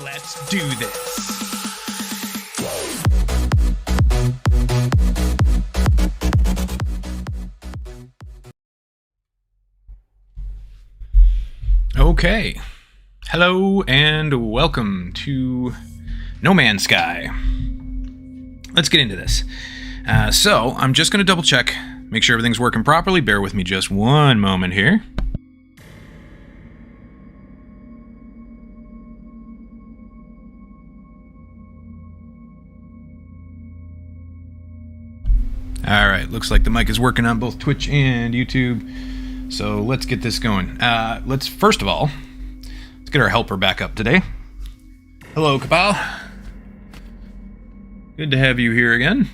Let's do this. Okay. Hello and welcome to No Man's Sky. Let's get into this. So, I'm just going to double check, make sure everything's working properly. Bear with me just one moment here. Alright, looks like the mic is working on both Twitch and YouTube. So let's get this going. Let's first of all, let's get our helper back up today. Hello, Kapal. Good to have you here again.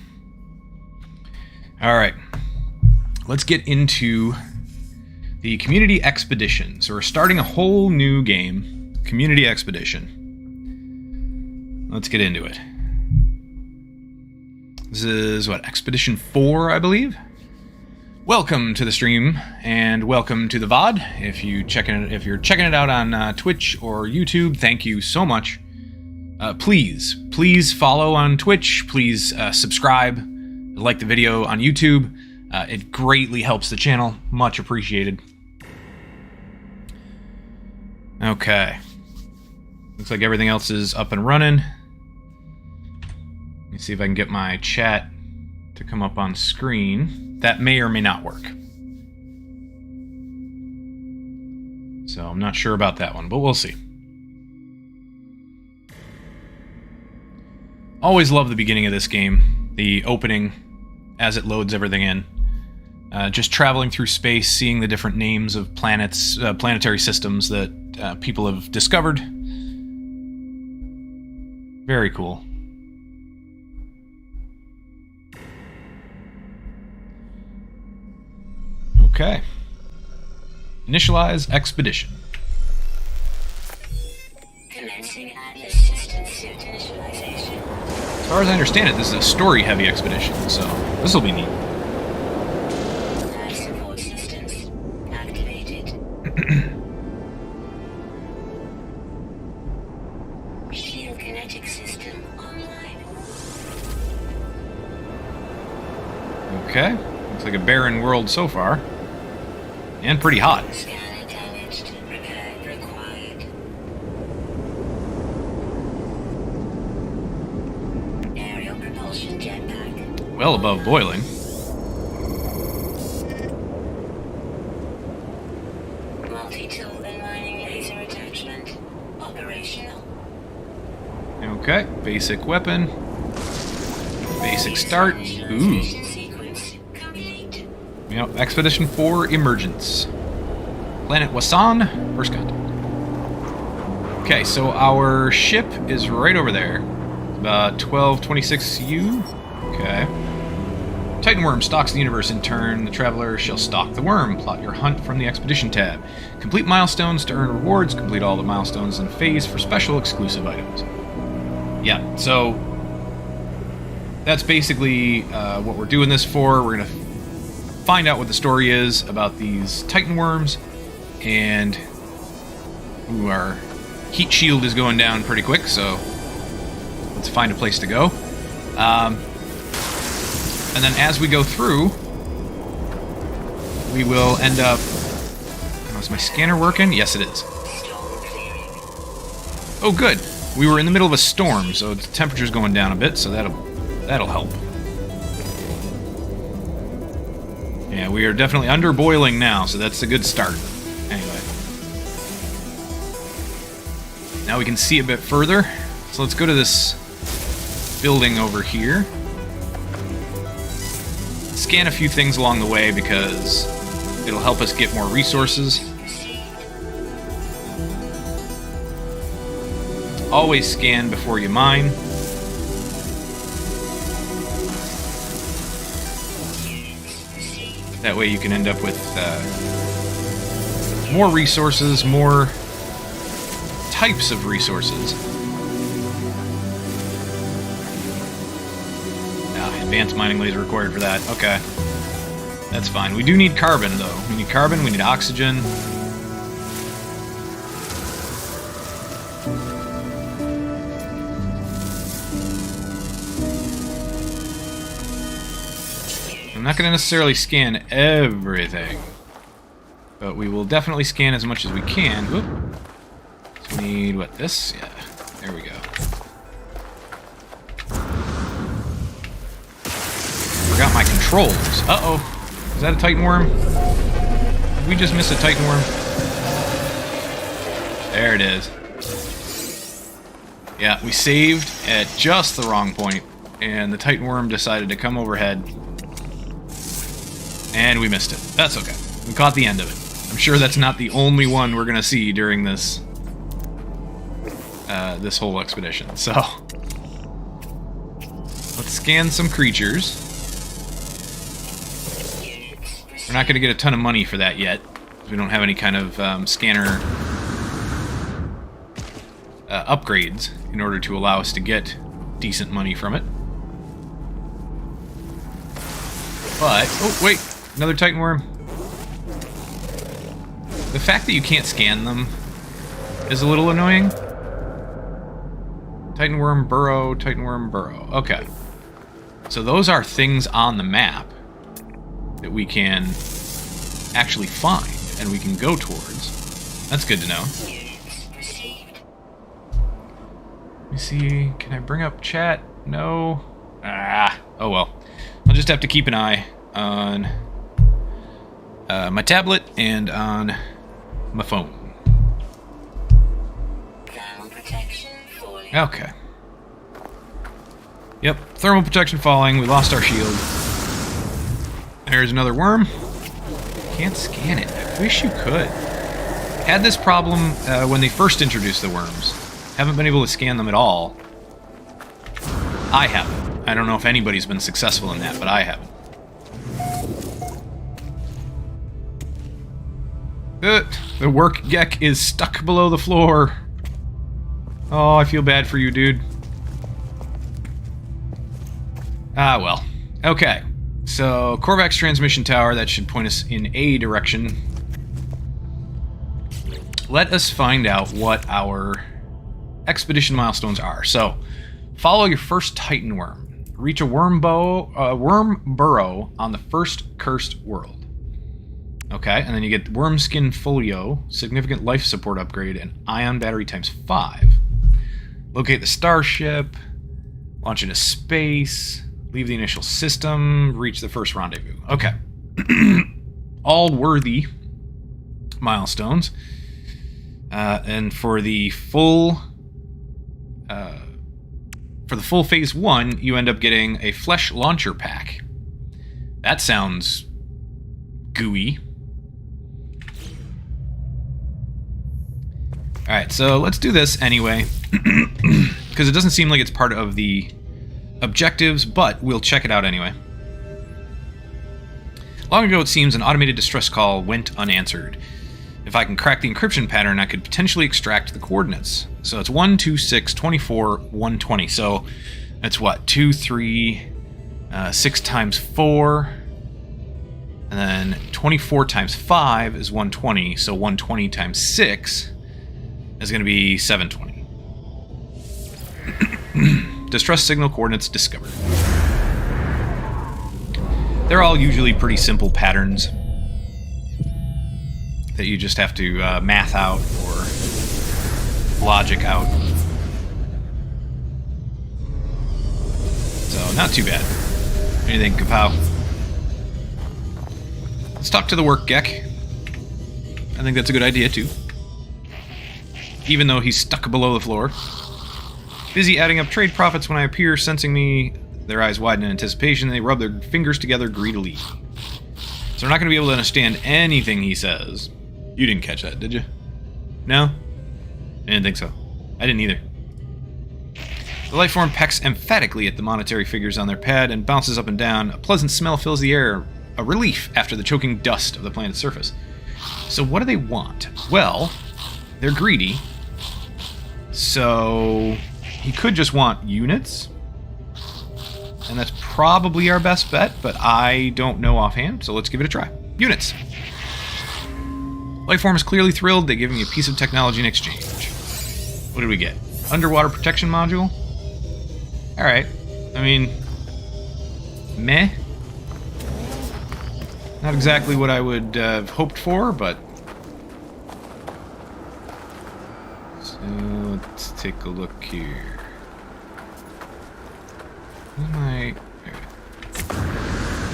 Alright, let's get into the Community Expedition. So we're starting a whole new game, Community Expedition. Let's get into it. This is, what, Expedition 4, I believe? Welcome to the stream, and welcome to the VOD. If you're checking it out on Twitch or YouTube, thank you so much. Please follow on Twitch. Please subscribe, like the video on YouTube. It greatly helps the channel. Much appreciated. Okay. Looks like everything else is up and running. Let me see if I can get my chat to come up on screen. That may or may not work. So I'm not sure about that one, but we'll see. Always love the beginning of this game. The opening, as it loads everything in. Just traveling through space, seeing the different names of planets, planetary systems that people have discovered. Very cool. Okay. Initialize expedition. Commencing Atlas system suit initialization. As far as I understand it, this is a story-heavy expedition, so this will be neat. Life support systems activated. Shield kinetic system online. Okay. Looks like a barren world so far. And pretty hot. Scanner damaged. Repair required. Aerial propulsion jetpack. Well above boiling. Multi-tool and mining laser attachment operational. Okay. Basic weapon. Basic start. Ooh. Mission sequence complete. Yep. Expedition 4 Emergence. Planet Wasan. First contact. Okay, so our ship is right over there. About 1226 U. Okay. Titan worm stalks the universe in turn. The traveler shall stalk the worm. Plot your hunt from the expedition tab. Complete milestones to earn rewards. Complete all the milestones in phase for special exclusive items. Yeah, so that's basically what we're doing this for. We're going to find out what the story is about these Titan worms. And our heat shield is going down pretty quick, so let's find a place to go. And then as we go through, we will end up... Oh, is my scanner working? Yes, it is. Storm clearing. Oh, good. We were in the middle of a storm, so the temperature's going down a bit, so that'll help. Yeah, we are definitely under boiling now, so that's a good start. Anyway. Now we can see a bit further. So let's go to this building over here. Scan a few things along the way because it'll help us get more resources. Always scan before you mine. That way you can end up with more resources, more types of resources. Advanced mining laser required for that. Okay. That's fine. We do need carbon, though. We need carbon, we need oxygen. I'm not going to necessarily scan everything, but we will definitely scan as much as we can. Oop. So we need, what, this? Yeah, there we go. Forgot my controls. Uh-oh. Is that a Titan worm? Did we just miss a Titan worm? There it is. Yeah, we saved at just the wrong point, and the Titan worm decided to come overhead. And we missed it. That's okay. We caught the end of it. I'm sure that's not the only one we're gonna see during this this whole expedition. So let's scan some creatures. We're not gonna get a ton of money for that yet. We don't have any kind of scanner upgrades in order to allow us to get decent money from it. But oh wait. Another Titan worm. The fact that you can't scan them is a little annoying. Titan worm burrow, Titan worm burrow. Okay. So those are things on the map that we can actually find and we can go towards. That's good to know. Let me see. Can I bring up chat? No. Ah. Oh well. I'll just have to keep an eye on my tablet and on my phone. Okay. Yep, thermal protection falling. We lost our shield. There's another worm. Can't scan it. I wish you could. Had this problem when they first introduced the worms. Haven't been able to scan them at all. I haven't. I don't know if anybody's been successful in that, but I haven't. The work gek is stuck below the floor. Oh, I feel bad for you, dude. Ah, well. Okay. So, Korvac's transmission tower, that should point us in a direction. Let us find out what our expedition milestones are. So, follow your first Titan worm. Reach a worm burrow on the first cursed world. Okay, and then you get worm skin folio, significant life support upgrade, and ion battery times 5. Locate the Starship, launch into space, leave the initial system, reach the first rendezvous. Okay. All worthy milestones. And for the full phase 1, you end up getting a flesh launcher pack. That sounds gooey. Alright, so let's do this anyway, because it doesn't seem like it's part of the objectives, but we'll check it out anyway. Long ago, it seems, an automated distress call went unanswered. If I can crack the encryption pattern, I could potentially extract the coordinates. So it's 1, 2, 6, 24, 120. So that's what? 2, 3, 6 times 4, and then 24 times 5 is 120. So 120 times 6 is going to be 720. Distress signal coordinates discovered. They're all usually pretty simple patterns that you just have to math out or logic out. So, not too bad. What do you think, Kapow? Let's talk to the work gek. I think that's a good idea, too. Even though he's stuck below the floor. Busy adding up trade profits when I appear, sensing me. Their eyes widen in anticipation. They rub their fingers together greedily. So they're not going to be able to understand anything he says. You didn't catch that, did you? No? I didn't think so. I didn't either. The life form pecks emphatically at the monetary figures on their pad and bounces up and down. A pleasant smell fills the air, a relief after the choking dust of the planet's surface. So what do they want? Well, they're greedy. So he could just want units. And that's probably our best bet, but I don't know offhand, so let's give it a try. Units. Lifeform is clearly thrilled. They give me a piece of technology in exchange. What did we get? Underwater protection module? Alright. I mean, meh. Not exactly what I would have hoped for, but... So, let's take a look here. Who am I...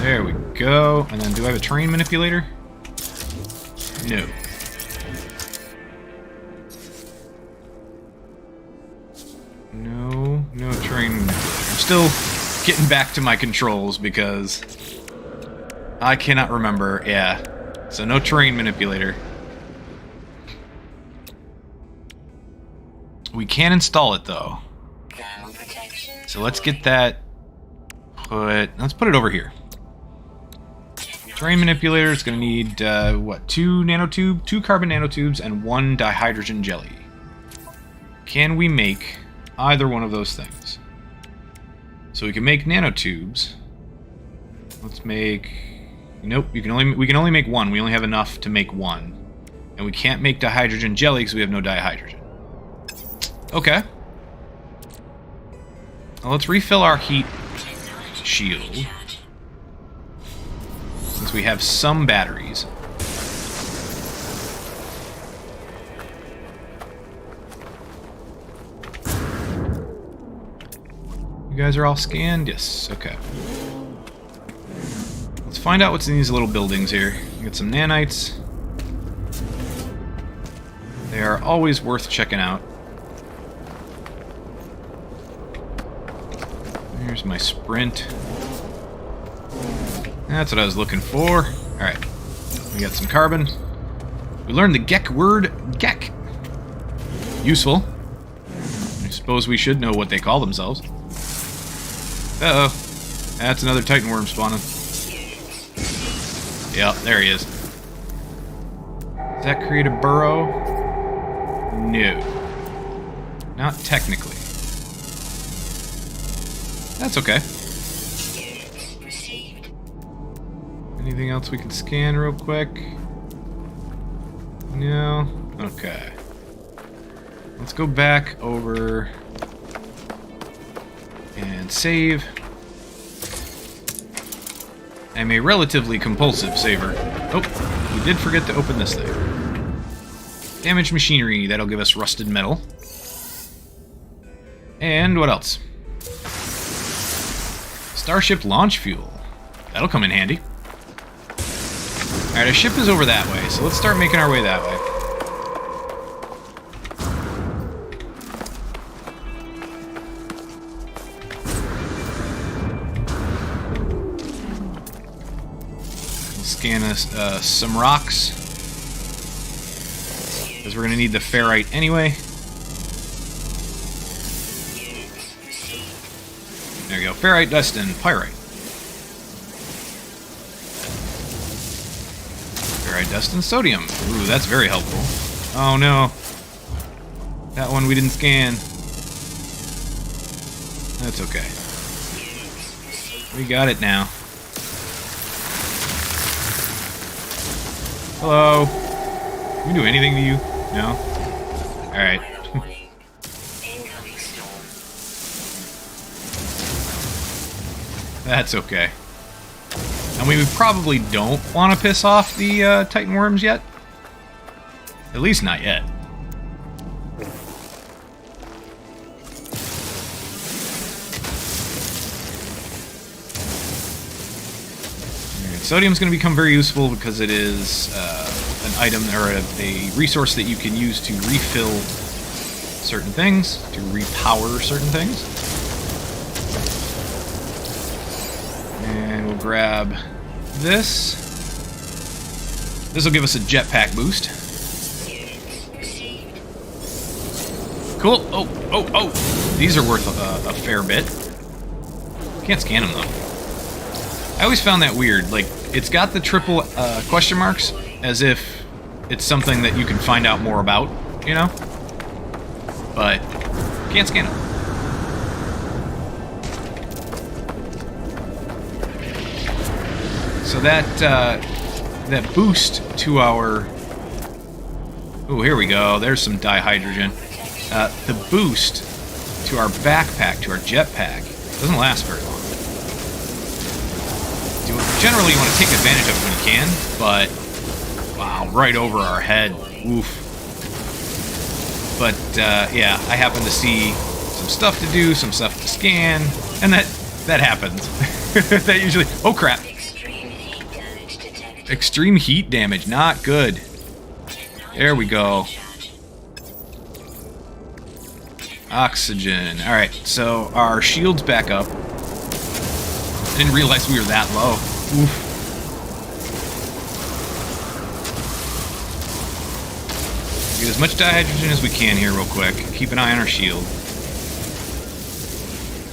There we go. And then, do I have a terrain manipulator? No. No terrain manipulator. I'm still getting back to my controls because I cannot remember. Yeah. So no terrain manipulator. We can install it though. So let's get that let's put it over here. Terrain manipulator is going to need what? 2 carbon nanotubes and 1 dihydrogen jelly. Can we make either one of those things? So we can make nanotubes. Let's make... Nope, we can only make 1. We only have enough to make 1. And we can't make dihydrogen jelly because we have no dihydrogen. Okay. Well, let's refill our heat shield. Since we have some batteries. You guys are all scanned? Yes, okay. Let's find out what's in these little buildings here. Get some nanites. They are always worth checking out. Here's my sprint. That's what I was looking for. Alright. We got some carbon. We learned the Gek word, Gek. Useful. I suppose we should know what they call themselves. Uh-oh. That's another Titan worm spawning. Yep, there he is. Does that create a burrow? No. Not technically. That's okay. Anything else we can scan real quick? No? Okay. Let's go back over and save. I'm a relatively compulsive saver. Oh, we did forget to open this thing. Damaged machinery, that'll give us rusted metal. And what else? Starship launch fuel. That'll come in handy. Alright, our ship is over that way, so let's start making our way that way. We'll scan us some rocks. Because we're going to need the ferrite anyway. There we go. Ferrite, dust, and pyrite. Ferrite, dust, and sodium. Ooh, that's very helpful. Oh no. That one we didn't scan. That's okay. We got it now. Hello. Can we do anything to you? No? Alright. That's okay. And we probably don't want to piss off the Titan worms yet. At least not yet. Right, sodium's going to become very useful because it is an item or a resource that you can use to refill certain things, to repower certain things. And we'll grab this. This will give us a jetpack boost. Cool. Oh. These are worth a fair bit. Can't scan them, though. I always found that weird. Like, it's got the triple question marks, as if it's something that you can find out more about, you know? But can't scan them. So that boost to our... Oh, here we go. There's some dihydrogen. The boost to our backpack, to our jetpack, doesn't last very long. Generally, you want to take advantage of it when you can, but wow, right over our head. Oof. But yeah, I happen to see some stuff to do, some stuff to scan, and that happens. That usually. Oh crap! Extreme heat damage detected. Extreme heat damage, not good. There we go. Oxygen. All right, so our shield's back up. Didn't realize we were that low. Oof. Get as much dihydrogen as we can here real quick. Keep an eye on our shield.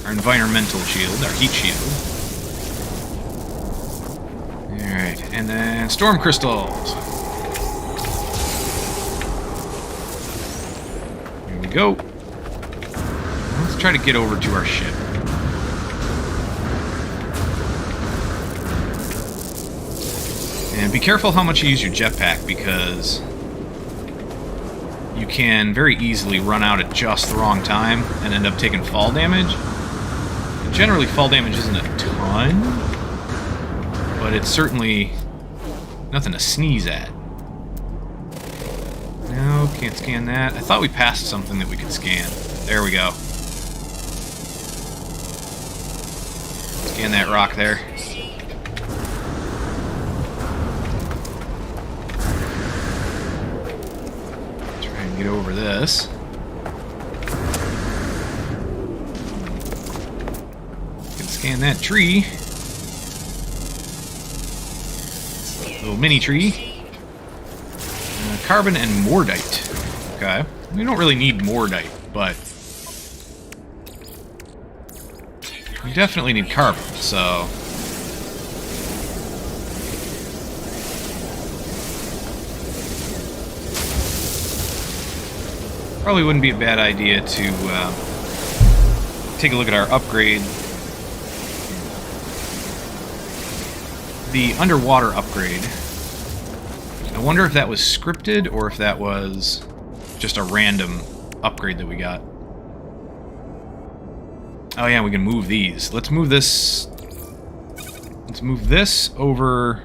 Our environmental shield, our heat shield. Alright, and then storm crystals. Here we go. Let's try to get over to our ship. And be careful how much you use your jetpack, because you can very easily run out at just the wrong time and end up taking fall damage. Generally, fall damage isn't a ton, but it's certainly nothing to sneeze at. No, can't scan that. I thought we passed something that we could scan. There we go. Scan that rock there. Try and get over this. Can scan that tree. Little mini tree. Carbon and mordite. Okay. We don't really need mordite, but we definitely need carbon, so probably wouldn't be a bad idea to take a look at our upgrade. The underwater upgrade. I wonder if that was scripted or if that was just a random upgrade that we got. Oh yeah, we can move these. Let's move this. Let's move this over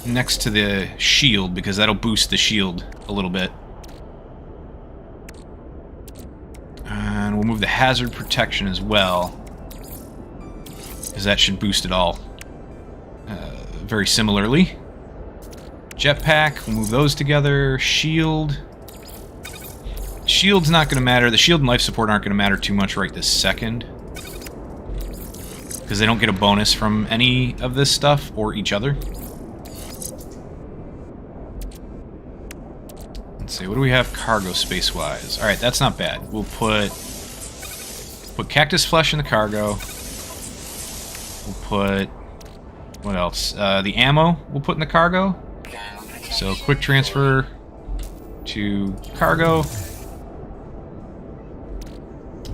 next to the shield, because that'll boost the shield a little bit. And we'll move the hazard protection as well, because that should boost it all very similarly. Jetpack, we'll move those together. Shield. Shield's not going to matter. The shield and life support aren't going to matter too much right this second, because they don't get a bonus from any of this stuff or each other. Let's see, what do we have cargo space-wise? Alright, that's not bad. We'll put cactus flesh in the cargo. We'll put... what else? The ammo we'll put in the cargo. So quick transfer to cargo.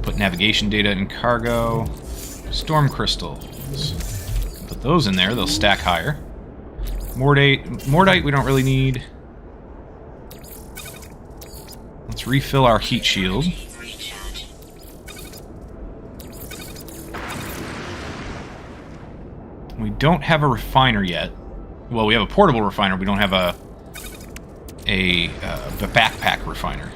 Put navigation data in cargo. Storm crystals. Put those in there, they'll stack higher. Mordite we don't really need. Let's refill our heat shield. We don't have a refiner yet. Well, we have a portable refiner. We don't have a backpack refiner.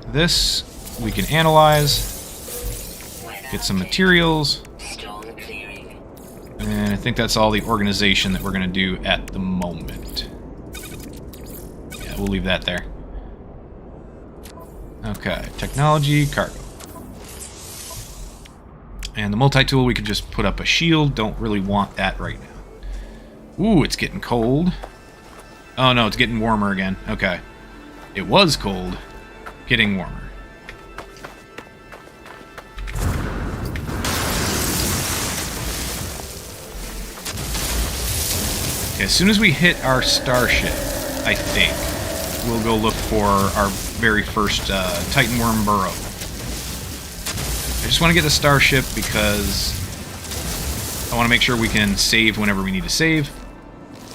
This we can analyze, get some materials, and I think that's all the organization that we're going to do at the moment. Yeah, we'll leave that there. Okay, technology, cargo. And the multi-tool, we could just put up a shield. Don't really want that right now. Ooh, it's getting cold. Oh no, it's getting warmer again. Okay. It was cold. Getting warmer. Okay, as soon as we hit our Starship, I think, we'll go look for our very first Titan worm burrow. I just want to get the Starship because I want to make sure we can save whenever we need to save,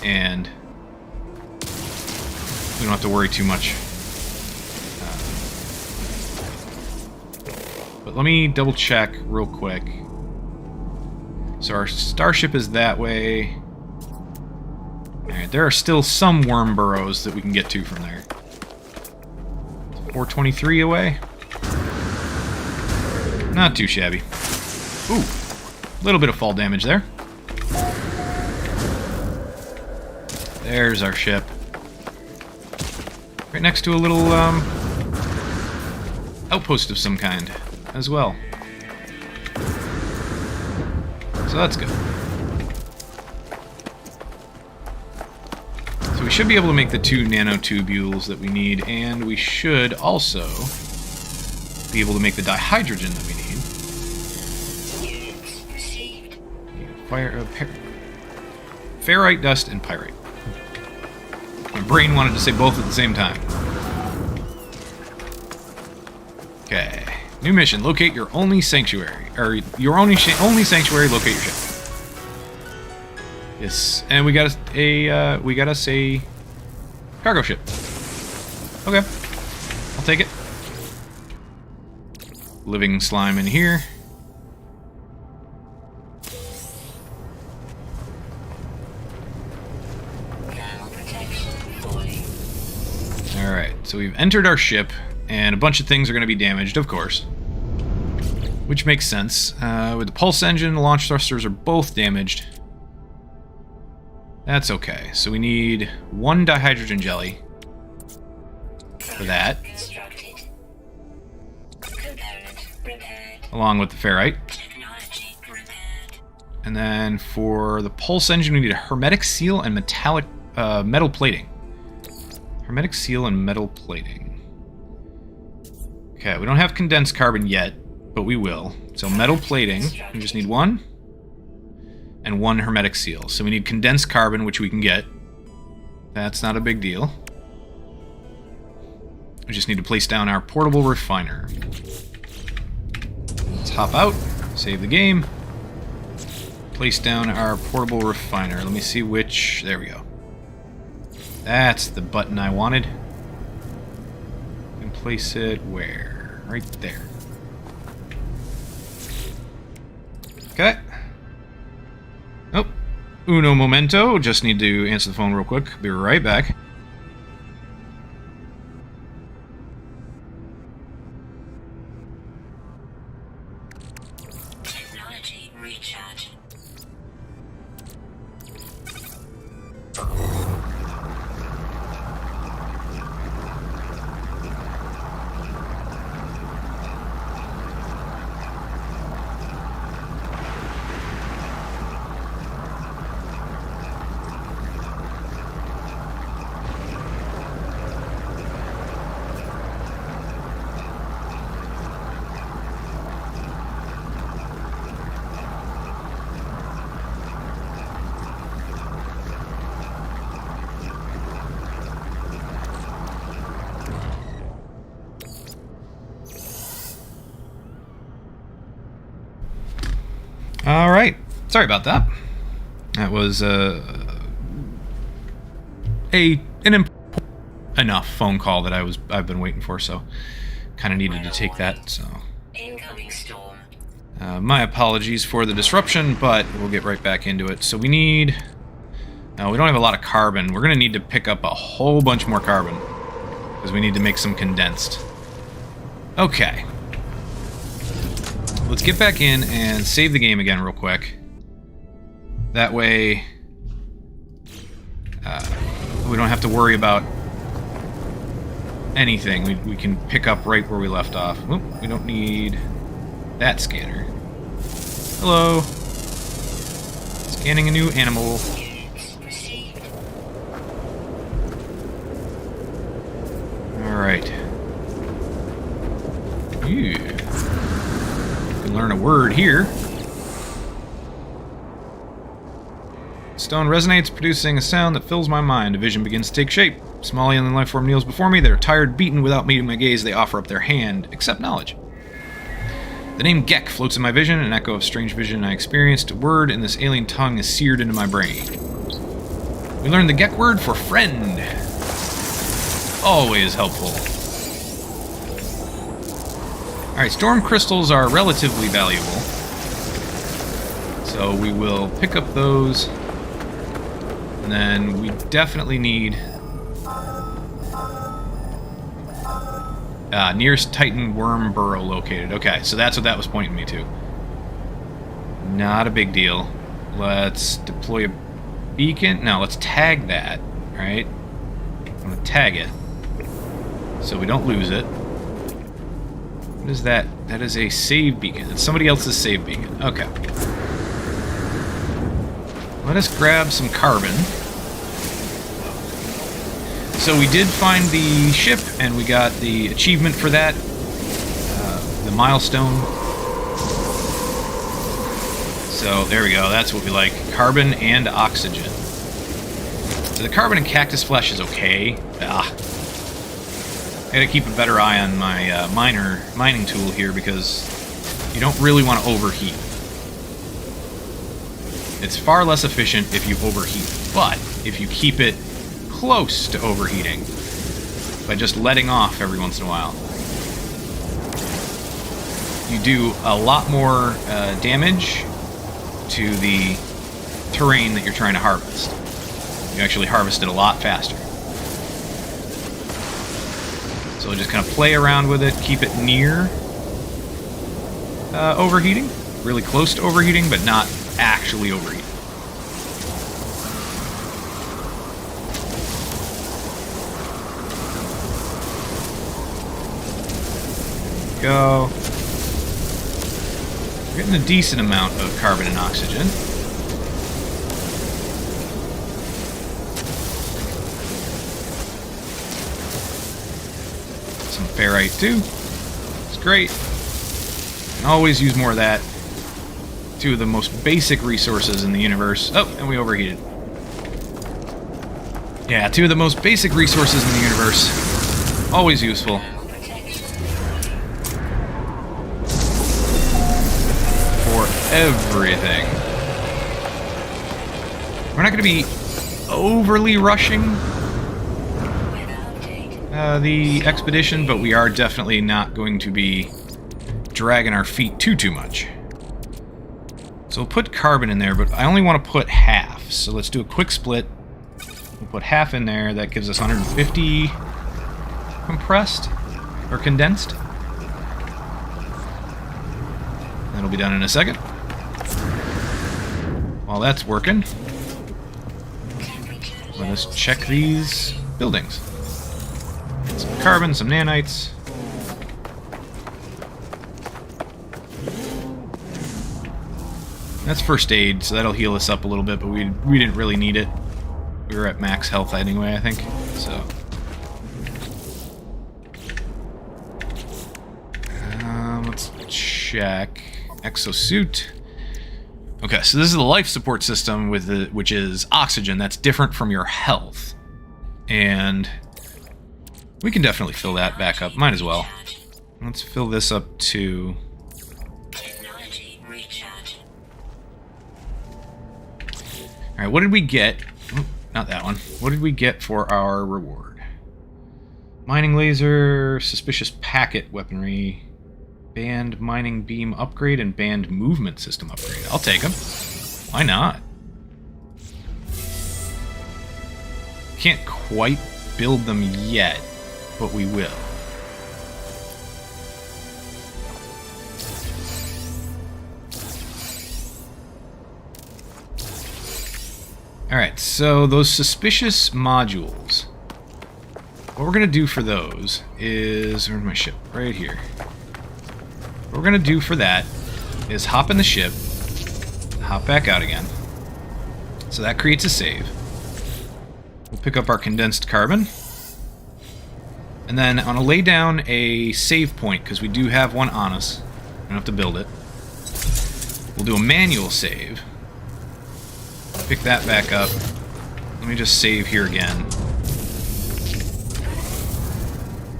and we don't have to worry too much. But let me double check real quick. So our starship is that way. Alright, there are still some worm burrows that we can get to from there. 423 away. Not too shabby. Ooh, a little bit of fall damage there. There's our ship. Right next to a little outpost of some kind as well. So that's good. So we should be able to make the 2 nanotubules that we need, and we should also be able to make the dihydrogen that we need. Units received. Ferrite dust and pyrite. My brain wanted to say both at the same time. Okay. New mission. Locate your only sanctuary. Or your only sanctuary, locate your ship. Yes. And we got us a cargo ship. Okay. I'll take it. Living slime in here. Alright, so we've entered our ship, and a bunch of things are going to be damaged, of course. Which makes sense. With the pulse engine, the launch thrusters are both damaged. That's okay. So we need 1 dihydrogen jelly for that. Along with the ferrite. And then for the pulse engine, we need a hermetic seal and metallic metal plating. Hermetic seal and metal plating. Okay, we don't have condensed carbon yet, but we will. So metal plating, we just need 1. And 1 hermetic seal. So we need condensed carbon, which we can get. That's not a big deal. We just need to place down our portable refiner. Let's hop out, save the game. Place down our portable refiner. Let me see which... There we go. That's the button I wanted. And place it where? Right there. Okay. Oh. Uno momento. Just need to answer the phone real quick. Be right back. Technology recharge. All right. Sorry about that. That was an important enough phone call that I've been waiting for, so kind of needed to take that. So Incoming storm. my apologies for the disruption, but we'll get right back into it. So we need... we don't have a lot of carbon. We're going to need to pick up a whole bunch more carbon because we need to make some condensed. Okay. Let's get back in and save the game again real quick. That way, we don't have to worry about anything. We can pick up right where we left off. Oop, we don't need that scanner. Hello. Scanning a new animal. Alright. Ew. Learn a word here. Stone resonates, producing a sound that fills my mind. A vision begins to take shape. Small alien life form kneels before me. They're tired, beaten. Without meeting my gaze, they offer up their hand. Accept knowledge. The name Gek floats in my vision, an echo of strange vision I experienced. A word in this alien tongue is seared into my brain. We learned the Gek word for friend. Always helpful. Alright, storm crystals are relatively valuable. So we will pick up those. And then we definitely need... nearest Titan worm burrow located. Okay, so that's what that was pointing me to. Not a big deal. Let's deploy a beacon. No, let's tag that, right? I'm going to tag it so we don't lose it. What is that? That is a save beacon. It's somebody else's save beacon. Okay. Let us grab some carbon. So we did find the ship, and we got the achievement for that. The milestone. So there we go. That's what we like. Carbon and oxygen. So the carbon and cactus flesh is okay. I gotta keep a better eye on my mining tool here because you don't really want to overheat. It's far less efficient if you overheat, but if you keep it close to overheating by just letting off every once in a while, you do a lot more damage to the terrain that you're trying to harvest. You actually harvest it a lot faster. So just kind of play around with it, keep it near overheating, really close to overheating, but not actually overheating. Go. We're getting a decent amount of carbon and oxygen. Some ferrite too. It's great. Can always use more of that. Two of the most basic resources in the universe. Oh, and we overheated. Yeah, two of the most basic resources in the universe. Always useful. Everything. We're not going to be overly rushing the expedition, but we are definitely not going to be dragging our feet too much. So we'll put carbon in there, but I only want to put half. So let's do a quick split. We'll put half in there. That gives us 150 compressed or condensed. That'll be done in a second. While that's working, let us check these buildings. Some carbon, some nanites. That's first aid, so that'll heal us up a little bit, but we didn't really need it. We were at max health anyway, I think. So. Let's check. Exosuit. Okay, so this is the life support system which is oxygen. That's different from your health. And we can definitely fill that back up. Might as well. Let's fill this up to... Alright, what did we get? Oh, not that one. What did we get for our reward? Mining laser, suspicious packet weaponry... Band mining beam upgrade and band movement system upgrade. I'll take them. Why not? Can't quite build them yet, but we will. Alright, so those suspicious modules. What we're going to do for those is... Where's my ship? Right here. What we're going to do for that is hop in the ship, hop back out again. So that creates a save. We'll pick up our condensed carbon. And then I want to lay down a save point, because we do have one on us. We don't have to build it. We'll do a manual save. Pick that back up. Let me just save here again.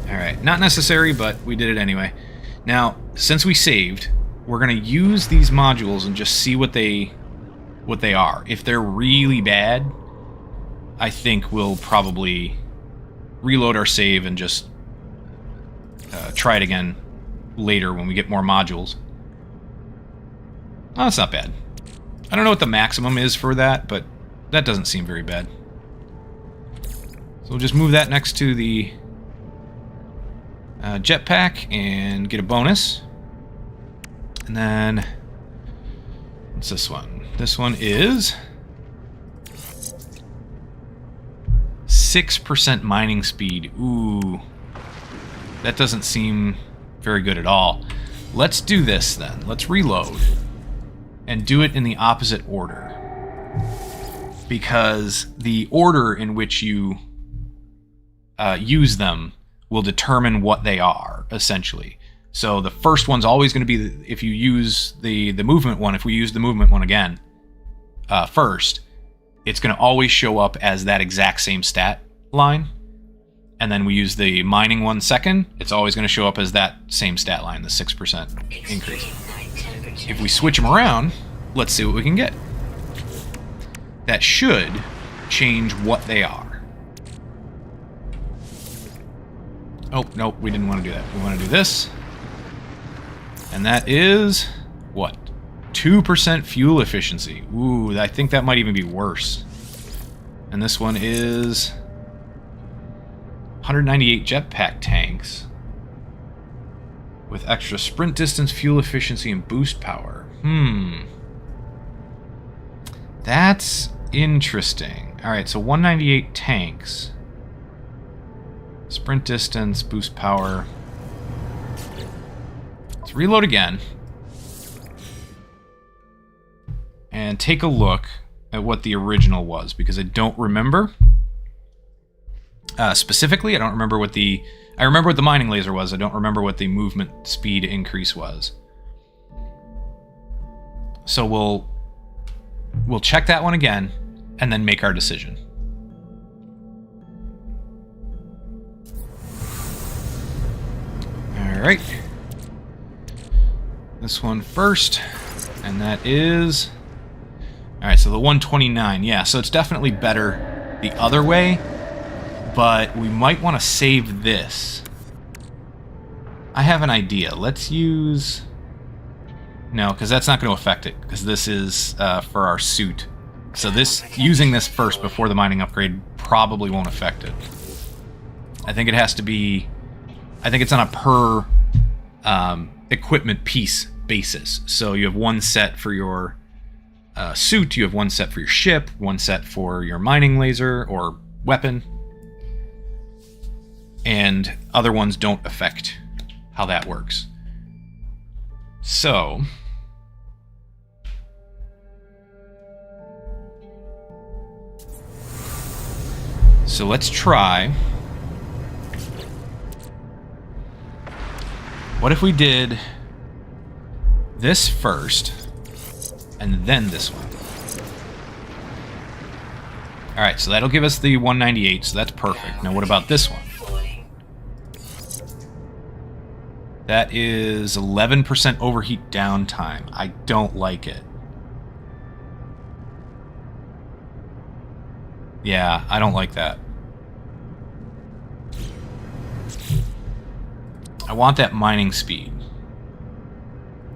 Alright, not necessary, but we did it anyway. Now, since we saved, we're going to use these modules and just see what they are. If they're really bad, I think we'll probably reload our save and just try it again later when we get more modules. Oh, that's not bad. I don't know what the maximum is for that, but that doesn't seem very bad. So we'll just move that next to the jetpack and get a bonus. And then, what's this one? This one is 6% mining speed. Ooh, that doesn't seem very good at all. Let's do this then. Let's reload and do it in the opposite order, because the order in which you use them will determine what they are, essentially. So the first one's always going to be, if you use the movement one, if we use the movement one again first, it's going to always show up as that exact same stat line. And then we use the mining one second, it's always going to show up as that same stat line, the 6% increase. If we switch them around, let's see what we can get. That should change what they are. Oh, nope, we didn't want to do that. We want to do this. And that is, what? 2% fuel efficiency. Ooh, I think that might even be worse. And this one is 198 jetpack tanks with extra sprint distance, fuel efficiency, and boost power. That's interesting. Alright, so 198 tanks. Sprint distance, boost power. Let's reload again. And take a look at what the original was, because I don't remember. Specifically, I don't remember what the... I remember what the mining laser was. I don't remember what the movement speed increase was. So we'll check that one again, and then make our decision. Alright. This one first, and that is... Alright, so the 129. Yeah, so it's definitely better the other way, but we might want to save this. I have an idea. Let's use... No, because that's not going to affect it, because this is for our suit. So using this first before the mining upgrade probably won't affect it. I think it has to be... I think it's on a per equipment piece basis. So you have one set for your suit, you have one set for your ship, one set for your mining laser or weapon, and other ones don't affect how that works. So let's try. What if we did this first, and then this one? Alright, so that'll give us the 198, so that's perfect. Now what about this one? That is 11% overheat downtime. I don't like it. Yeah, I don't like that. I want that mining speed.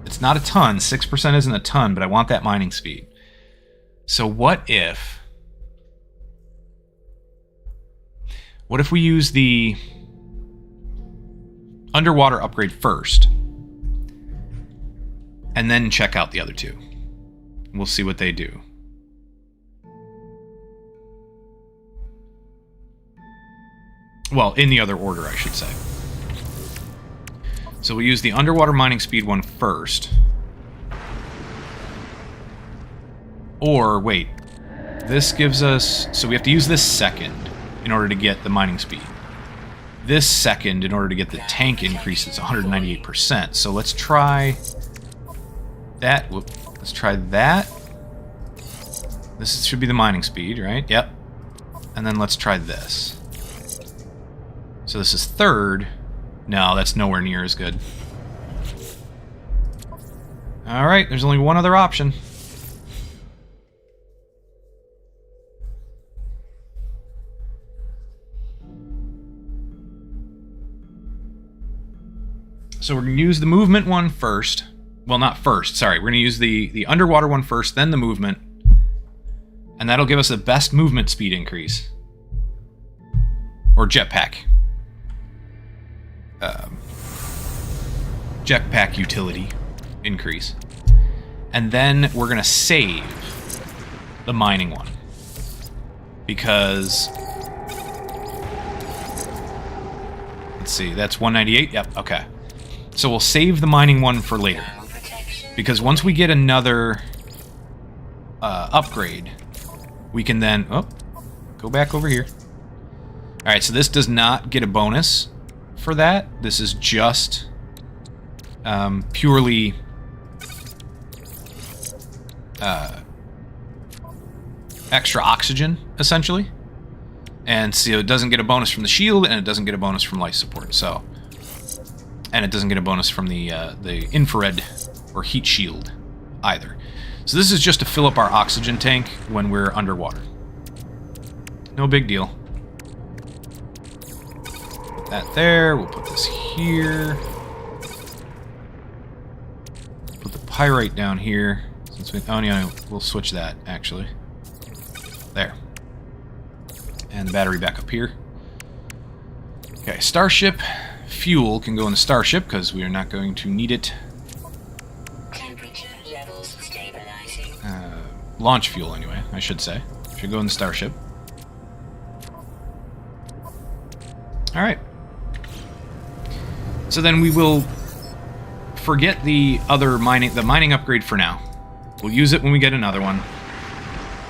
It's not a ton. 6% isn't a ton, but I want that mining speed. So what if we use the underwater upgrade first, and then check out the other two? We'll see what they do. Well, in the other order, I should say. So we use the underwater mining speed one first. Or, wait. This gives us... So we have to use this second in order to get the mining speed. This second in order to get the tank increase is 198%. So let's try that. Let's try that. This should be the mining speed, right? Yep. And then let's try this. So this is third. No, that's nowhere near as good. Alright, there's only one other option. So we're going to use the movement one first, Well, not first. Sorry, we're going to use the underwater one first, then the movement. And that'll give us the best movement speed increase. Or jetpack. Jetpack utility increase. And then we're going to save the mining one. Because... let's see, that's 198? Yep, okay. So we'll save the mining one for later. Because once we get another upgrade, we can then... oh, go back over here. Alright, so this does not get a bonus for that. This is just purely extra oxygen, essentially. And so it doesn't get a bonus from the shield, and it doesn't get a bonus from life support, so... and it doesn't get a bonus from the infrared or heat shield either. So this is just to fill up our oxygen tank when we're underwater. No big deal. Put that there. We'll put this here. Put the pyrite down here. Since we, oh, yeah, we'll switch that, actually. There. And the battery back up here. Okay, Starship. Fuel can go in the Starship because we are not going to need it. Temperature levels stabilizing. Launch fuel, anyway, I should say. Should go in the Starship. Alright. So then we will forget the other mining upgrade for now. We'll use it when we get another one.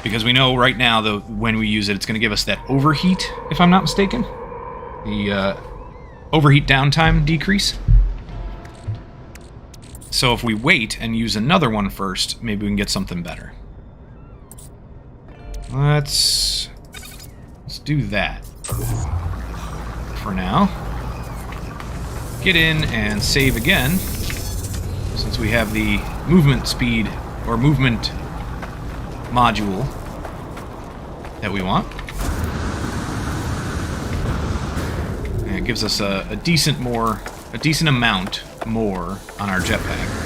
Because we know right now, when we use it, it's going to give us that overheat, if I'm not mistaken. The overheat downtime decrease. So if we wait and use another one first, maybe we can get something better. Let's do that for now. Get in and save again, since we have the movement speed or movement module that we want. And it gives us a decent amount more on our jetpack.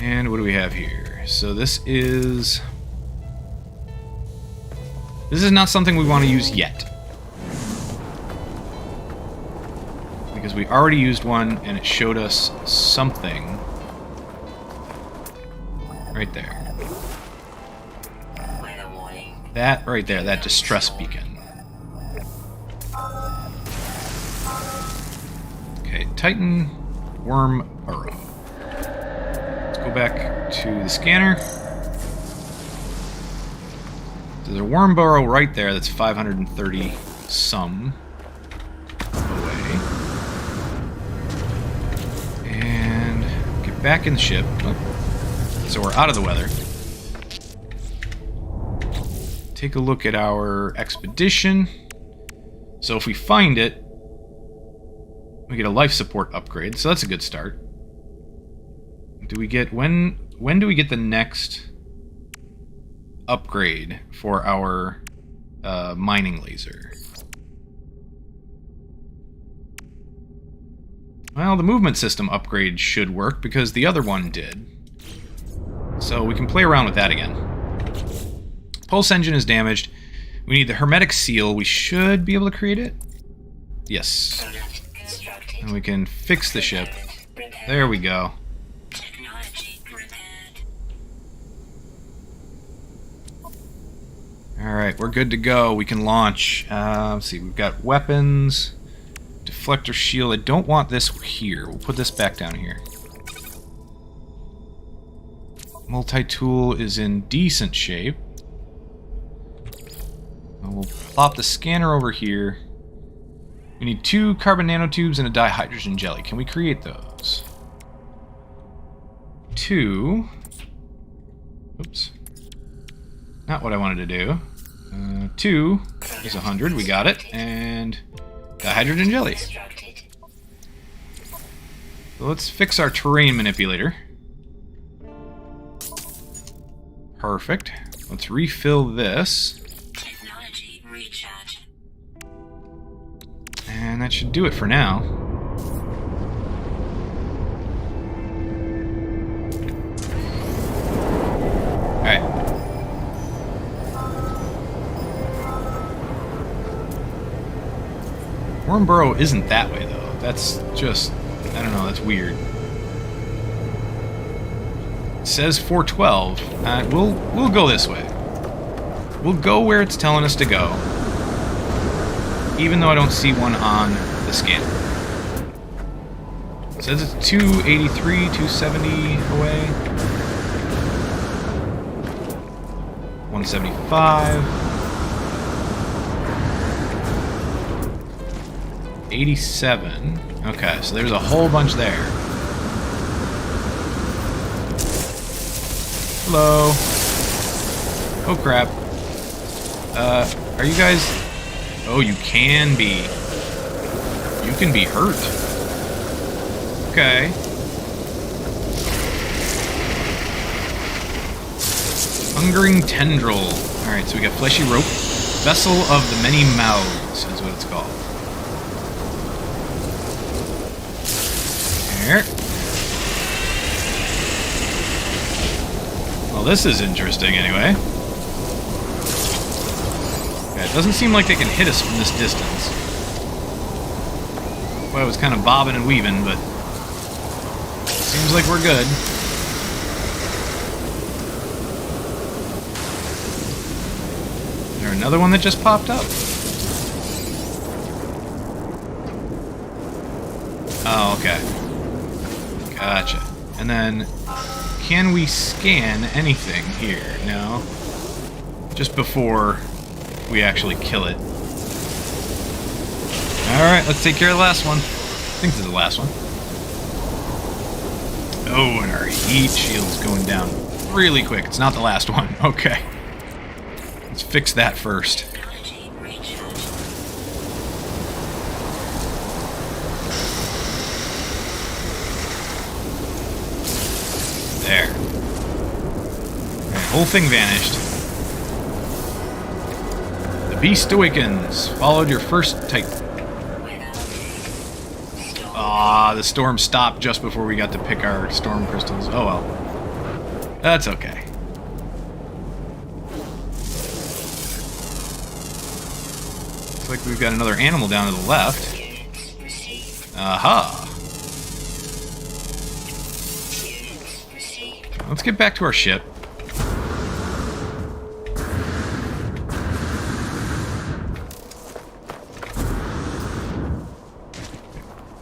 And what do we have here? So this is not something we want to use yet. Because we already used one and it showed us something right there. That right there, that distress beacon. Okay, Titan Worm Burrow. Let's go back to the scanner. There's a worm burrow right there that's 530 some away. And get back in the ship. Oh. So we're out of the weather. Take a look at our expedition. So if we find it, we get a life support upgrade. So that's a good start. Do we get when do we get the next upgrade for our mining laser? Well, the movement system upgrade should work because the other one did. So we can play around with that again. Pulse engine is damaged. We need the hermetic seal. We should be able to create it. Yes. And we can fix the ship. There we go. Alright, we're good to go. We can launch. Let's see, we've got weapons. Deflector shield. I don't want this here. We'll put this back down here. Multi-tool is in decent shape. We'll plop the scanner over here. We need 2 carbon nanotubes and a dihydrogen jelly. Can we create those? 2. Oops. Not what I wanted to do. 2 is 100. We got it. And dihydrogen jelly. So let's fix our terrain manipulator. Perfect. Let's refill this. And that should do it for now. Alright. Wormborough isn't that way, though. That's just... I don't know, that's weird. It says 412. We'll go this way. We'll go where it's telling us to go. Even though I don't see one on the scanner. It says it's 283, 270 away. 175. 87. Okay, so there's a whole bunch there. Hello. Oh crap. Are you guys... Oh, you can be. You can be hurt. Okay. Hungering Tendril. Alright, so we got Fleshy Rope. Vessel of the Many Mouths is what it's called. There. Well, this is interesting anyway. Yeah, it doesn't seem like they can hit us from this distance. Well, it was kind of bobbing and weaving, but seems like we're good. Is there another one that just popped up? Oh, okay. Gotcha. And then, can we scan anything here? No. Just before we actually kill it. Alright, let's take care of the last one. I think this is the last one. Oh, and our heat shield's going down really quick. It's not the last one. Okay. Let's fix that first. There. Alright, whole thing vanished. The beast awakens. Followed your first type. Ah, the storm stopped just before we got to pick our storm crystals. Oh well. That's okay. Looks like we've got another animal down to the left. Aha! Let's get back to our ship.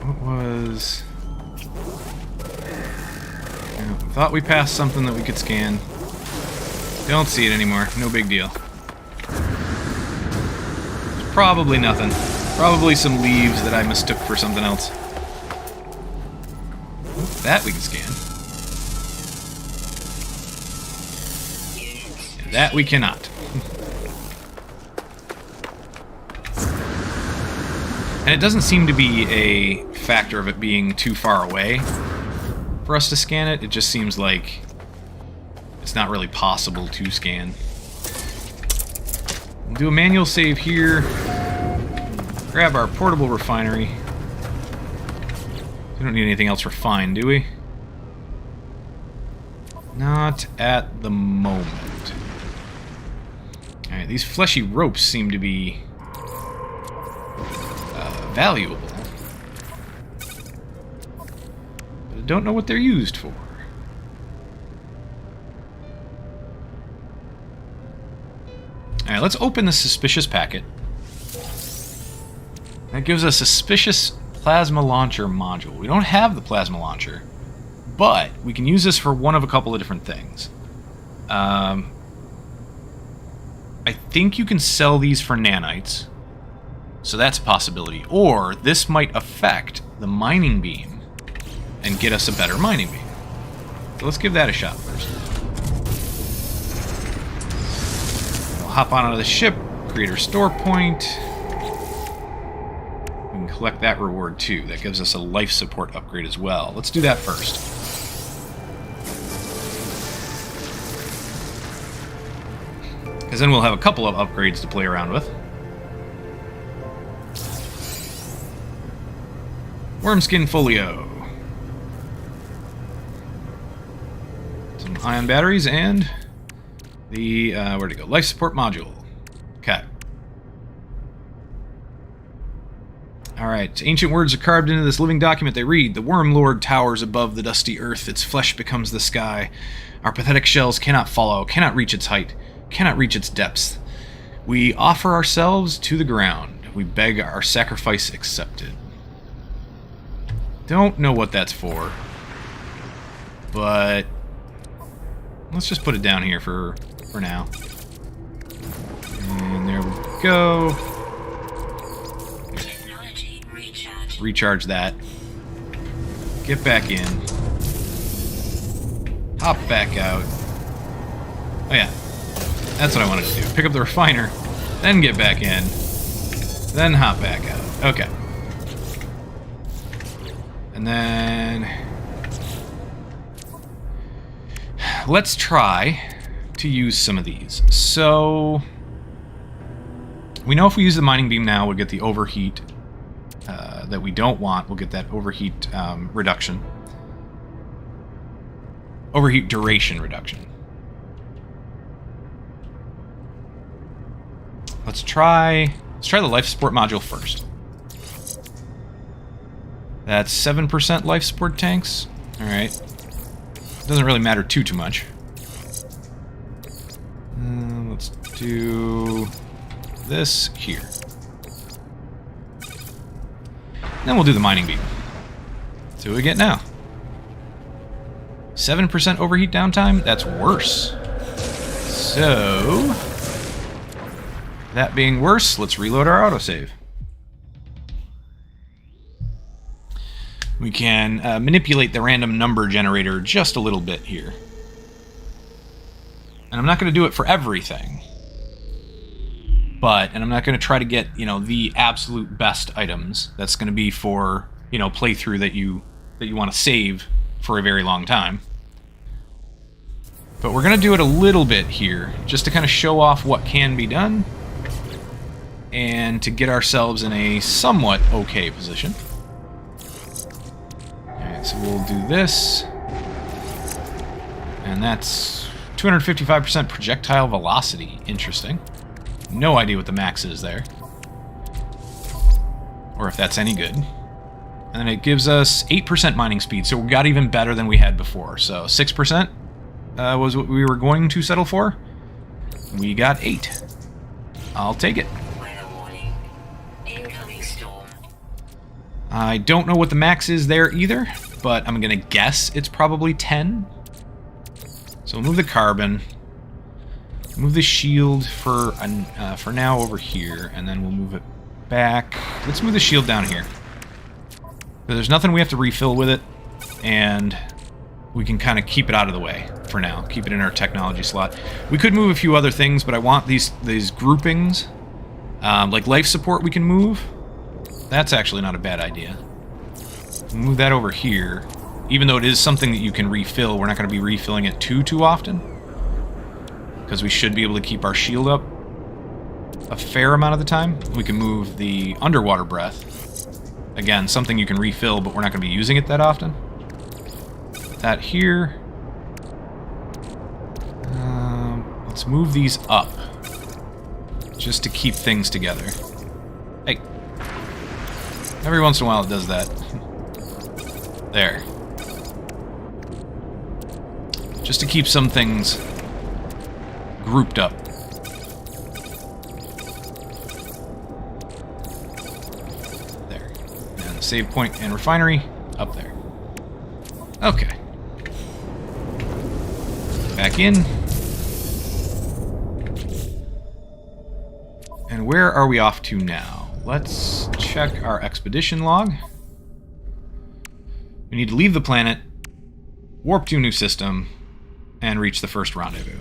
What was... Yeah, thought we passed something that we could scan. Don't see it anymore. No big deal. It's probably nothing. Probably some leaves that I mistook for something else. That we can scan. That we cannot. And it doesn't seem to be a factor of it being too far away for us to scan it. It just seems like it's not really possible to scan. We'll do a manual save here. Grab our portable refinery. We don't need anything else refined, do we? Not at the moment. Alright, these fleshy ropes seem to be valuable. But I don't know what they're used for. Alright, let's open the suspicious packet. That gives us a suspicious plasma launcher module. We don't have the plasma launcher, but we can use this for one of a couple of different things. I think you can sell these for nanites, so that's a possibility. Or this might affect the mining beam and get us a better mining beam. So let's give that a shot first. We'll hop on out of the ship, create our store point. We can collect that reward too. That gives us a life support upgrade as well. Let's do that first. Because then we'll have a couple of upgrades to play around with. Wormskin folio. Some ion batteries and the, where'd it go? Life support module. Okay. Alright, ancient words are carved into this living document. They read, "The Worm Lord towers above the dusty earth. Its flesh becomes the sky. Our pathetic shells cannot follow, cannot reach its height, cannot reach its depths. We offer ourselves to the ground. We beg our sacrifice accepted." Don't know what that's for, but let's just put it down here for now. And there we go. Technology recharge. Recharge that. Get back in. Hop back out. Oh yeah, that's what I wanted to do. Pick up the refiner, then get back in, then hop back out. Okay. And then let's try to use some of these. So we know if we use the mining beam now, we'll get the overheat that we don't want. We'll get that overheat reduction. Overheat duration reduction. Let's try the life support module first. That's 7% life support tanks. Alright. Doesn't really matter too much. Let's do this here. Then we'll do the mining beam. See what we get now. 7% overheat downtime? That's worse. So, that being worse, let's reload our autosave. We can manipulate the random number generator just a little bit here. And I'm not going to do it for everything. And I'm not going to try to get, the absolute best items. That's going to be for, playthrough that you want to save for a very long time. But we're going to do it a little bit here, just to kind of show off what can be done, and to get ourselves in a somewhat okay position. Alright, so we'll do this. And that's 255% projectile velocity. Interesting. No idea what the max is there. Or if that's any good. And then it gives us 8% mining speed, so we got even better than we had before. So 6% was what we were going to settle for. We got 8. I'll take it. Weather warning. Incoming storm. I don't know what the max is there either, but I'm going to guess it's probably 10. So we'll move the carbon. Move the shield for now over here, and then we'll move it back. Let's move the shield down here. There's nothing we have to refill with it, and we can kind of keep it out of the way for now. Keep it in our technology slot. We could move a few other things, but I want these groupings. Like life support we can move. That's actually not a bad idea. Move that over here. Even though it is something that you can refill, we're not going to be refilling it too often. Because we should be able to keep our shield up a fair amount of the time. We can move the underwater breath. Again, something you can refill, but we're not going to be using it that often. That here. Let's move these up. Just to keep things together. Hey. Every once in a while it does that. There. Just to keep some things grouped up. There. And the save point and refinery up there. Okay. Back in. And where are we off to now? Let's check our expedition log. We need to leave the planet, warp to a new system, and reach the first rendezvous.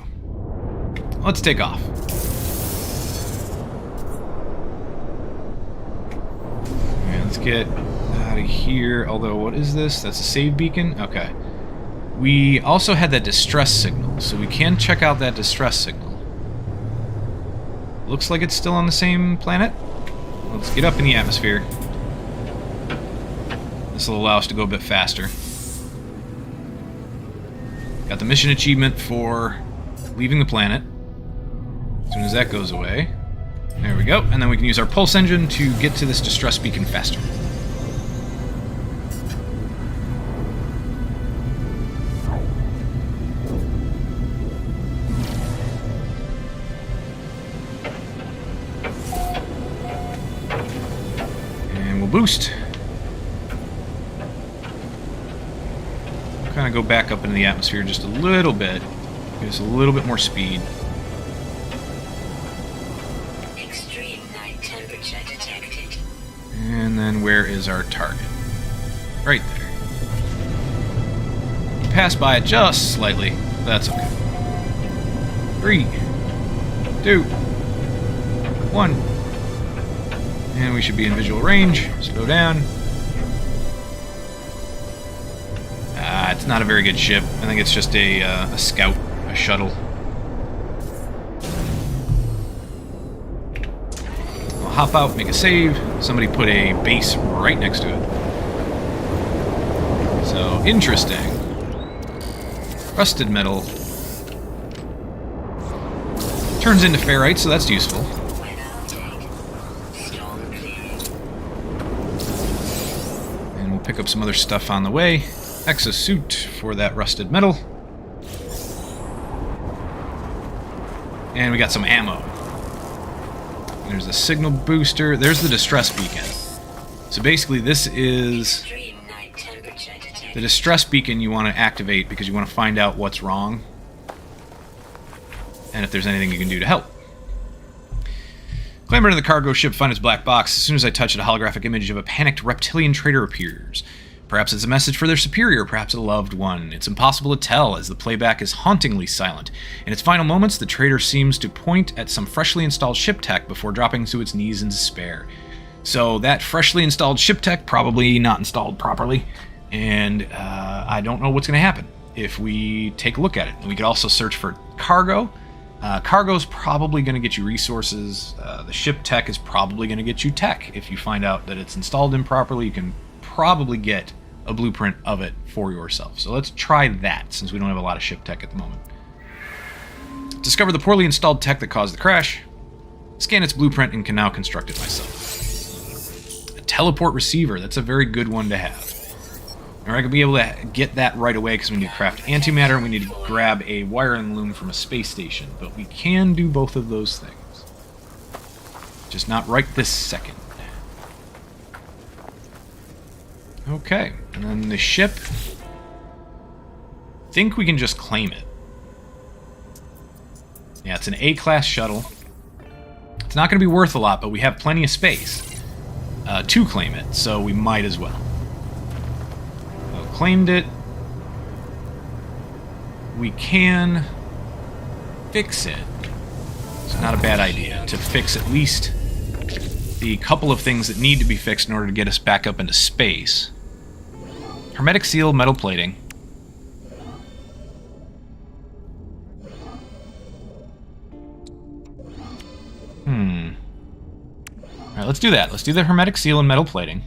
Let's take off. Okay, let's get out of here. Although, what is this? That's a save beacon? Okay. We also had that distress signal, so we can check out that distress signal. Looks like it's still on the same planet. Let's get up in the atmosphere. The This will allow us to go a bit faster. Got the mission achievement for leaving the planet. As soon as that goes away. There we go. And then we can use our pulse engine to get to this distress beacon faster. And we'll boost. Kind of go back up into the atmosphere just a little bit. Give us a little bit more speed. Extreme night temperature detected. And then where is our target? Right there. Pass by it just slightly. That's okay. 3, 2, 1. And we should be in visual range. Slow down. It's not a very good ship. I think it's just a scout, a shuttle. I'll hop out, make a save. Somebody put a base right next to it. So, interesting. Rusted metal. Turns into ferrite, so that's useful. And we'll pick up some other stuff on the way. Exosuit for that rusted metal. And we got some ammo. There's a signal booster. There's the distress beacon. So basically this is the distress beacon you want to activate because you want to find out what's wrong. And if there's anything you can do to help. Clamber to the cargo ship, find its black box. As soon as I touch it, a holographic image of a panicked reptilian trader appears. Perhaps it's a message for their superior, perhaps a loved one. It's impossible to tell, as the playback is hauntingly silent. In its final moments, the trader seems to point at some freshly installed ship tech before dropping to its knees in despair. So that freshly installed ship tech, probably not installed properly, and I don't know what's going to happen if we take a look at it. And we could also search for cargo. Cargo's probably going to get you resources. The ship tech is probably going to get you tech. If you find out that it's installed improperly, you can probably get a blueprint of it for yourself. So let's try that, since we don't have a lot of ship tech at the moment. Discover the poorly installed tech that caused the crash. Scan its blueprint and can now construct it myself. A teleport receiver, that's a very good one to have. We're not going to be able to get that right away because we need to craft antimatter and we need to grab a wiring loom from a space station. But we can do both of those things. Just not right this second. Okay, and then the ship. I think we can just claim it. Yeah, it's an A-class shuttle. It's not going to be worth a lot, but we have plenty of space to claim it, so we might as well. Well, claimed it. We can fix it. It's not a bad idea to fix at least the couple of things that need to be fixed in order to get us back up into space. Hermetic seal, metal plating. Alright, let's do that. Let's do the hermetic seal and metal plating.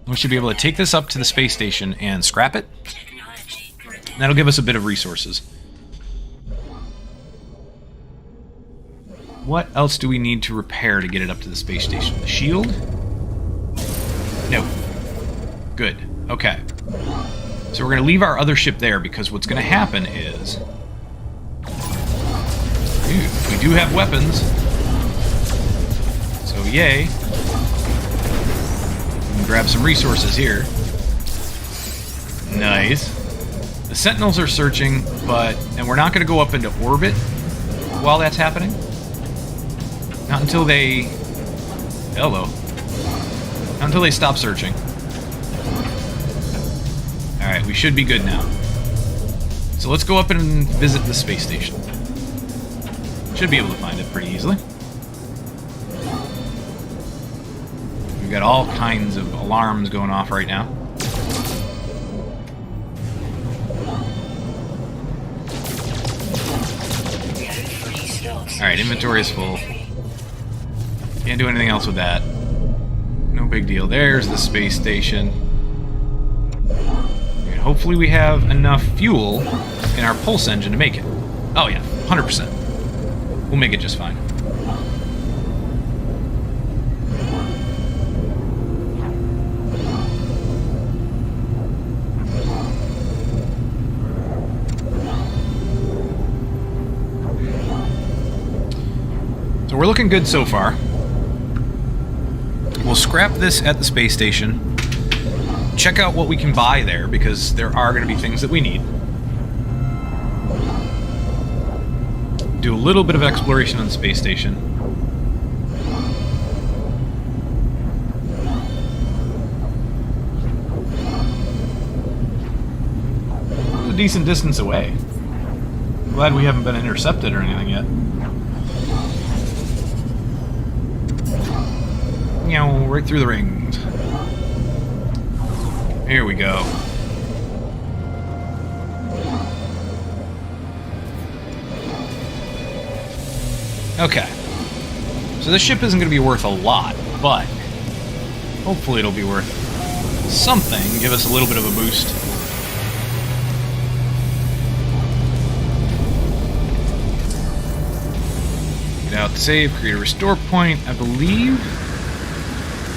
We should be able to take this up to the space station and scrap it. And that'll give us a bit of resources. What else do we need to repair to get it up to the space station? The shield? No. Good. Okay. So we're going to leave our other ship there because what's going to happen is... Dude, we do have weapons. So yay. We can grab some resources here. Nice. The Sentinels are searching, and we're not going to go up into orbit while that's happening. Not until they... Hello. Not until they stop searching. Alright, we should be good now. So let's go up and visit the space station. Should be able to find it pretty easily. We've got all kinds of alarms going off right now. Alright, inventory is full. Can't do anything else with that. No big deal. There's the space station. And hopefully we have enough fuel in our pulse engine to make it. Oh yeah, 100%. We'll make it just fine. So we're looking good so far. We'll scrap this at the space station. Check out what we can buy there, because there are going to be things that we need. Do a little bit of exploration on the space station. It's a decent distance away. Glad we haven't been intercepted or anything yet. Right through the rings. Here we go. Okay. So this ship isn't going to be worth a lot, but hopefully it'll be worth something. Give us a little bit of a boost. Get out the save, create a restore point. I believe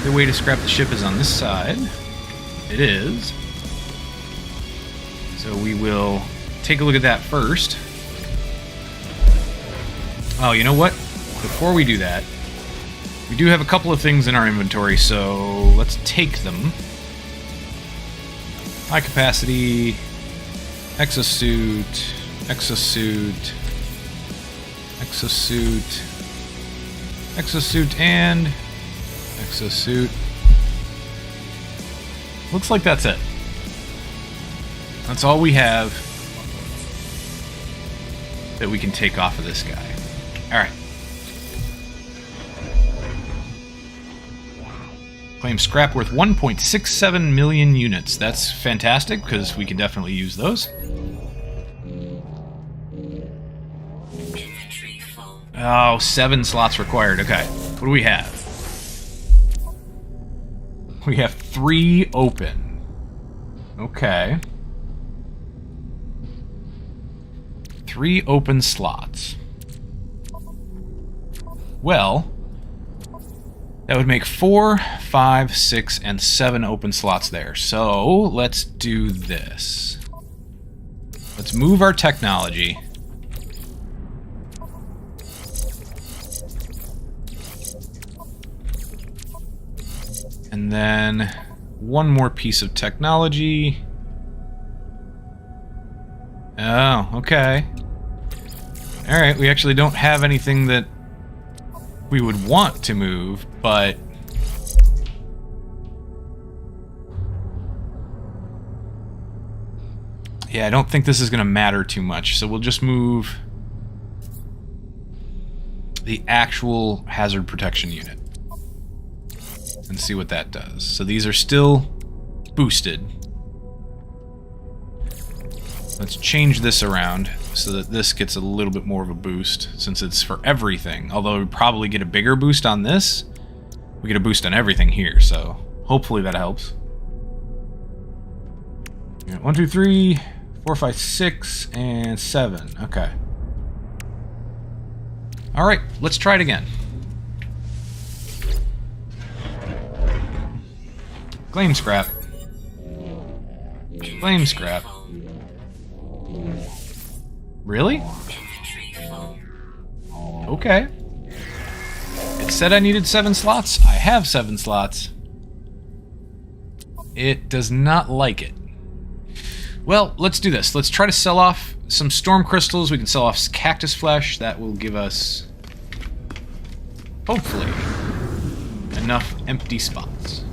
the way to scrap the ship is on this side. It is. So we will take a look at that first. Oh, you know what? Before we do that, we do have a couple of things in our inventory, so let's take them. High capacity, exosuit, exosuit, exosuit, exosuit, and exosuit. Looks like that's it. That's all we have that we can take off of this guy. Alright. Claim scrap worth 1.67 million units. That's fantastic, because we can definitely use those. Oh, 7 slots required. Okay. What do we have? We have 3 open. Okay. 3 open slots. Well, that would make 4, 5, 6, and 7 open slots there. So, let's do this. Let's move our technology. And then one more piece of technology. Oh, okay. Alright, we actually don't have anything that we would want to move, but yeah, I don't think this is going to matter too much, so we'll just move the actual hazard protection unit and see what that does. So these are still boosted. Let's change this around so that this gets a little bit more of a boost, since it's for everything. Although we probably get a bigger boost on this, we get a boost on everything here, so hopefully that helps. 1, 2, 3, 4, 5, 6, and 7. Okay. Alright, let's try it again. Claim scrap. Claim scrap. Really? Okay. It said I needed 7 slots. I have 7 slots. It does not like it. Well, let's do this. Let's try to sell off some storm crystals. We can sell off cactus flesh. That will give us, hopefully, enough empty spots.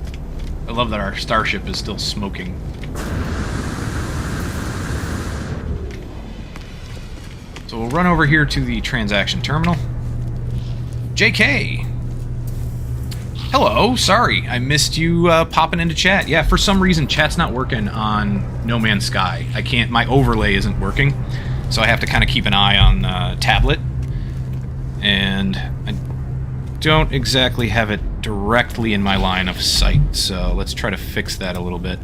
I love that our starship is still smoking. So we'll run over here to the transaction terminal. JK! Hello, sorry, I missed you popping into chat. Yeah, for some reason chat's not working on No Man's Sky. I can't, my overlay isn't working, so I have to kind of keep an eye on tablet. And don't exactly have it directly in my line of sight, so let's try to fix that a little bit.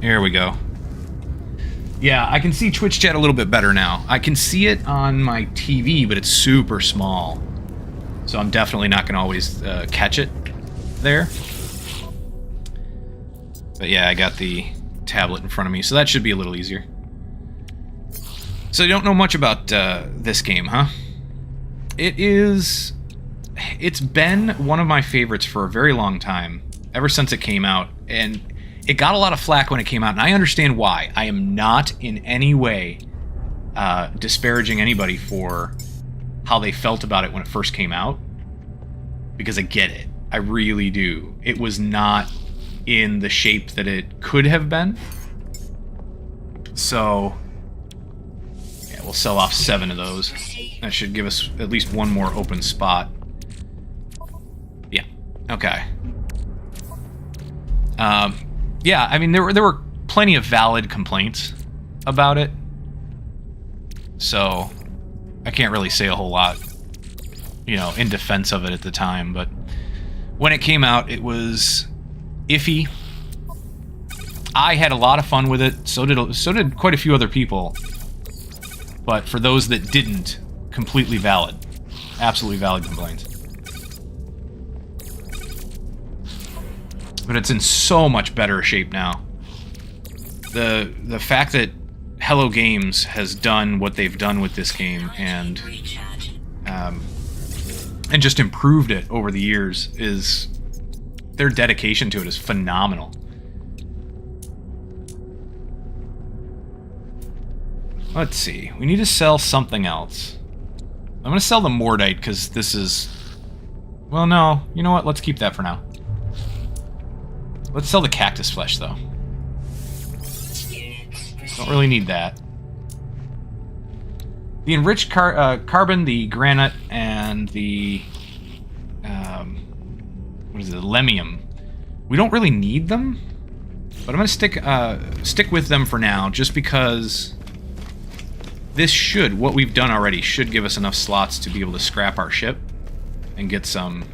Here we go. Yeah, I can see Twitch chat a little bit better now. I can see it on my TV, but it's super small. So I'm definitely not going to always catch it there. But yeah, I got the tablet in front of me, so that should be a little easier. So you don't know much about this game, huh? It's been one of my favorites for a very long time, ever since it came out, and it got a lot of flack when it came out, and I understand why. I am not in any way disparaging anybody for how they felt about it when it first came out, because I get it. I really do. It was not in the shape that it could have been. So yeah, we'll sell off 7 of those. That should give us at least one more open spot. Yeah. Okay. Yeah, I mean, there were plenty of valid complaints about it. So I can't really say a whole lot, you know, in defense of it at the time, but when it came out, it was iffy. I had a lot of fun with it. So did quite a few other people. But for those that didn't, completely valid, absolutely valid complaints. But it's in so much better shape now. The fact that Hello Games has done what they've done with this game and just improved it over the years is, their dedication to it is phenomenal. Let's see. We need to sell something else. I'm going to sell the Mordite because this is... Well, no. You know what? Let's keep that for now. Let's sell the cactus flesh, though. Don't really need that. The enriched carbon, the granite, and the... what is it? Lemium. We don't really need them, but I'm going to stick with them for now, just because this should, what we've done already, should give us enough slots to be able to scrap our ship and get some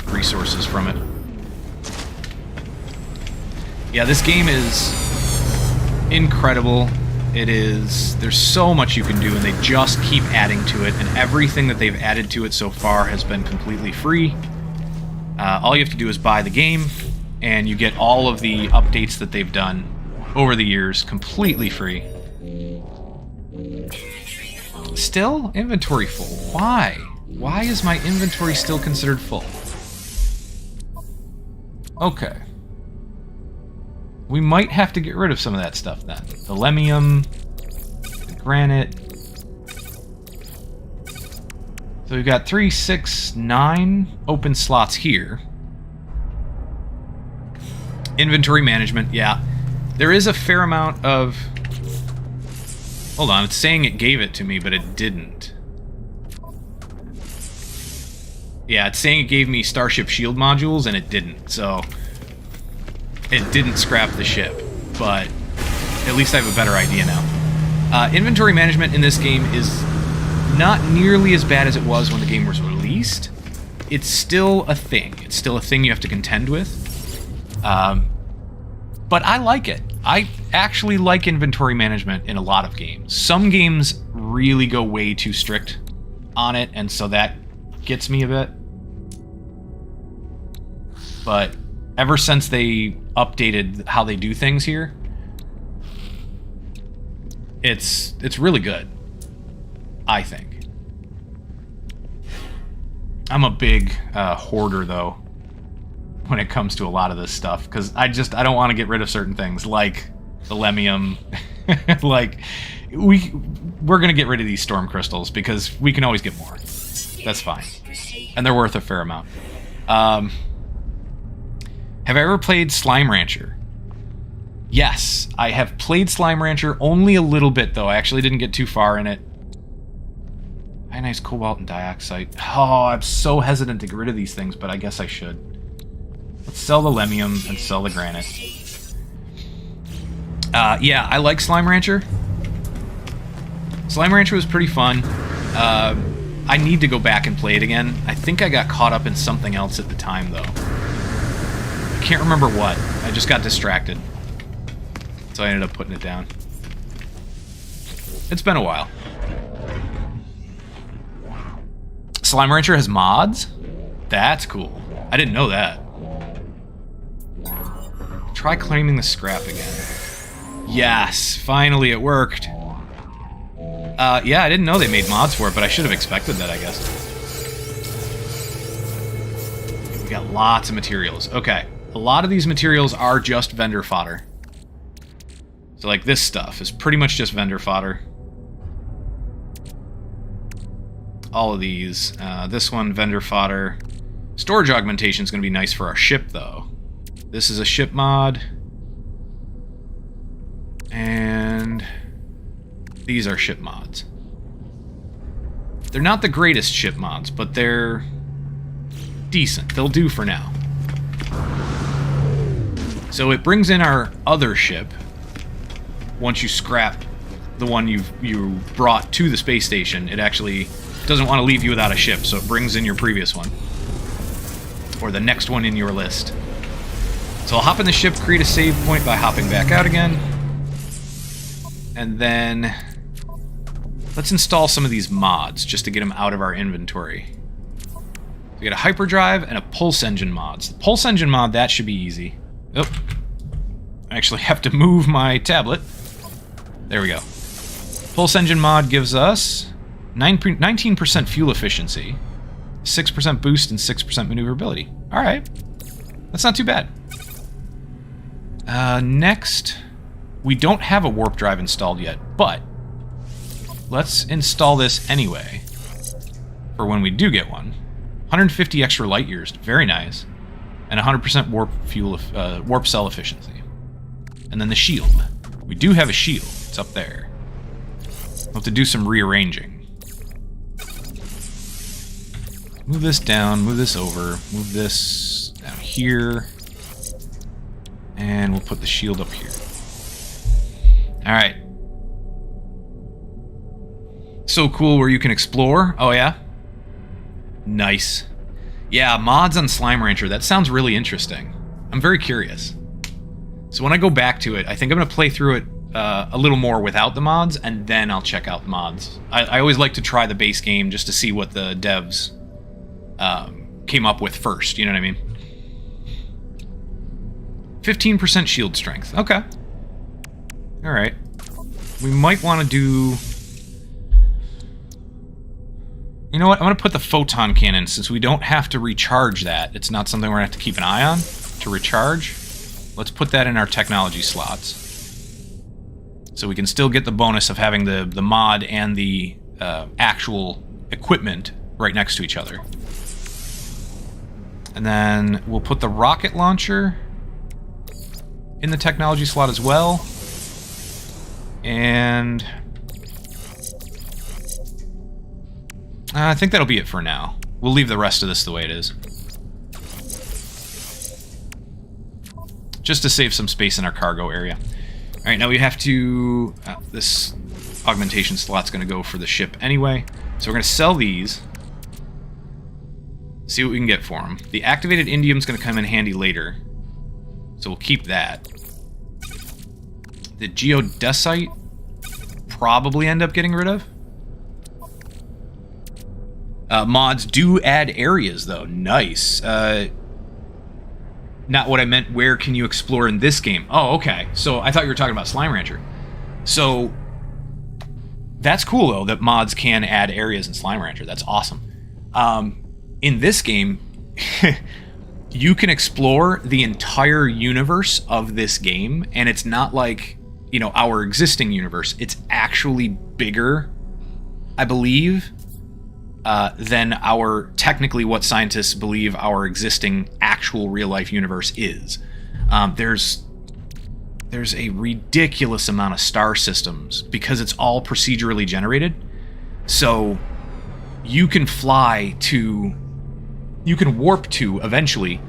resources from it. Yeah, this game is incredible. It is... There's so much you can do, and they just keep adding to it, and everything that they've added to it so far has been completely free. All you have to do is buy the game, and you get all of the updates that they've done over the years completely free. Still? Inventory full. Why? Why is my inventory still considered full? Okay. We might have to get rid of some of that stuff then. The lemium, the granite. So we've got 3, 6, 9 open slots here. Inventory management, yeah. There is a fair amount of... Hold on, it's saying it gave it to me, but it didn't. Yeah, it's saying it gave me Starship shield modules, and it didn't, so... It didn't scrap the ship, but at least I have a better idea now. Inventory management in this game is not nearly as bad as it was when the game was released. It's still a thing. It's still a thing you have to contend with. But I like it. I actually like inventory management in a lot of games. Some games really go way too strict on it, and so that gets me a bit. But ever since they updated how they do things here, it's really good, I think. I'm a big hoarder, though, when it comes to a lot of this stuff, because I don't want to get rid of certain things, like the lemium. Like, we're going to get rid of these storm crystals, because we can always get more. That's fine. And they're worth a fair amount. Have I ever played Slime Rancher? Yes, I have played Slime Rancher, only a little bit, though. I actually didn't get too far in it. Ionized cobalt and dioxide. Oh, I'm so hesitant to get rid of these things, but I guess I should. Let's sell the lemium and sell the granite. Yeah, I like Slime Rancher. Slime Rancher was pretty fun. I need to go back and play it again. I think I got caught up in something else at the time, though. I can't remember what. I just got distracted. So I ended up putting it down. It's been a while. Slime Rancher has mods? That's cool. I didn't know that. Try claiming the scrap again. Yes, finally it worked. Yeah, I didn't know they made mods for it, but I should have expected that, I guess. We got lots of materials. Okay, a lot of these materials are just vendor fodder. So, like, this stuff is pretty much just vendor fodder. All of these. This one, vendor fodder. Storage augmentation is going to be nice for our ship, though. This is a ship mod. And these are ship mods. They're not the greatest ship mods, but they're decent. They'll do for now. So it brings in our other ship once you scrap the one you brought to the space station. It actually doesn't want to leave you without a ship, so it brings in your previous one. Or the next one in your list. So I'll hop in the ship, create a save point by hopping back out again. And then let's install some of these mods just to get them out of our inventory. We got a hyperdrive and a pulse engine mods. The pulse engine mod, that should be easy. Oh, I actually have to move my tablet. There we go. Pulse engine mod gives us 19% fuel efficiency, 6% boost, and 6% maneuverability. All right, that's not too bad. Next, we don't have a warp drive installed yet, but let's install this anyway for when we do get one. 150 extra light years, very nice, and 100% warp cell efficiency. And then the shield. We do have a shield. It's up there. We'll have to do some rearranging. Move this down, move this over, move this down here, and we'll put the shield up here. Alright. So cool where you can explore. Oh yeah? Nice. Yeah, mods on Slime Rancher. That sounds really interesting. I'm very curious. So when I go back to it, I think I'm going to play through it a little more without the mods, and then I'll check out the mods. I always like to try the base game just to see what the devs came up with first, you know what I mean? 15% shield strength. Okay. Alright. We might want to do... You know what? I'm going to put the photon cannon, since we don't have to recharge that. It's not something we're going to have to keep an eye on to recharge. Let's put that in our technology slots. So we can still get the bonus of having the mod and the actual equipment right next to each other. And then we'll put the rocket launcher in the technology slot as well. And I think that'll be it for now. We'll leave the rest of this the way it is. Just to save some space in our cargo area. Alright, now we have to... this augmentation slot's going to go for the ship anyway. So we're going to sell these. See what we can get for them. The activated indium's going to come in handy later. So we'll keep that. The geodesite probably end up getting rid of. Mods do add areas, though. Nice. Not what I meant, where can you explore in this game? Oh, okay. So I thought you were talking about Slime Rancher. So that's cool, though, that mods can add areas in Slime Rancher. That's awesome. In this game, you can explore the entire universe of this game, and it's not like, you know, our existing universe. It's actually bigger, I believe, than our, technically what scientists believe our existing actual real-life universe is. There's a ridiculous amount of star systems because it's all procedurally generated. So you can fly to, you can warp to, eventually,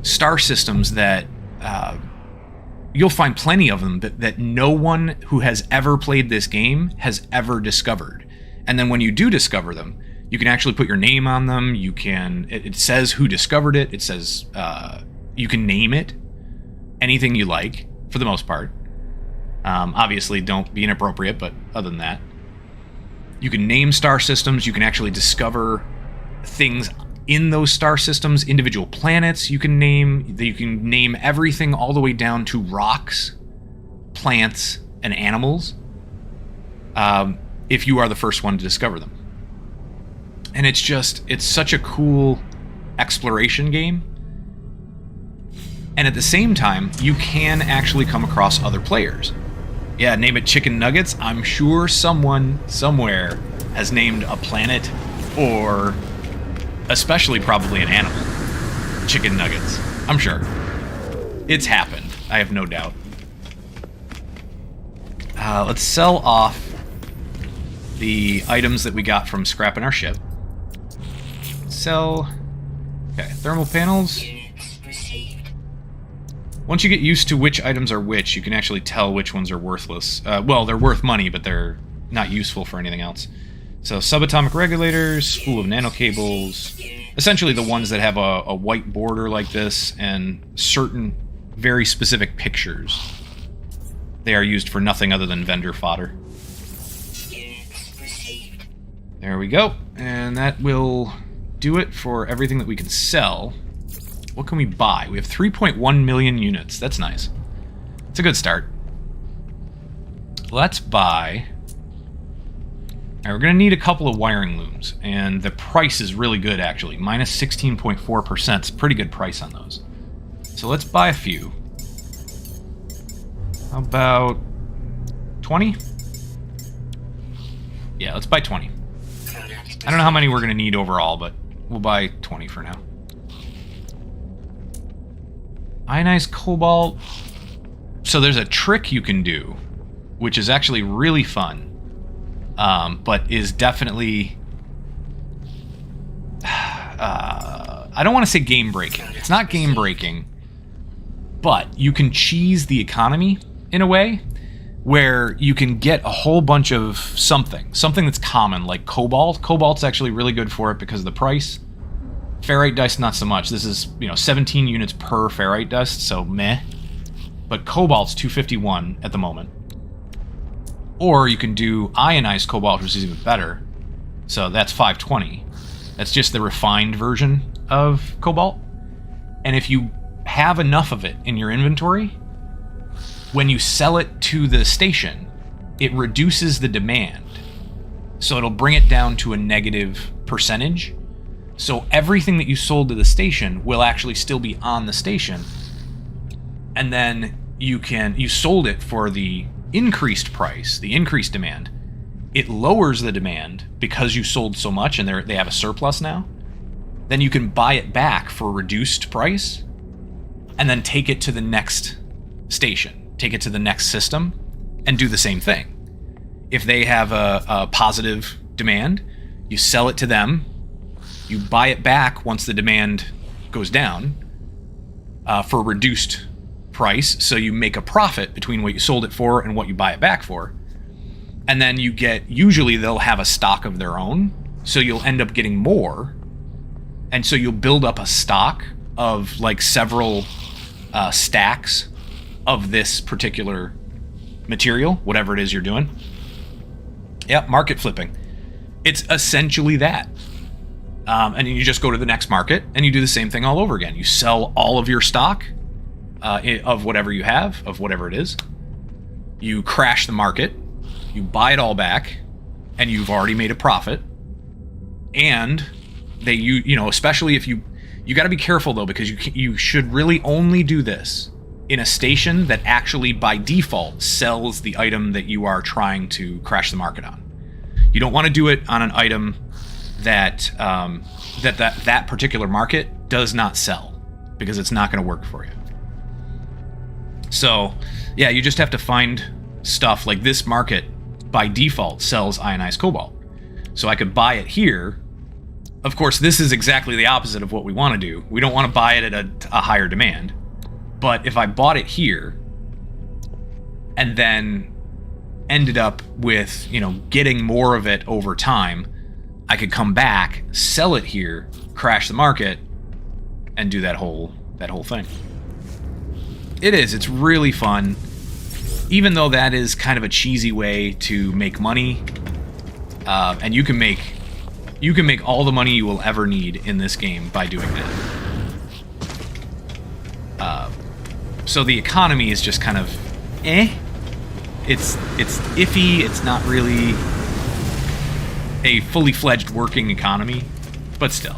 star systems that you'll find plenty of them that no one who has ever played this game has ever discovered. And then when you do discover them, You can actually put your name on them. You can. It says who discovered it. It says you can name it anything you like for the most part. Obviously, don't be inappropriate, but other than that, you can name star systems. You can actually discover things in those star systems, individual planets. You can name everything all the way down to rocks, plants, and animals. If you are the first one to discover them. And it's such a cool exploration game. And at the same time, you can actually come across other players. Yeah, name it Chicken Nuggets. I'm sure someone, somewhere, has named a planet, or especially probably an animal, Chicken Nuggets. I'm sure. It's happened. I have no doubt. Let's sell off the items that we got from scrapping our ship. Sell. Okay, thermal panels. Once you get used to which items are which, you can actually tell which ones are worthless. Well, they're worth money, but they're not useful for anything else. So, subatomic regulators, spool of nanocables, essentially the ones that have a white border like this and certain very specific pictures. They are used for nothing other than vendor fodder. There we go. And that will do it for everything that we can sell. What can we buy? We have 3.1 million units. That's nice. It's a good start. Let's buy... All right, we're going to need a couple of wiring looms, and the price is really good, actually. Minus 16.4%. It's a pretty good price on those. So let's buy a few. How about 20? Yeah, let's buy 20. I don't know how many we're going to need overall, but we'll buy 20 for now. Ionized cobalt. So there's a trick you can do, which is actually really fun, but is definitely... I don't want to say game-breaking. It's not game-breaking, but you can cheese the economy in a way where you can get a whole bunch of something that's common, like cobalt. Cobalt's actually really good for it because of the price. Ferrite dust, not so much. This is, 17 units per ferrite dust, so meh. But cobalt's 251 at the moment. Or you can do ionized cobalt, which is even better. So that's 520. That's just the refined version of cobalt. And if you have enough of it in your inventory, when you sell it to the station, it reduces the demand. So it'll bring it down to a negative percentage. So everything that you sold to the station will actually still be on the station. And then you sold it for the increased price, the increased demand. It lowers the demand because you sold so much and they have a surplus now. Then you can buy it back for a reduced price and then take it to the next station. Take it to the next system and do the same thing. If they have a positive demand, you sell it to them, you buy it back once the demand goes down for a reduced price, so you make a profit between what you sold it for and what you buy it back for. And then usually they'll have a stock of their own, so you'll end up getting more, and so you'll build up a stock of like several stacks of this particular material, whatever it is you're doing. Yep, market flipping. It's essentially that. And you just go to the next market and you do the same thing all over again. You sell all of your stock of whatever you have, of whatever it is. You crash the market, you buy it all back, and you've already made a profit. And especially if you got to be careful though, because you should really only do this in a station that actually by default sells the item that you are trying to crash the market on. You don't want to do it on an item that that particular market does not sell, because it's not going to work for you. So yeah, you just have to find stuff like this market by default sells ionized cobalt. So I could buy it here. Of course, this is exactly the opposite of what we want to do. We don't want to buy it at a higher demand. But if I bought it here and then ended up with, getting more of it over time, I could come back, sell it here, crash the market, and do that whole thing. It's really fun. Even though that is kind of a cheesy way to make money, and you can make all the money you will ever need in this game by doing that. So the economy is just kind of It's iffy. It's not really a fully fledged working economy, but still.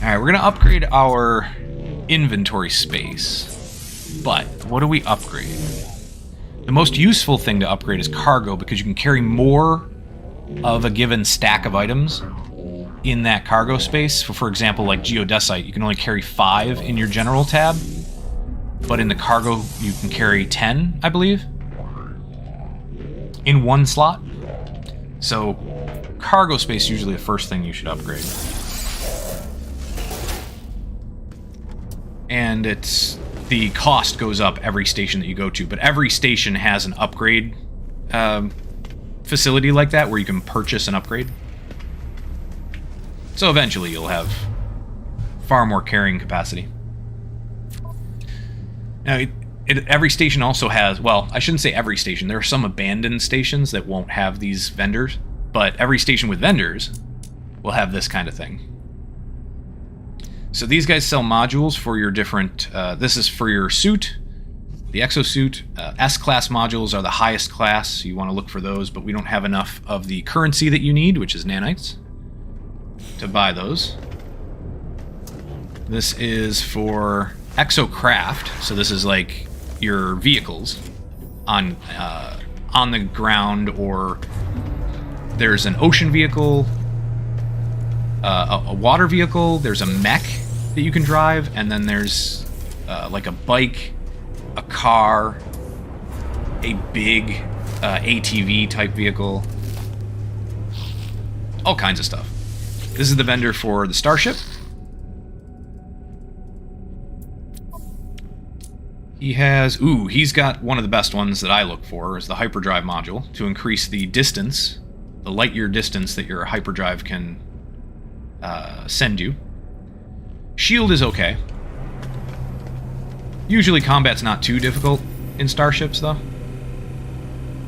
Alright, we're going to upgrade our inventory space. But what do we upgrade? The most useful thing to upgrade is cargo, because you can carry more of a given stack of items in that cargo space. So for example, like geodesite, you can only carry 5 in your general tab, but in the cargo you can carry 10, I believe, in one slot. So cargo space is usually the first thing you should upgrade. And the cost goes up every station that you go to, but every station has an upgrade facility like that where you can purchase an upgrade. So eventually you'll have far more carrying capacity. Now, every station also has, well, I shouldn't say every station. There are some abandoned stations that won't have these vendors, but every station with vendors will have this kind of thing. So these guys sell modules for your different, this is for your suit, the exosuit. S-class modules are the highest class, so you want to look for those, but we don't have enough of the currency that you need, which is nanites, to buy those. This is for exocraft, so this is like your vehicles on the ground, or there's an ocean vehicle, a water vehicle, there's a mech that you can drive, and then there's like a bike, a car, a big ATV type vehicle, all kinds of stuff. This is the vendor for the Starship. He's got one of the best ones that I look for, is the hyperdrive module, to increase the distance, the light year distance that your hyperdrive can send you. Shield is okay. Usually combat's not too difficult in Starships, though.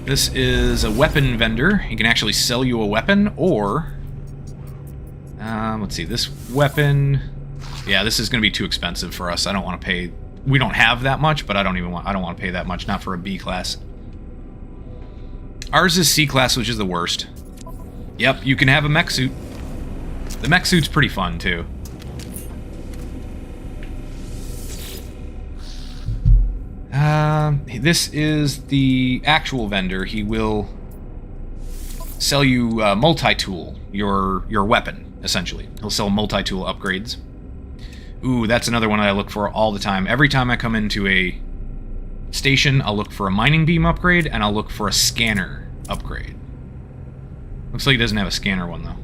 This is a weapon vendor. He can actually sell you a weapon, or... let's see, this weapon... Yeah, this is going to be too expensive for us. I don't want to pay... We don't have that much, but I don't want to pay that much, not for a B class. Ours is C class, which is the worst. Yep, you can have a mech suit. The mech suit's pretty fun, too. This is the actual vendor. He will sell you multi-tool, your weapon, essentially. He'll sell multi-tool upgrades. Ooh, that's another one I look for all the time. Every time I come into a station, I'll look for a mining beam upgrade, and I'll look for a scanner upgrade. Looks like he doesn't have a scanner one, though.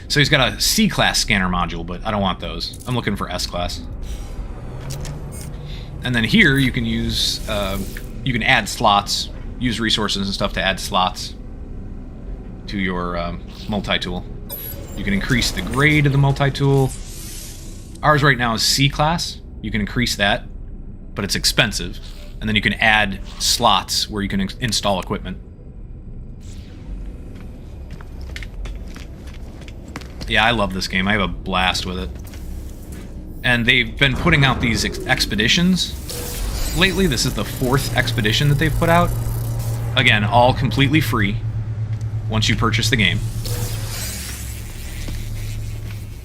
So he's got a C-class scanner module, but I don't want those. I'm looking for S-class. And then here, you can use... you can add slots, use resources and stuff to add slots to your multi-tool. You can increase the grade of the multi-tool. Ours right now is C-class. You can increase that, but it's expensive. And then you can add slots where you can install equipment. Yeah, I love this game. I have a blast with it. And they've been putting out these expeditions lately. This is the 4th expedition that they've put out. Again, all completely free once you purchase the game.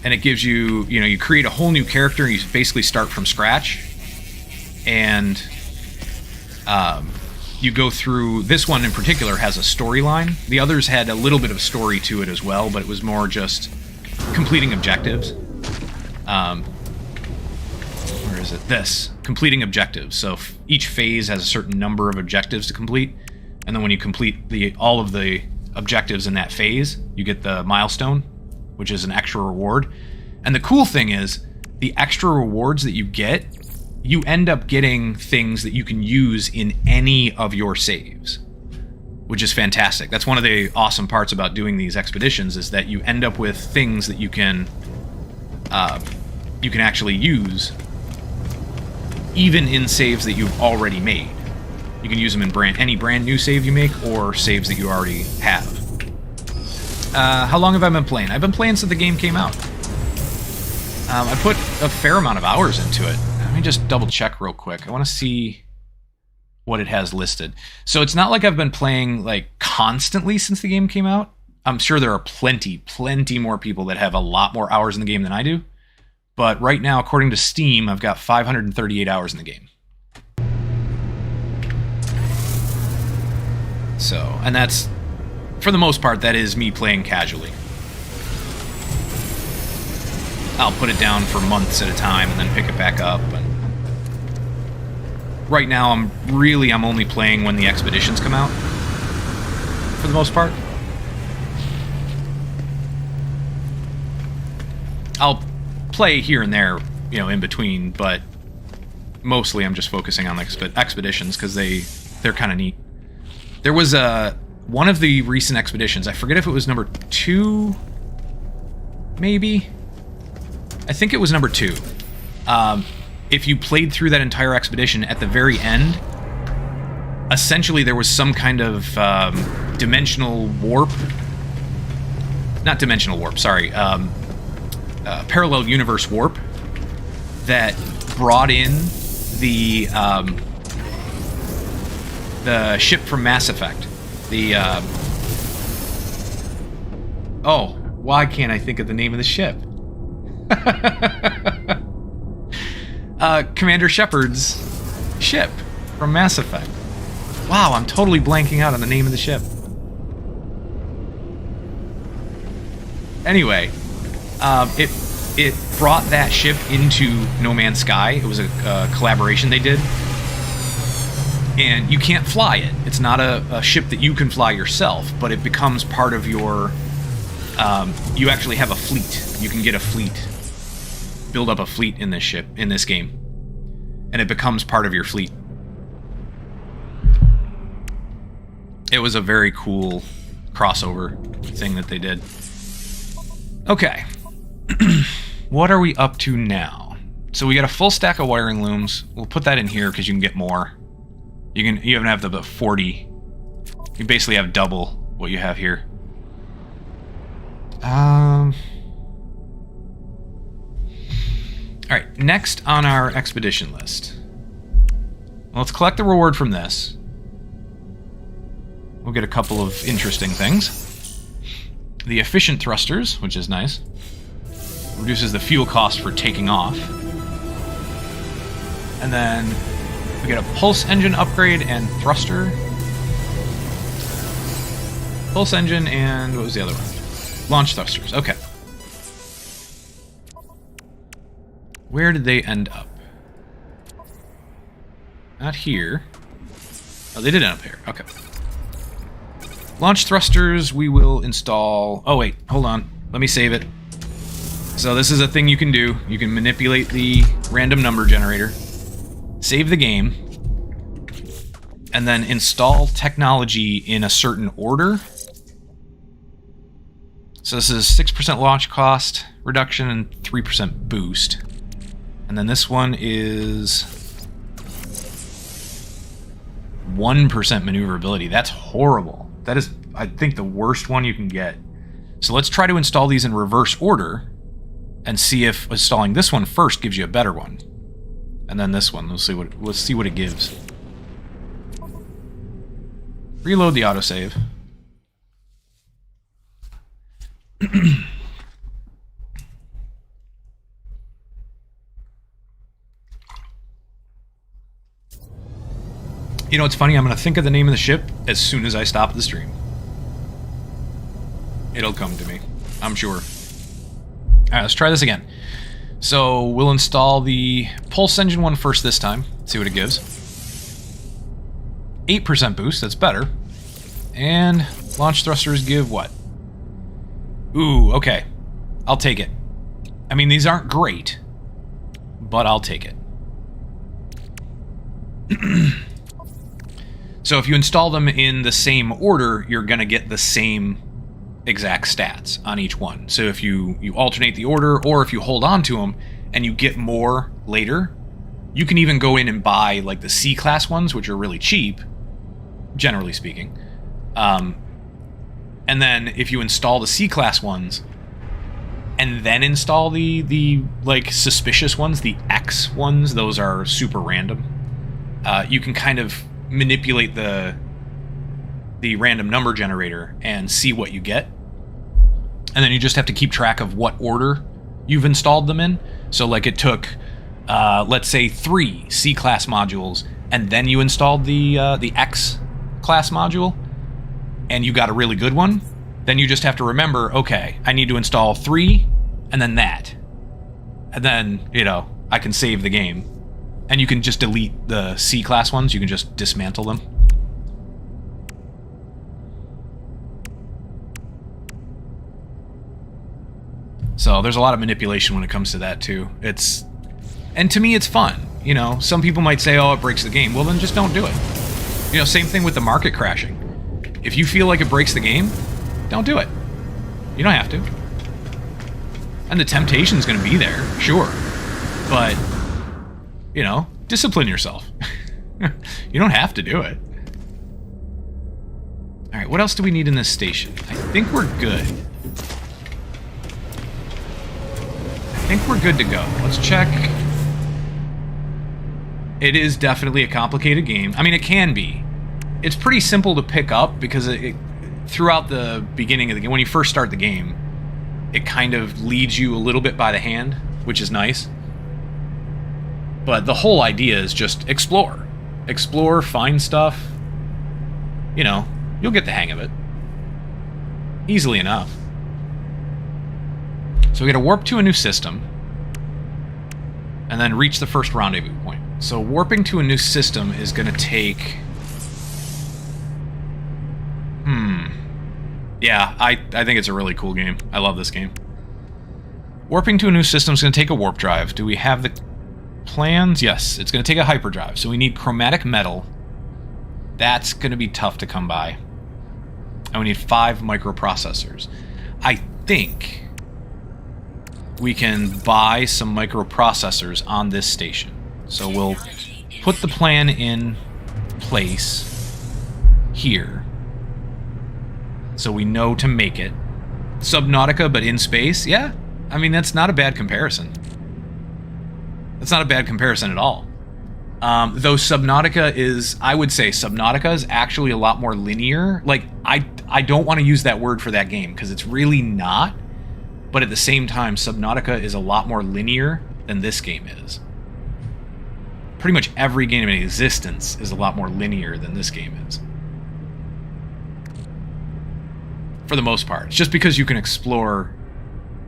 And it gives you, you create a whole new character, and you basically start from scratch. And you go through, this one in particular has a storyline. The others had a little bit of story to it as well, but it was more just completing objectives. Where is it? This. Completing objectives. So each phase has a certain number of objectives to complete, and then when you complete all of the objectives in that phase, you get the milestone, which is an extra reward. And the cool thing is, the extra rewards that you get you end up getting things that you can use in any of your saves, which is fantastic. That's one of the awesome parts about doing these expeditions, is that you end up with things that you can actually use even in saves that you've already made. You can use them in any brand new save you make, or saves that you already have. How long have I been playing? I've been playing since the game came out. I put a fair amount of hours into it. Let me just double check real quick. I want to see what it has listed. So it's not like I've been playing like constantly since the game came out. I'm sure there are plenty more people that have a lot more hours in the game than I do. But right now, according to Steam, I've got 538 hours in the game. So, and that's, for the most part, that is me playing casually. I'll put it down for months at a time and then pick it back up. And right now, I'm only playing when the expeditions come out, for the most part. I'll play here and there, in between, but mostly I'm just focusing on the expeditions because they're kind of neat. There was one of the recent expeditions, I forget if it was number 2, maybe? I think it was number 2. If you played through that entire expedition, at the very end, essentially there was some kind of dimensional warp. Not dimensional warp, sorry. Parallel universe warp that brought in the ship from Mass Effect. Oh, why can't I think of the name of the ship? Commander Shepard's ship from Mass Effect. Wow, I'm totally blanking out on the name of the ship. Anyway, it brought that ship into No Man's Sky. It was a collaboration they did. And you can't fly it. It's not a ship that you can fly yourself, but it becomes part of your... you actually have a fleet. You can get a fleet. Build up a fleet in this ship, in this game. And it becomes part of your fleet. It was a very cool crossover thing that they did. Okay. What are we up to now? So we got a full stack of wiring looms. We'll put that in here because you can get more. You even have the 40. You basically have double what you have here. Alright, next on our expedition list. Well, let's collect the reward from this. We'll get a couple of interesting things. The efficient thrusters, which is nice. Reduces the fuel cost for taking off. And then we get a pulse engine upgrade and thruster. Pulse engine and what was the other one? Launch thrusters. Okay. Where did they end up? Not here. Oh, they did end up here. Okay. Launch thrusters we will install... Oh, wait. Hold on. Let me save it. So this is a thing you can do. You can manipulate the random number generator. Save the game. And then install technology in a certain order. So this is 6% launch cost reduction and 3% boost. And then this one is 1% maneuverability. That's horrible. That is, I think, the worst one you can get. So let's try to install these in reverse order and see if installing this one first gives you a better one. And then this one, let's see what it gives. Reload the autosave. You know, it's funny, I'm going to think of the name of the ship as soon as I stop the stream. It'll come to me, I'm sure. Alright, let's try this again. So, we'll install the pulse engine one first this time, see what it gives. 8% boost, that's better. And launch thrusters give what? Ooh, okay. I'll take it. I mean, these aren't great, but I'll take it. So if you install them in the same order, you're going to get the same exact stats on each one. So if you alternate the order, or if you hold on to them and you get more later, you can even go in and buy like the C-class ones, which are really cheap, generally speaking. And then if you install the C-class ones and then install the like suspicious ones, the X ones, those are super random. You can kind of manipulate the random number generator and see what you get. And then you just have to keep track of what order you've installed them in. So like it took, let's say 3 C-class modules, and then you installed the X-class module, and you got a really good one. Then you just have to remember, okay, I need to install 3, and then that. And then, you know, I can save the game. And you can just delete the C-class ones. You can just dismantle them. So there's a lot of manipulation when it comes to that, too. And to me, it's fun. You know, some people might say, oh, it breaks the game. Well, then just don't do it. You know, same thing with the market crashing. If you feel like it breaks the game, don't do it. You don't have to. And the temptation's going to be there, sure. But, you know, discipline yourself. You don't have to do it. Alright, what else do we need in this station? I think we're good. I think we're good to go. Let's check. It is definitely a complicated game. I mean, it can be. It's pretty simple to pick up because throughout the beginning of the game, when you first start the game, it kind of leads you a little bit by the hand, which is nice. But the whole idea is just explore. Explore, find stuff. You know, you'll get the hang of it. Easily enough. So we gotta warp to a new system. And then reach the first rendezvous point. So warping to a new system is gonna take... Yeah, I think it's a really cool game. I love this game. Warping to a new system is going to take a warp drive. Do we have the plans? Yes, it's going to take a hyperdrive. So we need chromatic metal. That's going to be tough to come by. And we need 5 microprocessors. I think we can buy some microprocessors on this station. So we'll put the plan in place here. So we know to make it. Subnautica, but in space? Yeah. I mean, that's not a bad comparison. That's not a bad comparison at all. Though Subnautica is... I would say Subnautica is actually a lot more linear. Like, I don't want to use that word for that game, because it's really not. But at the same time, Subnautica is a lot more linear than this game is. Pretty much every game in existence is a lot more linear than this game is. For the most part. It's just because you can explore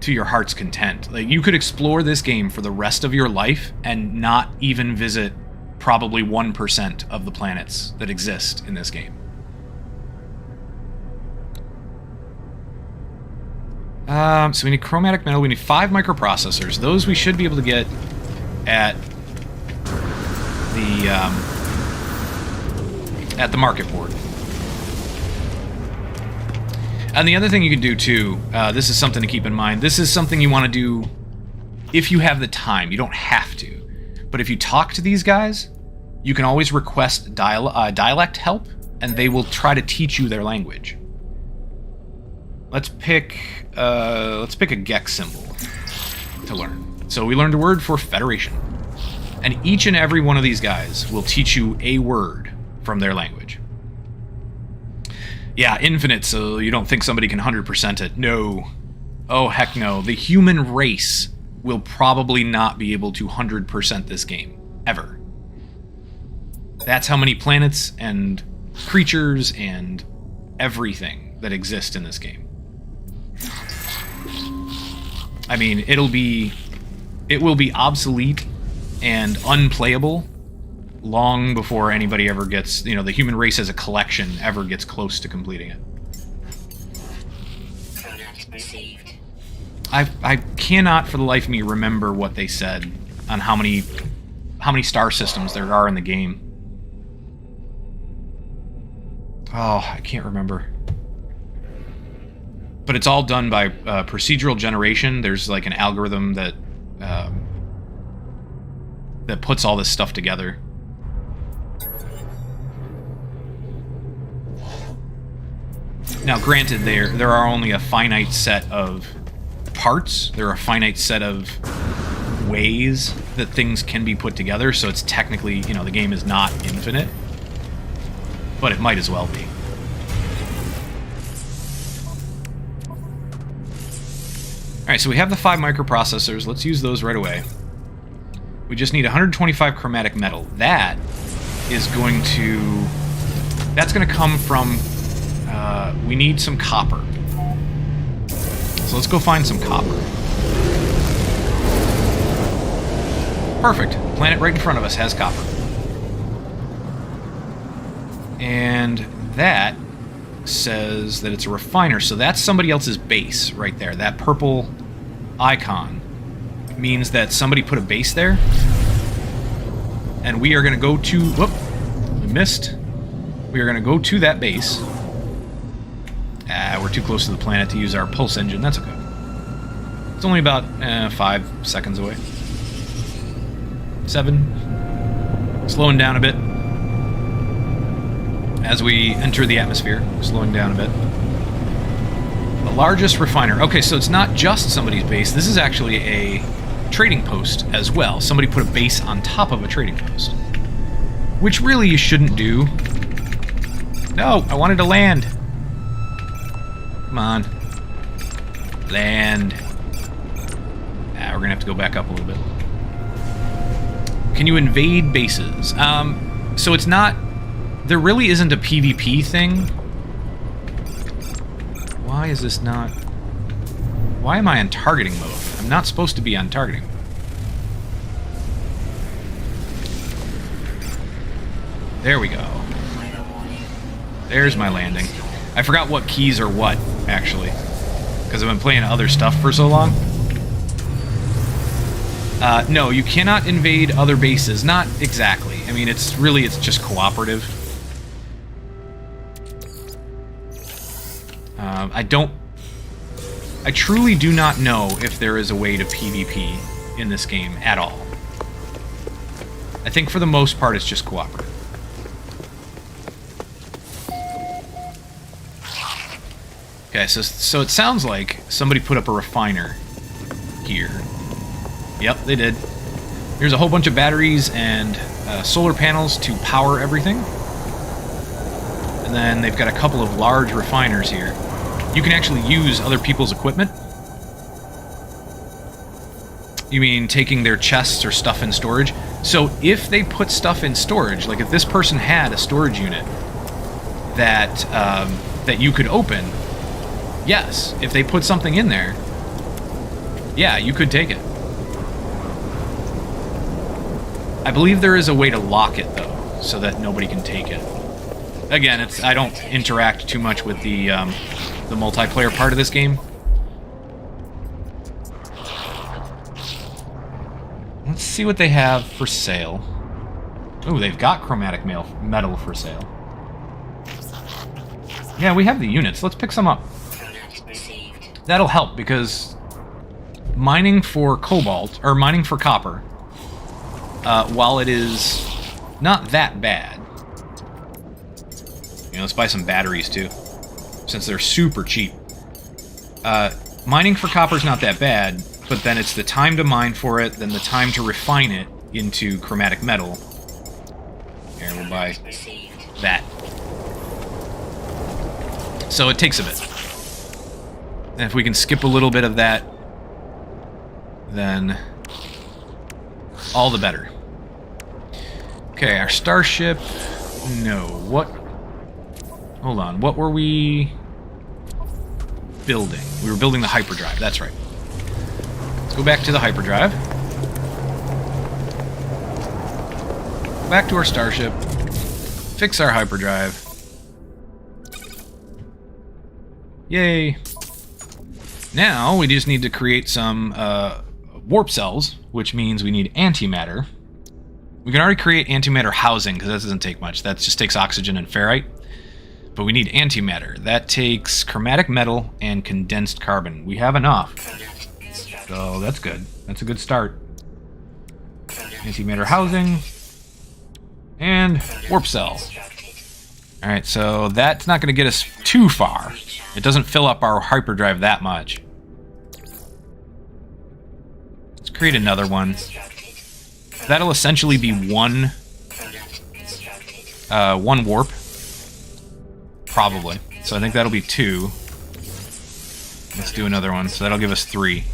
to your heart's content. Like, you could explore this game for the rest of your life and not even visit probably 1% of the planets that exist in this game. So we need chromatic metal. We need 5 microprocessors. Those we should be able to get at the market board. And the other thing you can do, too, this is something to keep in mind. This is something you want to do if you have the time. You don't have to. But if you talk to these guys, you can always request dialect help, and they will try to teach you their language. Let's pick a Gex symbol to learn. So we learned a word for Federation. And each and every one of these guys will teach you a word from their language. Yeah, infinite, so you don't think somebody can 100% it. No. Oh, heck no. The human race will probably not be able to 100% this game. Ever. That's how many planets and creatures and everything that exist in this game. I mean, it will be obsolete and unplayable long before anybody ever gets, you know, the human race as a collection ever gets close to completing it. I cannot for the life of me remember what they said on how many star systems there are in the game. Oh, I can't remember. But it's all done by procedural generation. There's like an algorithm that that puts all this stuff together. Now, granted, there are only a finite set of parts. There are a finite set of ways that things can be put together, so it's technically, you know, the game is not infinite. But it might as well be. Alright, so we have the 5 microprocessors. Let's use those right away. We just need 125 chromatic metal. That is going to... That's going to come from... we need some copper. So let's go find some copper. Perfect. Planet right in front of us has copper. And that says that it's a refiner, so that's somebody else's base right there. That purple icon means that somebody put a base there. And we are going to go to... Whoop! We missed. We are going to go to that base. We're too close to the planet to use our pulse engine. That's okay. It's only about 5 seconds away. 7. Slowing down a bit. As we enter the atmosphere, slowing down a bit. The largest refiner. Okay, so it's not just somebody's base. This is actually a trading post as well. Somebody put a base on top of a trading post. Which really you shouldn't do. No, I wanted to land. Come on. Land. We're going to have to go back up a little bit. Can you invade bases? So it's not... There really isn't a PvP thing. Why is this not... Why am I on targeting mode? I'm not supposed to be on targeting mode. There we go. There's my landing. I forgot what keys are what, actually. Because I've been playing other stuff for so long. No, you cannot invade other bases. Not exactly. I mean, it's just cooperative. I truly do not know if there is a way to PvP in this game at all. I think for the most part it's just cooperative. Okay, so it sounds like somebody put up a refiner here. Yep, they did. Here's a whole bunch of batteries and solar panels to power everything. And then they've got a couple of large refiners here. You can actually use other people's equipment. You mean taking their chests or stuff in storage? So if they put stuff in storage, like if this person had a storage unit that that you could open, yes, if they put something in there, yeah, you could take it. I believe there is a way to lock it, though, so that nobody can take it. Again, I don't interact too much with the multiplayer part of this game. Let's see what they have for sale. Ooh, they've got chromatic metal for sale. Yeah, we have the units. Let's pick some up. That'll help, because mining for cobalt, or mining for copper, while it is not that bad... You know, let's buy some batteries, too, since they're super cheap. Mining for copper is not that bad, but then it's the time to mine for it, then the time to refine it into chromatic metal. Here, we'll buy that. So it takes a bit. And if we can skip a little bit of that, then all the better. Okay, our Starship... No, what... Hold on, what were we building? We were building the hyperdrive, that's right. Let's go back to the hyperdrive. Go back to our Starship. Fix our hyperdrive. Yay! Now, we just need to create some warp cells, which means we need antimatter. We can already create antimatter housing, because that doesn't take much. That just takes oxygen and ferrite. But we need antimatter. That takes chromatic metal and condensed carbon. We have enough. So that's good. That's a good start. Antimatter housing. And warp cell. Alright, so that's not going to get us too far. It doesn't fill up our hyperdrive that much. Let's create another one. That'll essentially be one warp. Probably. So I think that'll be 2. Let's do another one. So that'll give us 3.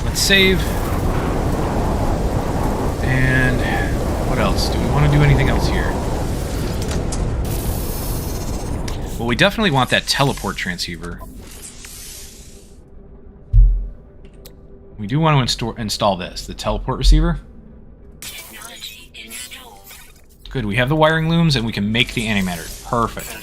Let's save. And what else? Do we want to do anything else here? Well, we definitely want that teleport transceiver. We do want to install this, the teleport receiver. Technology installed. Good, we have the wiring looms and we can make the antimatter. Perfect.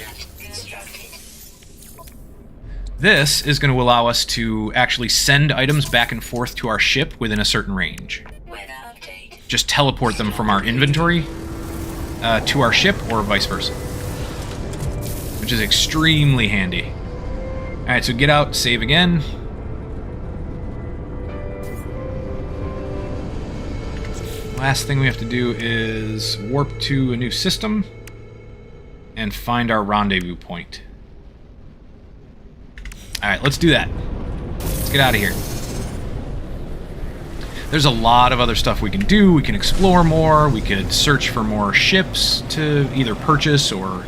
This is going to allow us to actually send items back and forth to our ship within a certain range. Weather update. Just teleport them from our inventory to our ship or vice versa. Which is extremely handy. Alright, so get out, save again. Last thing we have to do is warp to a new system and find our rendezvous point. Alright, let's do that. Let's get out of here. There's a lot of other stuff we can do. We can explore more. We could search for more ships to either purchase or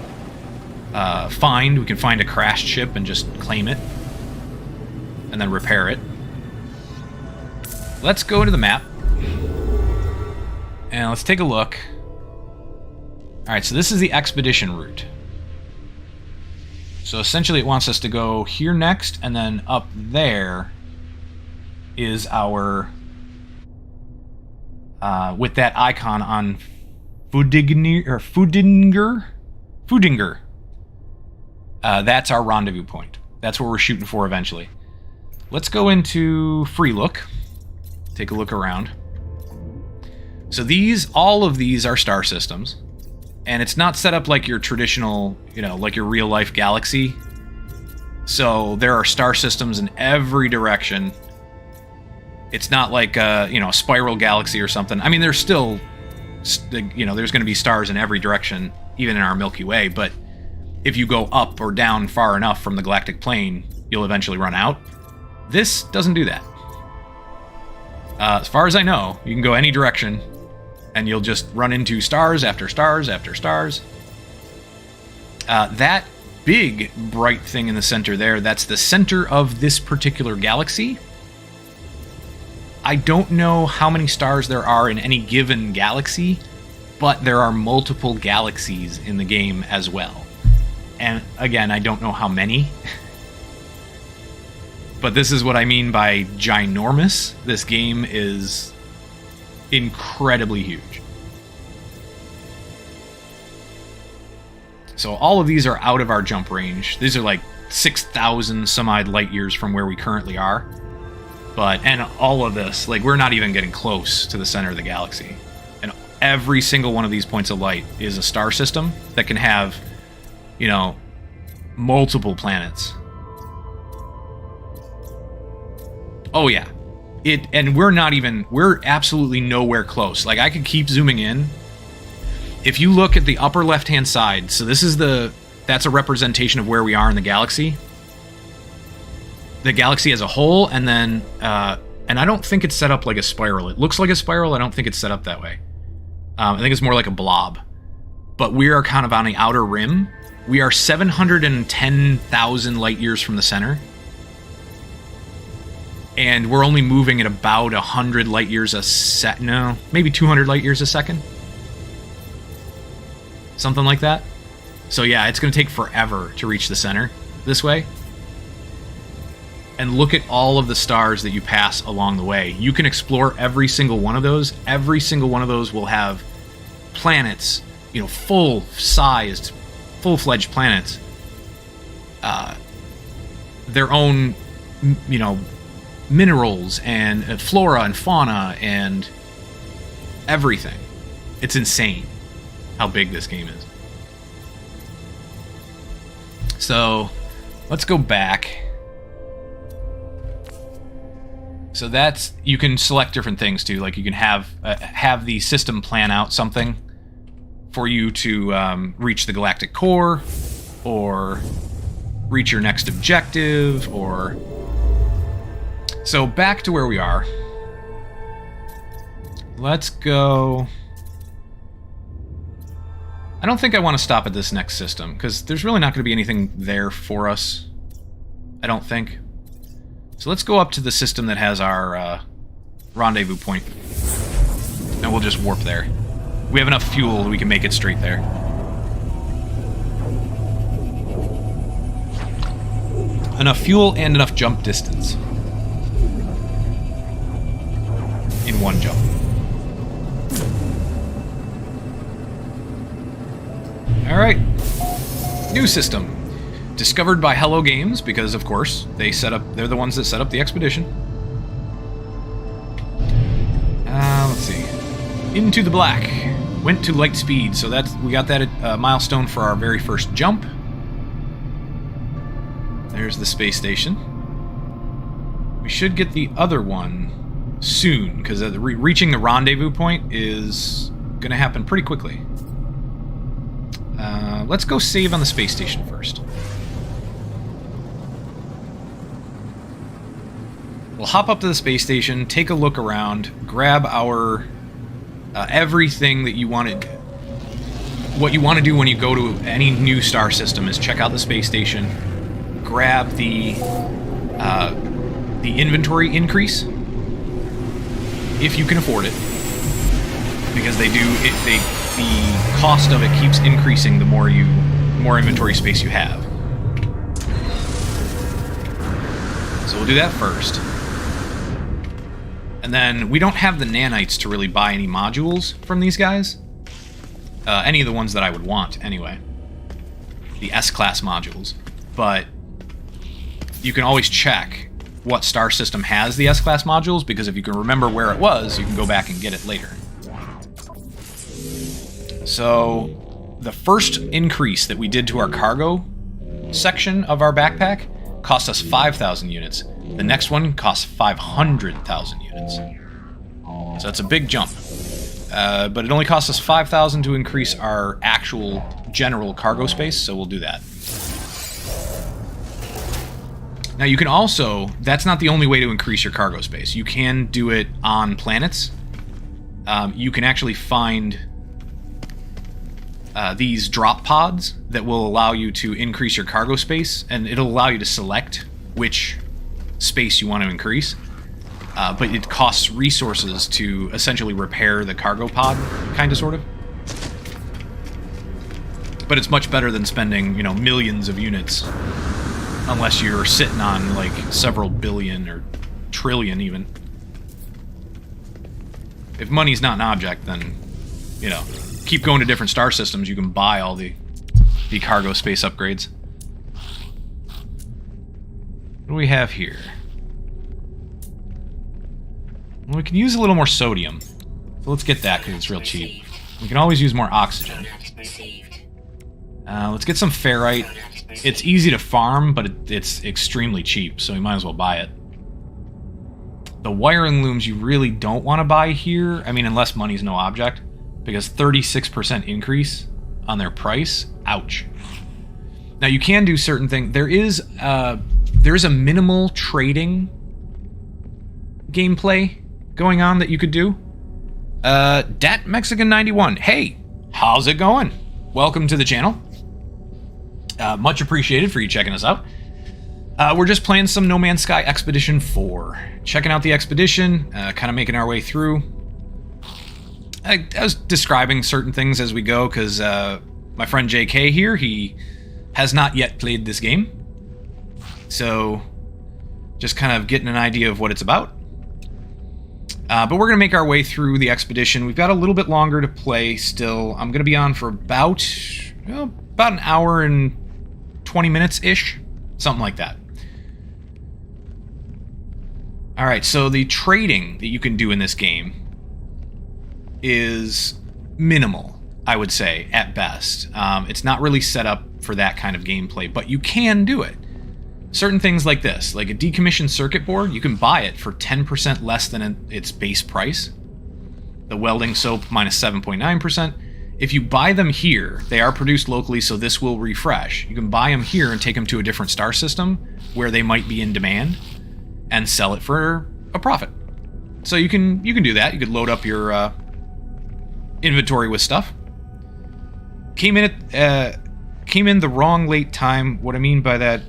find. We can find a crashed ship and just claim it. And then repair it. Let's go to the map. And let's take a look. Alright, so this is the expedition route. So essentially it wants us to go here next, and then up there is our... with that icon on Fudinger? That's our rendezvous point. That's what we're shooting for eventually. Let's go into free look. Take a look around. So all of these are star systems, and it's not set up like your traditional, like your real life galaxy. So there are star systems in every direction. It's not like a spiral galaxy or something. I mean, there's still, there's going to be stars in every direction, even in our Milky Way. But if you go up or down far enough from the galactic plane, you'll eventually run out. This doesn't do that. As far as I know, you can go any direction, and you'll just run into stars after stars after stars. That big bright thing in the center there, that's the center of this particular galaxy. I don't know how many stars there are in any given galaxy, but there are multiple galaxies in the game as well. And again, I don't know how many. But this is what I mean by ginormous. This game is incredibly huge. So all of these are out of our jump range. These are like 6,000 some odd light years from where we currently are. And all of this, like, we're not even getting close to the center of the galaxy. And every single one of these points of light is a star system that can have, multiple planets. Oh yeah. And we're absolutely nowhere close. Like, I could keep zooming in. If you look at the upper left-hand side, so that's a representation of where we are in the galaxy. The galaxy as a whole, and then, and I don't think it's set up like a spiral. It looks like a spiral. I don't think it's set up that way. I think it's more like a blob. But we are kind of on the outer rim. We are 710,000 light years from the center. And we're only moving at about 100 light years a second. No, maybe 200 light years a second. Something like that. So yeah, it's going to take forever to reach the center this way. And look at all of the stars that you pass along the way. You can explore every single one of those. Every single one of those will have planets, full-sized, full-fledged planets. Their own, minerals and flora and fauna and everything. It's insane how big this game is. So let's go back. So that's, you can select different things too. Like you can have the system plan out something for you to reach the galactic core, or reach your next objective, or... So back to where we are. Let's go... I don't think I want to stop at this next system, because there's really not going to be anything there for us. I don't think. So let's go up to the system that has our rendezvous point. And we'll just warp there. We have enough fuel, we can make it straight there. Enough fuel and enough jump distance. In one jump. Alright. New system. Discovered by Hello Games, because of course they're the ones that set up the expedition. Let's see. Into the black. Went to light speed, so we got that milestone for our very first jump. There's the space station. We should get the other one soon, because reaching the rendezvous point is going to happen pretty quickly. Let's go save on the space station first. We'll hop up to the space station, take a look around, grab our everything that you wanted. What you want to do when you go to any new star system is check out the space station, grab the inventory increase if you can afford it, because the cost of it keeps increasing the more inventory space you have. So we'll do that first. And then we don't have the nanites to really buy any modules from these guys. Any of the ones that I would want, anyway. The S-class modules. But you can always check what star system has the S-class modules, because if you can remember where it was, you can go back and get it later. So, the first increase that we did to our cargo section of our backpack cost us 5,000 units. The next one costs 500,000 units. So that's a big jump. But it only costs us 5,000 to increase our actual general cargo space, so we'll do that. Now you can also, that's not the only way to increase your cargo space. You can do it on planets. You can actually find these drop pods that will allow you to increase your cargo space, and it'll allow you to select which space you want to increase. But it costs resources to essentially repair the cargo pod, kind of, sort of. But it's much better than spending, millions of units. Unless you're sitting on, like, several billion or trillion, even. If money's not an object, then, keep going to different star systems. You can buy all the cargo space upgrades. What do we have here? Well, we can use a little more sodium. So let's get that, because it's real cheap. We can always use more oxygen. Let's get some ferrite. It's easy to farm, but it's extremely cheap, so we might as well buy it. The wiring looms you really don't want to buy here. I mean, unless money's no object. Because 36% increase on their price. Ouch. Now, you can do certain things. There is a minimal trading gameplay going on that you could do. Dat Mexican 91. Hey, how's it going? Welcome to the channel. Much appreciated for you checking us out. We're just playing some No Man's Sky Expedition 4. Checking out the expedition, kind of making our way through. I was describing certain things as we go, because my friend JK here, he has not yet played this game. So, just kind of getting an idea of what it's about. But we're going to make our way through the expedition. We've got a little bit longer to play still. I'm going to be on for about an hour and 20 minutes-ish. Something like that. Alright, so the trading that you can do in this game is minimal. I would say, at best. It's not really set up for that kind of gameplay, but you can do it. Certain things like this, like a decommissioned circuit board, you can buy it for 10% less than its base price. The welding soap minus 7.9%. If you buy them here, they are produced locally, so this will refresh. You can buy them here and take them to a different star system where they might be in demand and sell it for a profit. So you can do that. You could load up your inventory with stuff. Came in the wrong late time. What I mean by that,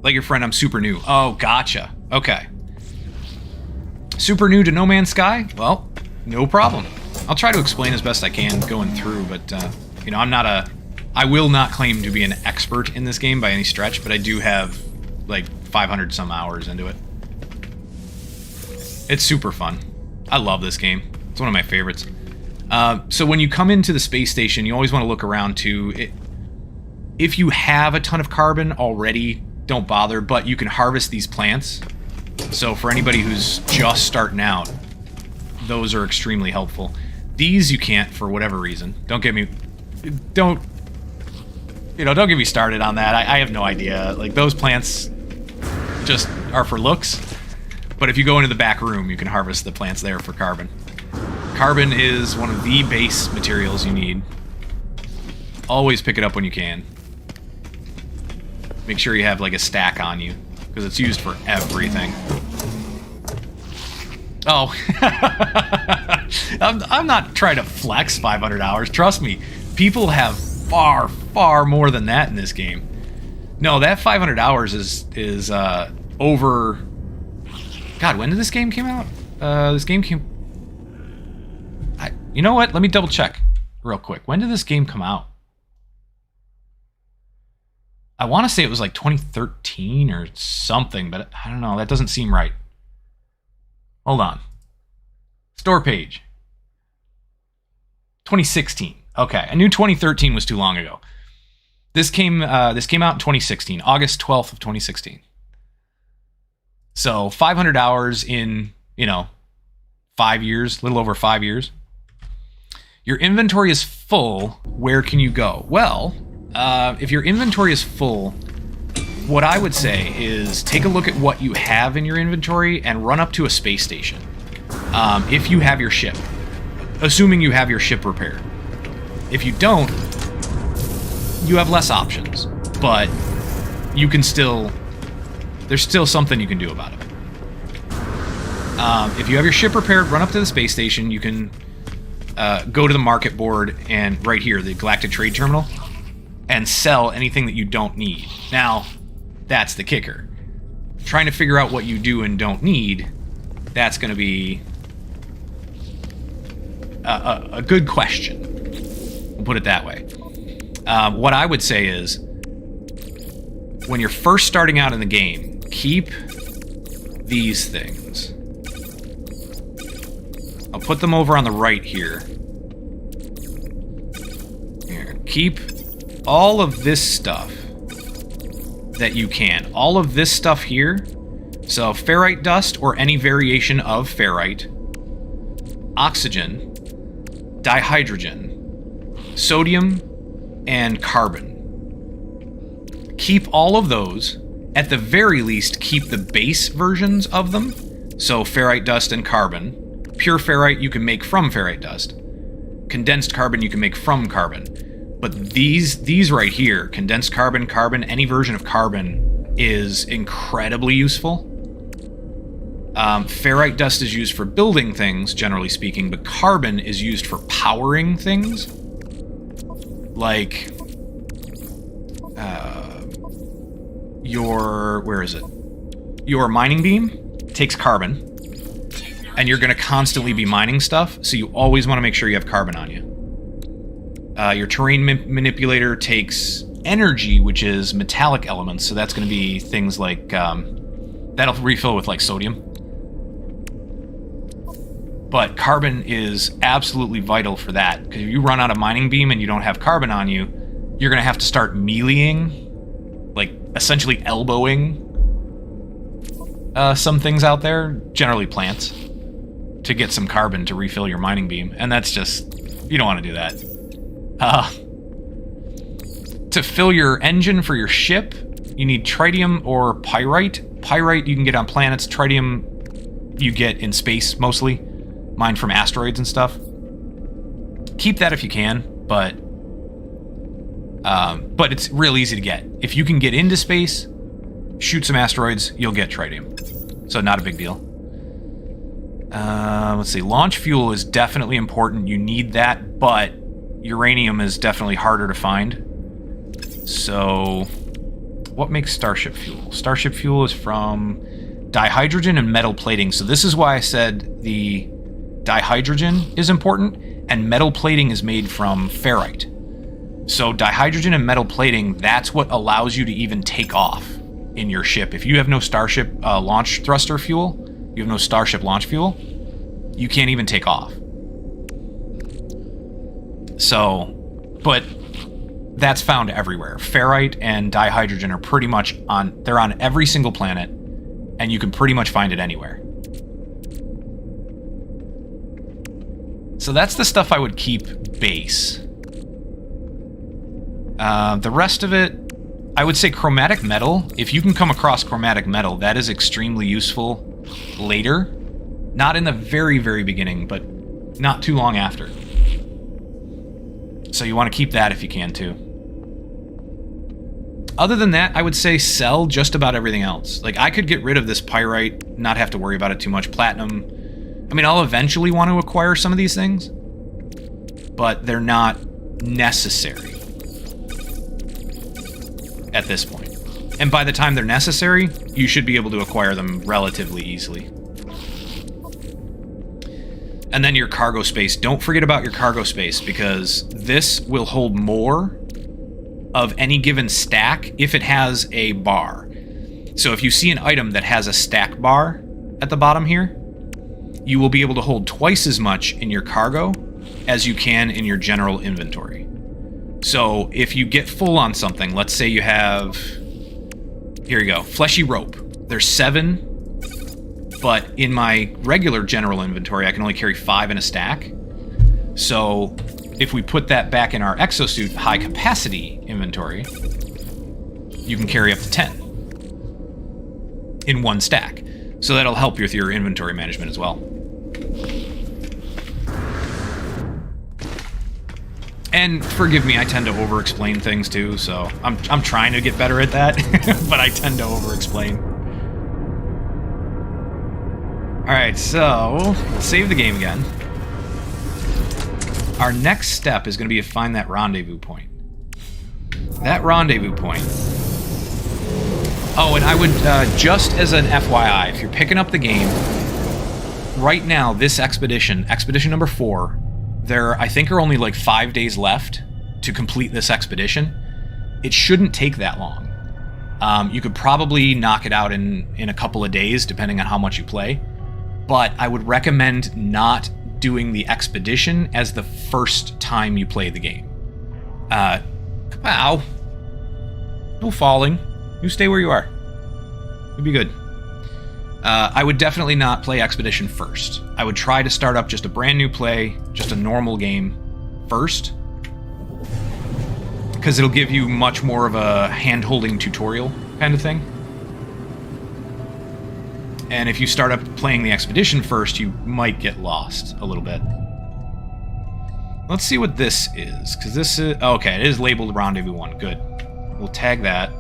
like your friend, I'm super new. Oh, gotcha. Okay. Super new to No Man's Sky? Well, no problem. I'll try to explain as best I can going through, but, you know, I will not claim to be an expert in this game by any stretch, but I do have, like, 500 some hours into it. It's super fun. I love this game. It's one of my favorites. So when you come into the space station, you always want to look around to... If you have a ton of carbon already, don't bother, but you can harvest these plants. So for anybody who's just starting out, those are extremely helpful. These you can't for whatever reason. Don't get me started on that. I have no idea. Like, those plants just are for looks. But if you go into the back room, you can harvest the plants there for carbon. Carbon is one of the base materials you need. Always pick it up when you can. Make sure you have, like, a stack on you, because it's used for everything. Oh. I'm not trying to flex 500 hours. Trust me. People have far, far more than that in this game. No, that 500 hours is over... God, when did this game came out? This game came... You know what? Let me double check real quick. When did this game come out? I want to say it was like 2013 or something, but I don't know. That doesn't seem right. Hold on. Store page. 2016. Okay, I knew 2013 was too long ago. This came out in 2016, August 12th of 2016. So 500 hours in, 5 years, a little over 5 years. Your inventory is full. Where can you go? Well, if your inventory is full, what I would say is take a look at what you have in your inventory and run up to a space station. If you have your ship. Assuming you have your ship repaired. If you don't, you have less options. But you can still... There's still something you can do about it. If you have your ship repaired, run up to the space station. You can go to the market board and right here, the Galactic Trade Terminal, and sell anything that you don't need. Now, that's the kicker. Trying to figure out what you do and don't need, that's going to be a good question. We'll put it that way. What I would say is, when you're first starting out in the game, keep these things. I'll put them over on the right here. Here. Keep all of this stuff that you can. All of this stuff here. So ferrite dust or any variation of ferrite, oxygen, dihydrogen, sodium, and carbon. Keep all of those. At the very least, keep the base versions of them. So ferrite dust and carbon. Pure ferrite you can make from ferrite dust. Condensed carbon you can make from carbon. But these right here, condensed carbon, any version of carbon is incredibly useful. Ferrite dust is used for building things, generally speaking, but carbon is used for powering things. Like, your mining beam takes carbon, and you're going to constantly be mining stuff, so you always want to make sure you have carbon on you. Your terrain manipulator takes energy, which is metallic elements, so that's going to be things like, that'll refill with like sodium. But carbon is absolutely vital for that, because if you run out of mining beam and you don't have carbon on you, you're going to have to start meleeing, like essentially elbowing some things out there, generally plants. to get some carbon to refill your mining beam, and that's just... you don't want to do that. To fill your engine for your ship, you need tritium or pyrite. Pyrite you can get on planets, tritium you get in space mostly, mined from asteroids and stuff. Keep that if you can, but it's real easy to get. If you can get into space, shoot some asteroids, you'll get tritium. So not a big deal. Let's see, launch fuel is definitely important. You need that, but uranium is definitely harder to find. So, what makes Starship fuel? Starship fuel is from dihydrogen and metal plating. So this is why I said the dihydrogen is important, and metal plating is made from ferrite. So dihydrogen and metal plating, that's what allows you to even take off in your ship. If you have no Starship launch thruster fuel, you have no Starship launch fuel, you can't even take off. So, but that's found everywhere. Ferrite and dihydrogen are pretty much they're on every single planet, and you can pretty much find it anywhere. So that's the stuff I would keep base. The rest of it, I would say chromatic metal. If you can come across chromatic metal, that is extremely useful later. Not in the very, very beginning, but not too long after. So you want to keep that if you can, too. Other than that, I would say sell just about everything else. Like, I could get rid of this pyrite, not have to worry about it too much. Platinum. I mean, I'll eventually want to acquire some of these things, but they're not necessary at this point. And by the time they're necessary, you should be able to acquire them relatively easily. And then your cargo space. Don't forget about your cargo space, because this will hold more of any given stack if it has a bar. So if you see an item that has a stack bar at the bottom here, you will be able to hold twice as much in your cargo as you can in your general inventory. So if you get full on something, let's say you have, here you go, fleshy rope. There's 7, but in my regular general inventory, I can only carry 5 in a stack. So if we put that back in our exosuit high capacity inventory, you can carry up to 10 in one stack. So that'll help you with your inventory management as well. And forgive me, I tend to over-explain things too, so I'm trying to get better at that, but I tend to over-explain. Alright, so let's save the game again. Our next step is going to be to find that rendezvous point. That rendezvous point. Oh, and I would, just as an FYI, if you're picking up the game, right now, this expedition number 4, there, I think, are only like 5 days left to complete this expedition. It shouldn't take that long. You could probably knock it out in a couple of days, depending on how much you play. But I would recommend not doing the expedition as the first time you play the game. Ow. No falling. You stay where you are. You'll be good. I would definitely not play Expedition first. I would try to start up just a brand new play, just a normal game first. Because it'll give you much more of a hand-holding tutorial kind of thing. And if you start up playing the Expedition first, you might get lost a little bit. Let's see what this is, because this is... okay, it is labeled Rendezvous 1. Good. We'll tag that.